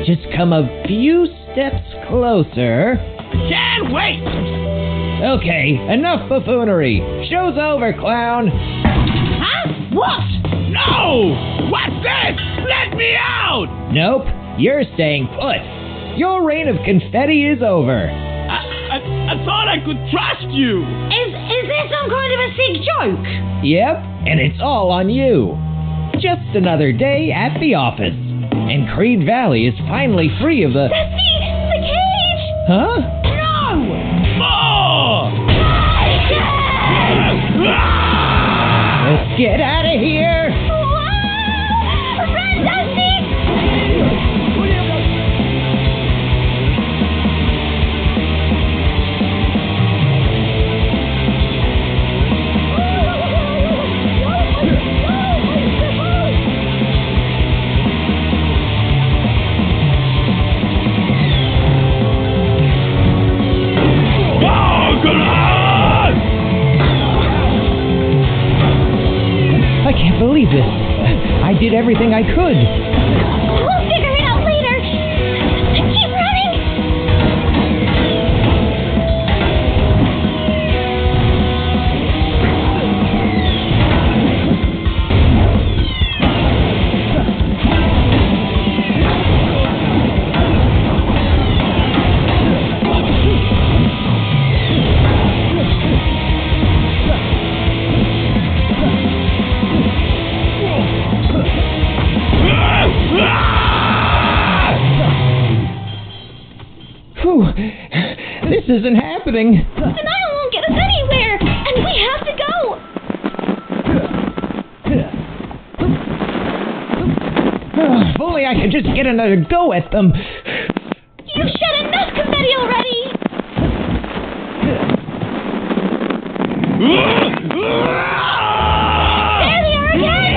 Just come a few steps closer. Can't wait! Okay, enough buffoonery. Show's over, clown. Huh? What? No! What's this? Let me out! Nope, you're staying put. Your reign of confetti is over. I thought I could trust you. Is this some kind of a sick joke? Yep, and it's all on you. Just another day at the office. And Creed Valley is finally free of the... The cage! Huh? No! More! Let's get out of here! Run, Dusty! I can't believe this. I did everything I could. We'll figure it out later. Keep running. isn't happening. Denial won't get us anywhere, and we have to go. If only I could just get another go at them. You've shed enough confetti already. There they are again.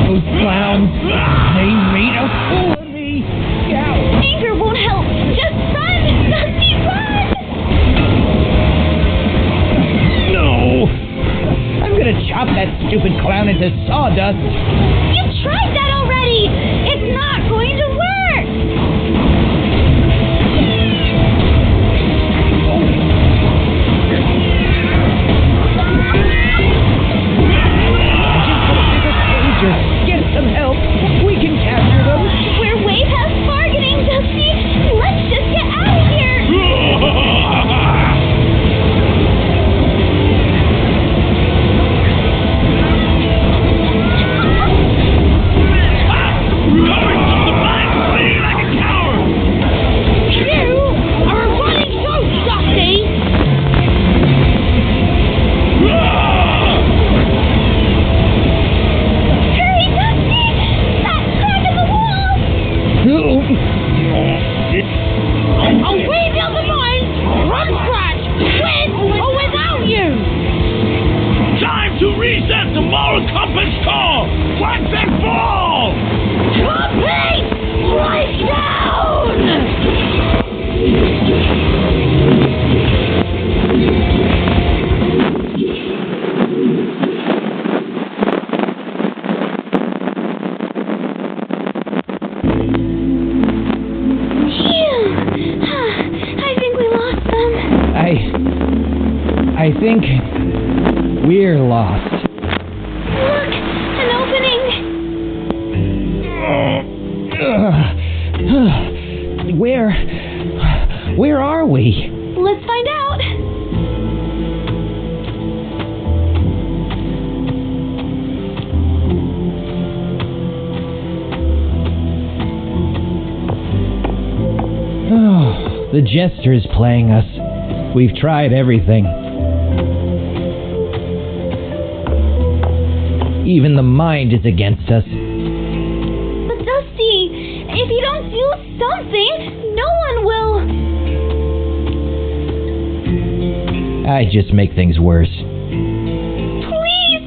Those clowns. They made a fool of me. Anger won't help. Just run, Dusty, run. No. I'm gonna chop that stupid clown into sawdust. You've tried that already. It's not going to work. Get some help. We can capture them. We're way past bargaining, Dusty. Let's just get out of here. I think we're lost. Look, an opening. Where are we? Let's find out. Oh, the jester is playing us. We've tried everything. Even the mind is against us. But Dusty, if you don't do something, no one will. I just make things worse. Please,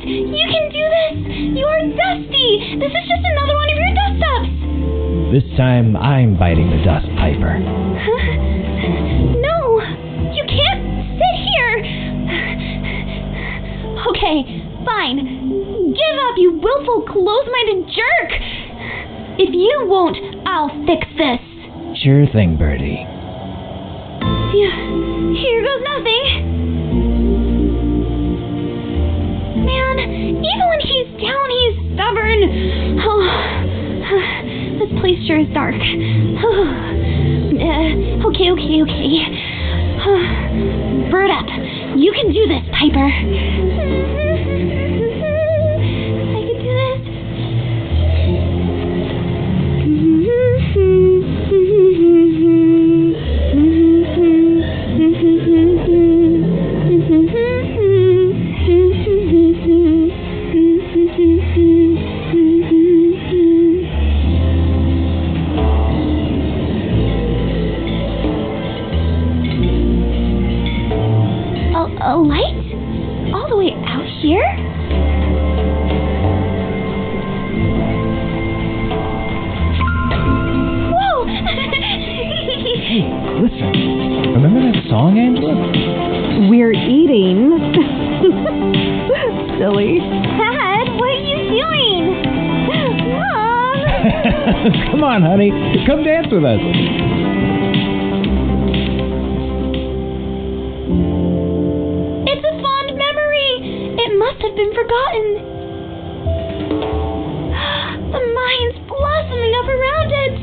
you can do this. You're Dusty. This is just another one of your dust-ups. This time, I'm biting the dust, Piper. No, you can't sit here. Okay, fine. Give up, you willful, close-minded jerk! If you won't, I'll fix this. Sure thing, Birdie. Here goes nothing. Man, even when he's down, he's stubborn. Oh, this place sure is dark. Okay. Bird up. You can do this, Piper. A light? All the way out here? Whoa! Hey, listen. Remember that song, Angela? We're eating. Silly. Dad, what are you doing? Mom! Come on, honey. Come dance with us. Have been forgotten. The mind's blossoming up around it.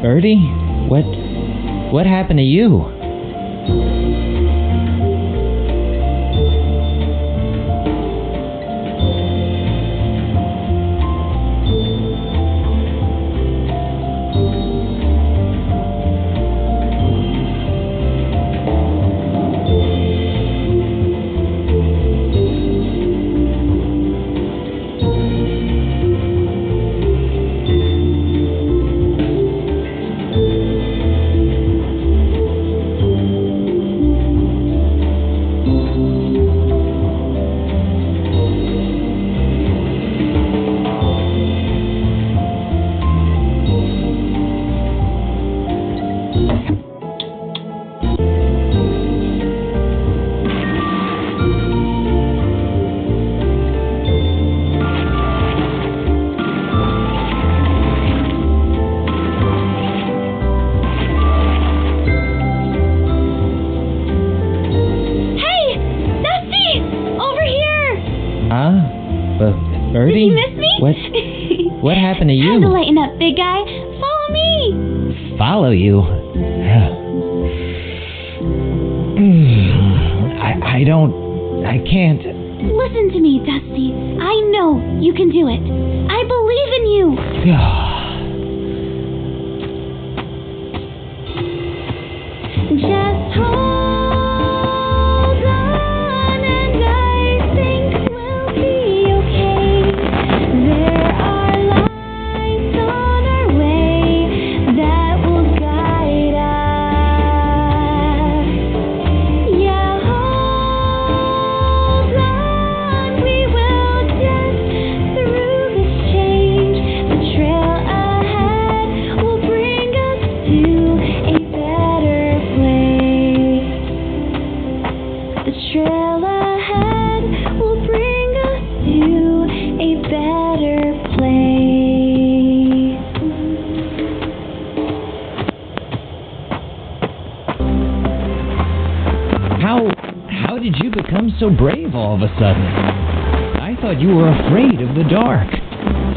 Birdie? What happened to you? Birdie? Did you miss me? What happened to you? Time to lighten up, big guy. Follow me. Follow you? I can't. Listen to me, Dusty. I know you can do it. I believe in you. Just hold on and I think we'll be okay. There are lights on our way that will guide us. Yeah, hold on, we will get through this change. The trail ahead will bring us to a better place. The trail ahead will bring us to a better place. How did you become so brave all of a sudden? I thought you were afraid of the dark.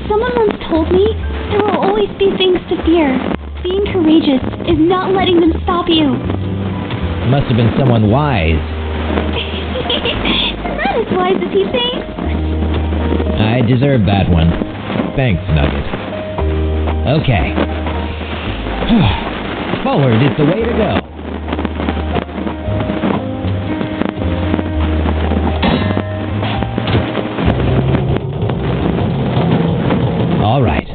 Someone once told me there will always be things to fear. Being courageous is not letting them stop you. Must have been someone wise. Not as wise as he thinks. I deserve that one. Thanks, Nugget. Okay. Forward is the way to go. All right.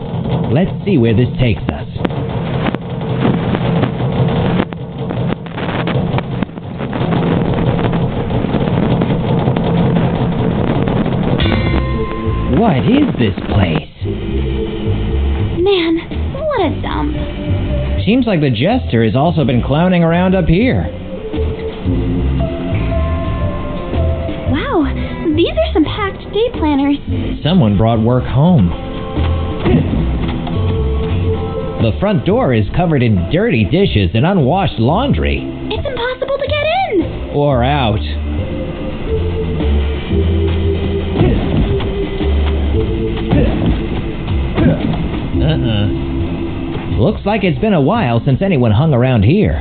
Let's see where this takes us. What is this place? Man, what a dump. Seems like the Jester has also been clowning around up here. Wow, these are some packed day planners. Someone brought work home. The front door is covered in dirty dishes and unwashed laundry. It's impossible to get in. Or out. Looks like it's been a while since anyone hung around here.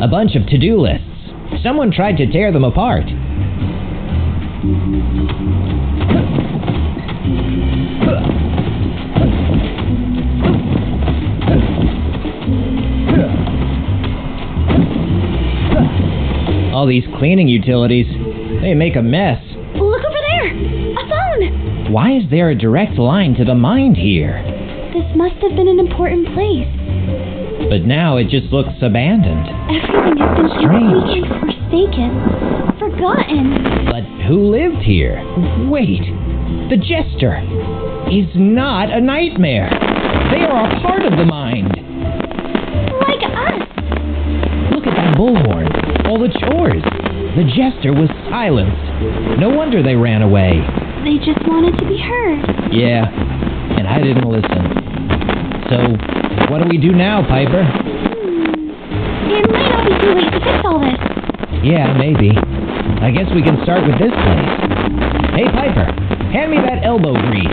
A bunch of to-do lists. Someone tried to tear them apart. All these cleaning utilities, they make a mess. Look over there! A phone! Why is there a direct line to the mind here? This must have been an important place. But now it just looks abandoned. Everything has been completely forsaken. Forgotten. But who lived here? Wait, the Jester. He's not a nightmare. They are a part of the mind. Like us. Look at that bullhorn. All the chores. The Jester was silenced. No wonder they ran away. They just wanted to be heard. Yeah, and I didn't listen. So, what do we do now, Piper? It might not be too late to fix all this. Yeah, maybe. I guess we can start with this place. Hey, Piper, Hand me that elbow grease.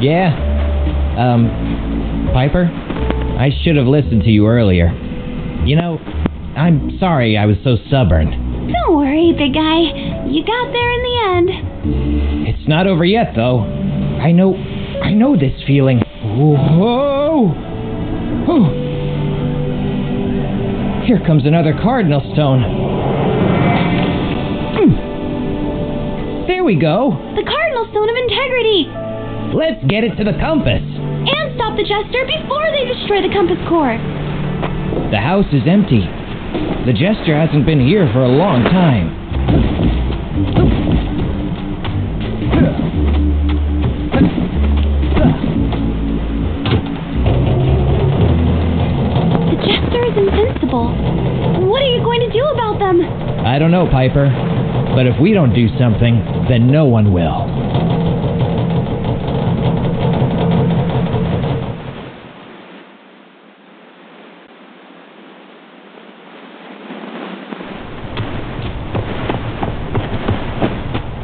Yeah? Piper? I should have listened to you earlier. You know, I'm sorry I was so stubborn. Don't worry, big guy. You got there in the end. It's not over yet, though. I know this feeling. Whoa! Oh. Here comes another cardinal stone. There we go. The cardinal stone of integrity. Let's get it to the compass. And stop the Jester before they destroy the compass core. The house is empty. The Jester hasn't been here for a long time. The Jester is invincible. What are you going to do about them? I don't know, Piper. But if we don't do something, then no one will.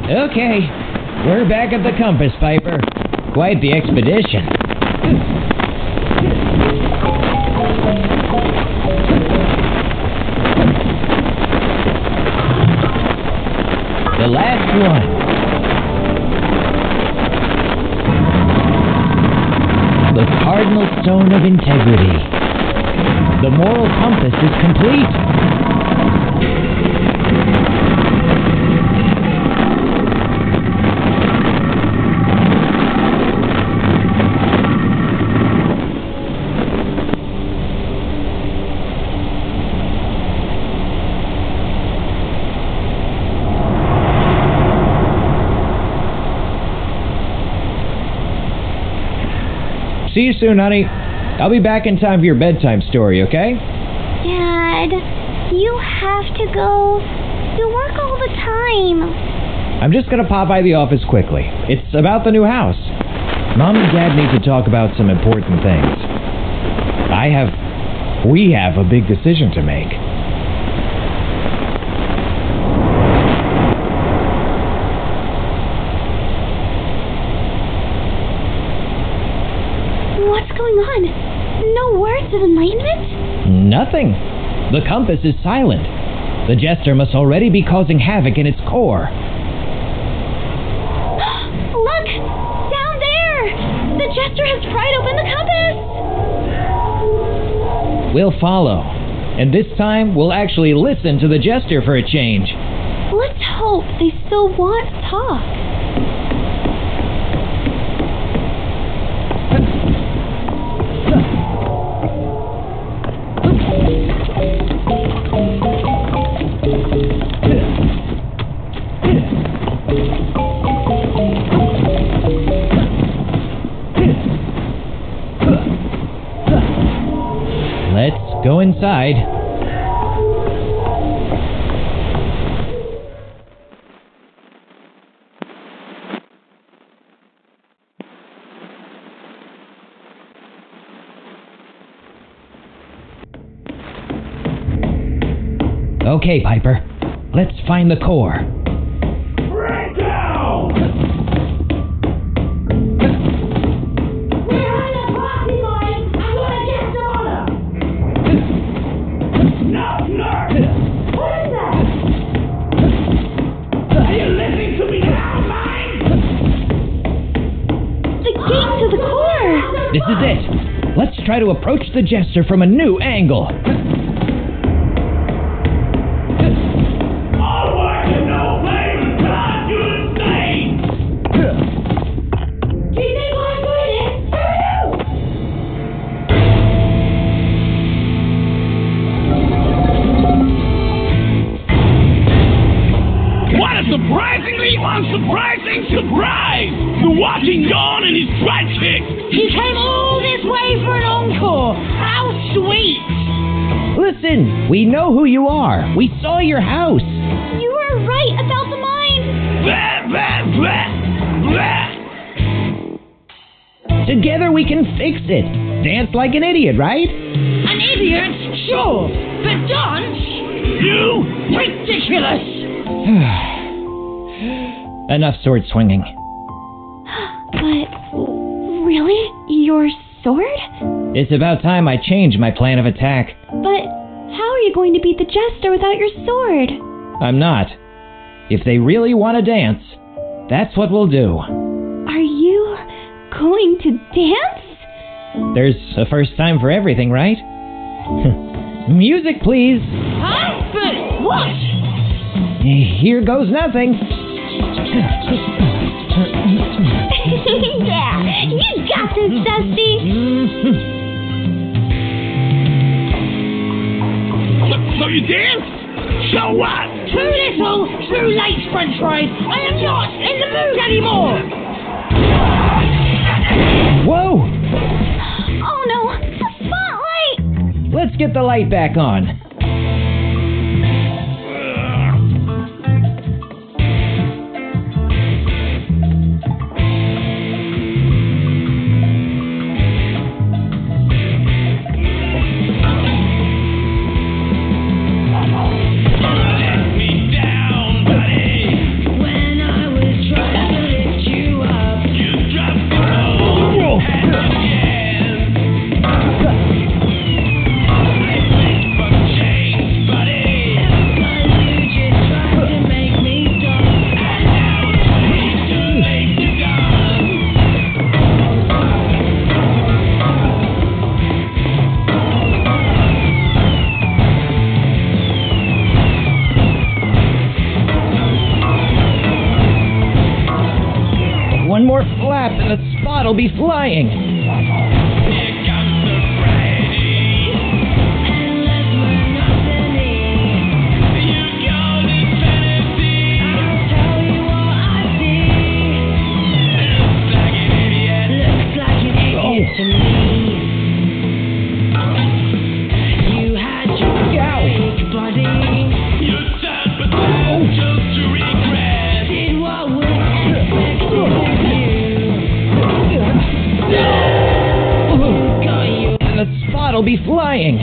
Okay, we're back at the compass, Piper. Quite the expedition. The last one. The cardinal stone of integrity. The moral compass is complete. See you soon, honey. I'll be back in time for your bedtime story, okay? Dad, you have to go. You work all the time. I'm just gonna pop by the office quickly. It's about the new house. Mom and Dad need to talk about some important things. We have a big decision to make. What's going on? No words of enlightenment? Nothing. The compass is silent. The Jester must already be causing havoc in its core. Look! Down there! The Jester has pried open the compass! We'll follow. And this time, we'll actually listen to the Jester for a change. Let's hope they still want to talk. Let's go inside. Okay, Piper. Let's find the core. Break down! We're in a party, boys! I'm gonna get some order! No, nerd! What is that? Are you listening to me now, mine? The gate to the core! This is it. Let's try to approach the Jester from a new angle. Surprisingly unsurprising surprise! The watching gone and his butt kicked! He came all this way for an encore. How sweet! Listen, we know who you are. We saw your house. You were right about the mine. Together we can fix it. Dance like an idiot, right? An idiot? Sure. But dance? You? Ridiculous! Enough sword swinging. But, really? Your sword? It's about time I changed my plan of attack. But how are you going to beat the jester without your sword? I'm not. If they really want to dance, that's what we'll do. Are you going to dance? There's a first time for everything, right? Music, please. Huh? But what? Here goes nothing. Yeah, you got this, Dusty. So you dance? So what? Too little, too late, French fries. I am not in the mood anymore. Whoa! Oh no, the spotlight! Let's get the light back on. One more flap and the spot will be flying. It'll be flying.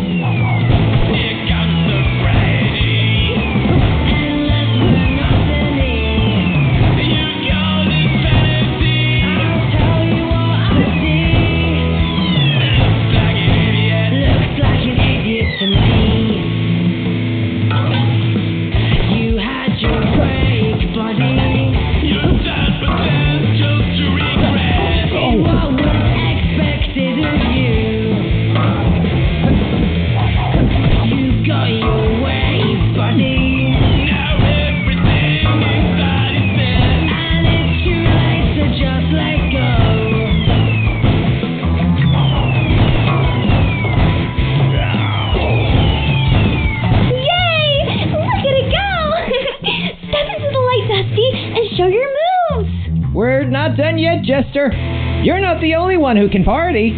We're not done yet, Jester. You're not the only one who can party.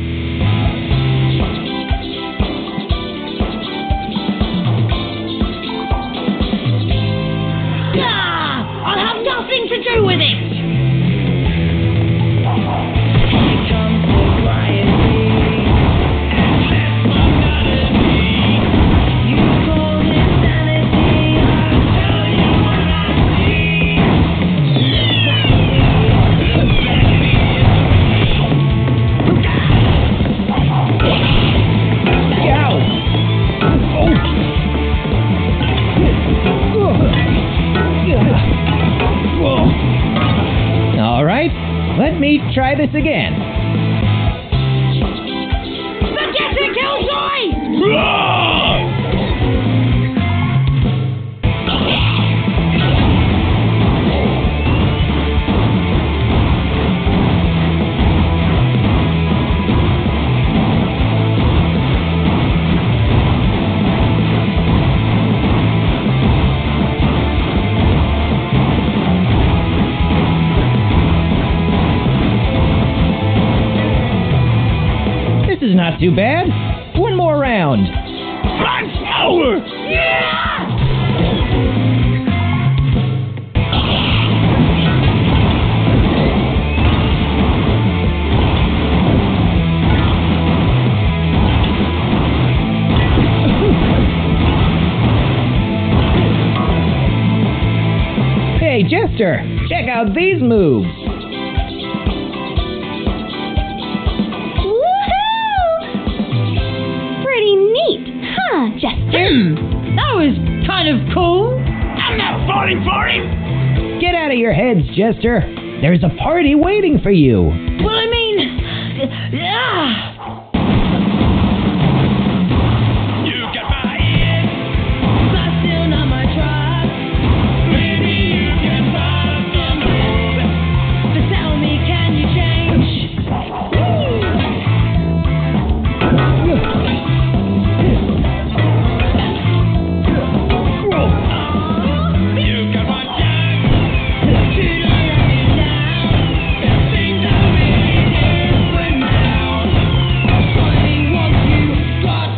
I'll have nothing to do with it. All right, let me try this again. Forget it, Killjoy! not too bad. One more round. Run slower! Yeah! Hey, Jester, check out these moves. Pretty neat, huh, Jester? That was kind of cool. I'm not falling for him! Get out of your heads, Jester. There's a party waiting for you. Well, I mean... You got my ear, but still not my tribe. maybe you can find some move. But tell me, can you change? You got my time to let me down. And things are really different now. Funny once you got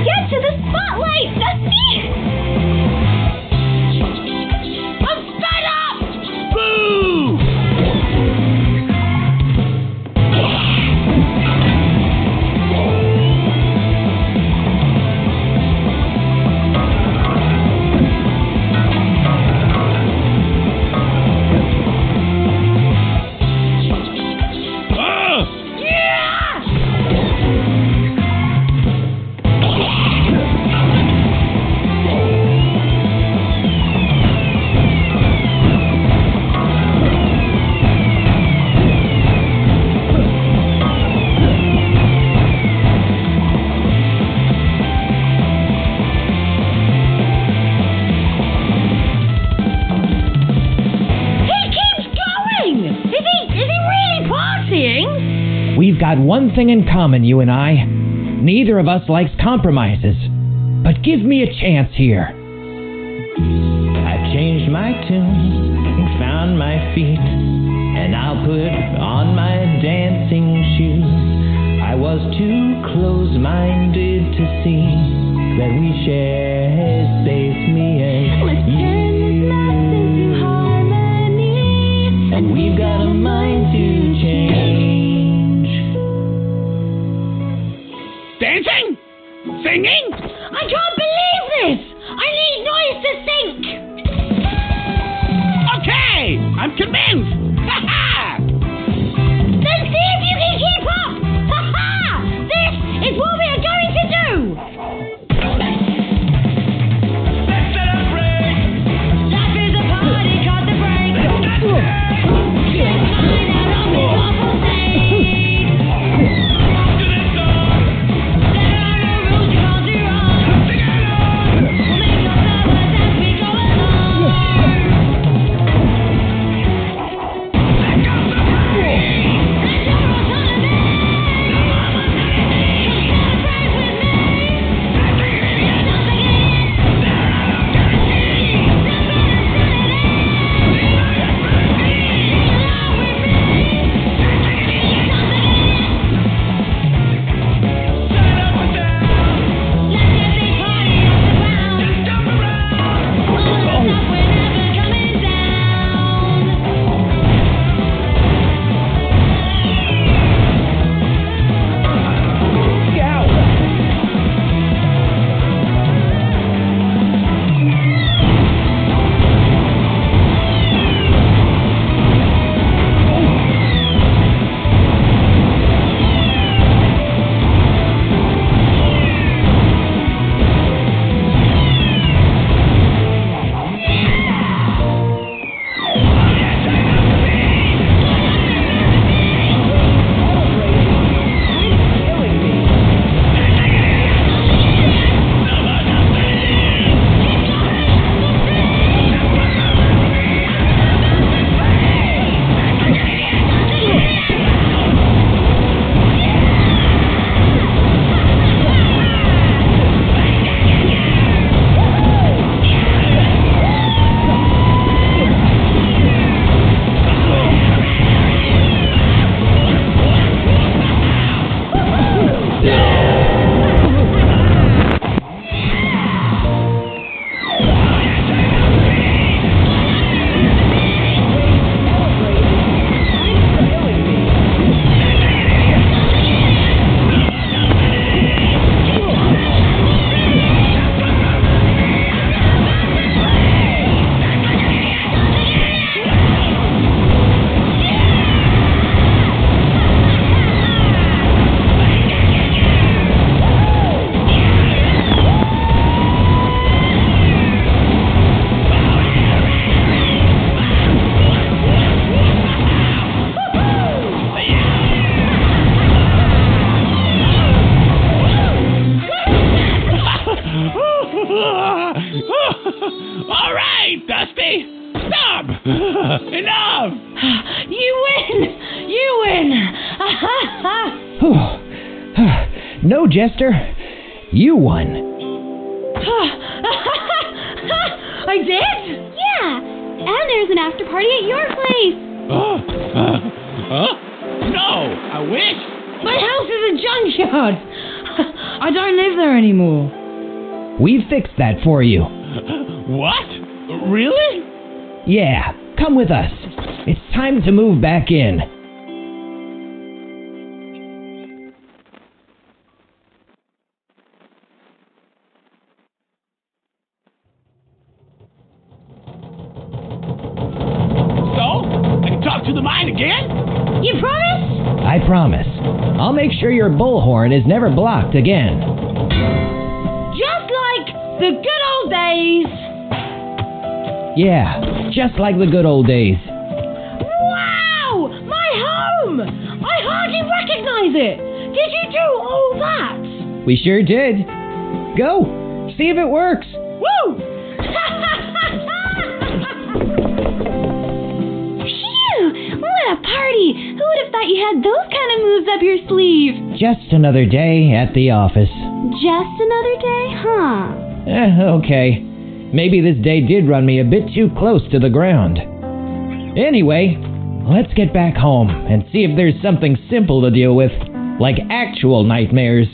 Get to the spotlight, Dusty! I'm fed up! Boo! He keeps going! Is he really partying? We've got one thing in common, you and I. Neither of us likes compromises. But give me a chance here. I've changed my tune and found my feet, and I'll put on my dancing shoes. I was too close-minded to see that we share space, me and you. And we've got a mind to change. Dancing? Singing? I can't believe this! I need noise to think! Okay, I'm convinced. Ha ha! Then see if you can keep up! Ha ha! This is what we are going to do! Let's celebrate. Life is a party, cut the break! Get mine out of this awful state! To this song. There are no rules, you can't do wrong! Sing along. We'll make no flowers as we go along! Enough! You win! You win! No, Jester. You won. I did? Yeah. And there's an after party at your place. No, I wish. My house is a junkyard. I don't live there anymore. We fixed that for you. What? Really? Yeah, come with us. It's time to move back in. Talk to the mine again? You promise? I promise. I'll make sure your bullhorn is never blocked again. Just like the good old days. Yeah, just like the good old days. Wow! My home! I hardly recognize it. Did you do all that? We sure did. Go, see if it works. Woo! What a party! Who would have thought you had those kind of moves up your sleeve? Just another day at the office. Just another day, huh? Okay. Maybe this day did run me a bit too close to the ground. Anyway, let's get back home and see if there's something simple to deal with, like actual nightmares.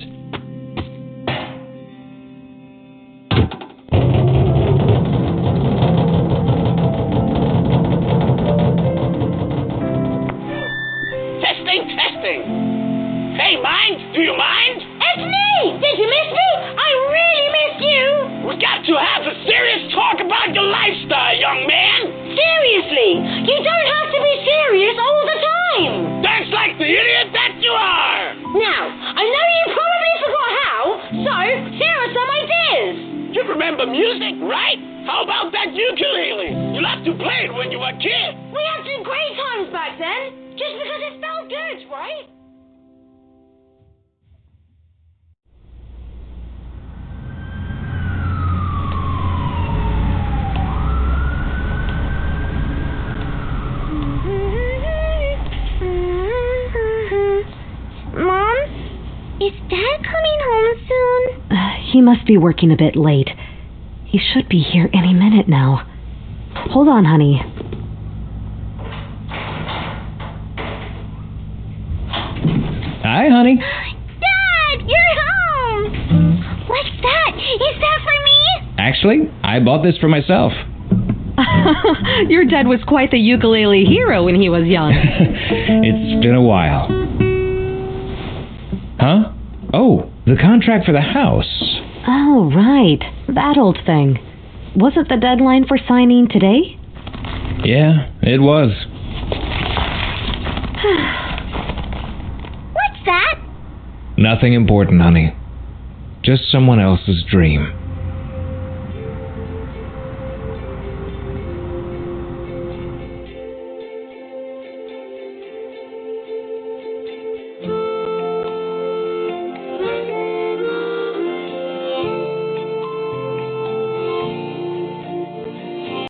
Hey, mind? Do you mind? It's me! Did you miss me? I really missed you! We got to have a serious talk about your lifestyle, young man! Seriously! You don't have to be serious all the time! That's like the idiot that you are! Now, I know you probably forgot how, so here are some ideas! You remember music, right? How about that ukulele? You loved to play it when you were a kid! We had some great times back then, just because it felt good, right? Mom? Is Dad coming home soon? He must be working a bit late. He should be here any minute now. Hold on, honey. Hi, honey. Dad, you're home! What's that? Is that for me? Actually, I bought this for myself. Your dad was quite the ukulele hero when he was young. It's been a while. Huh? Oh, the contract for the house. Oh, right. That old thing. Wasn't the deadline for signing today? Yeah, it was. What's that? Nothing important, honey. Just someone else's dream.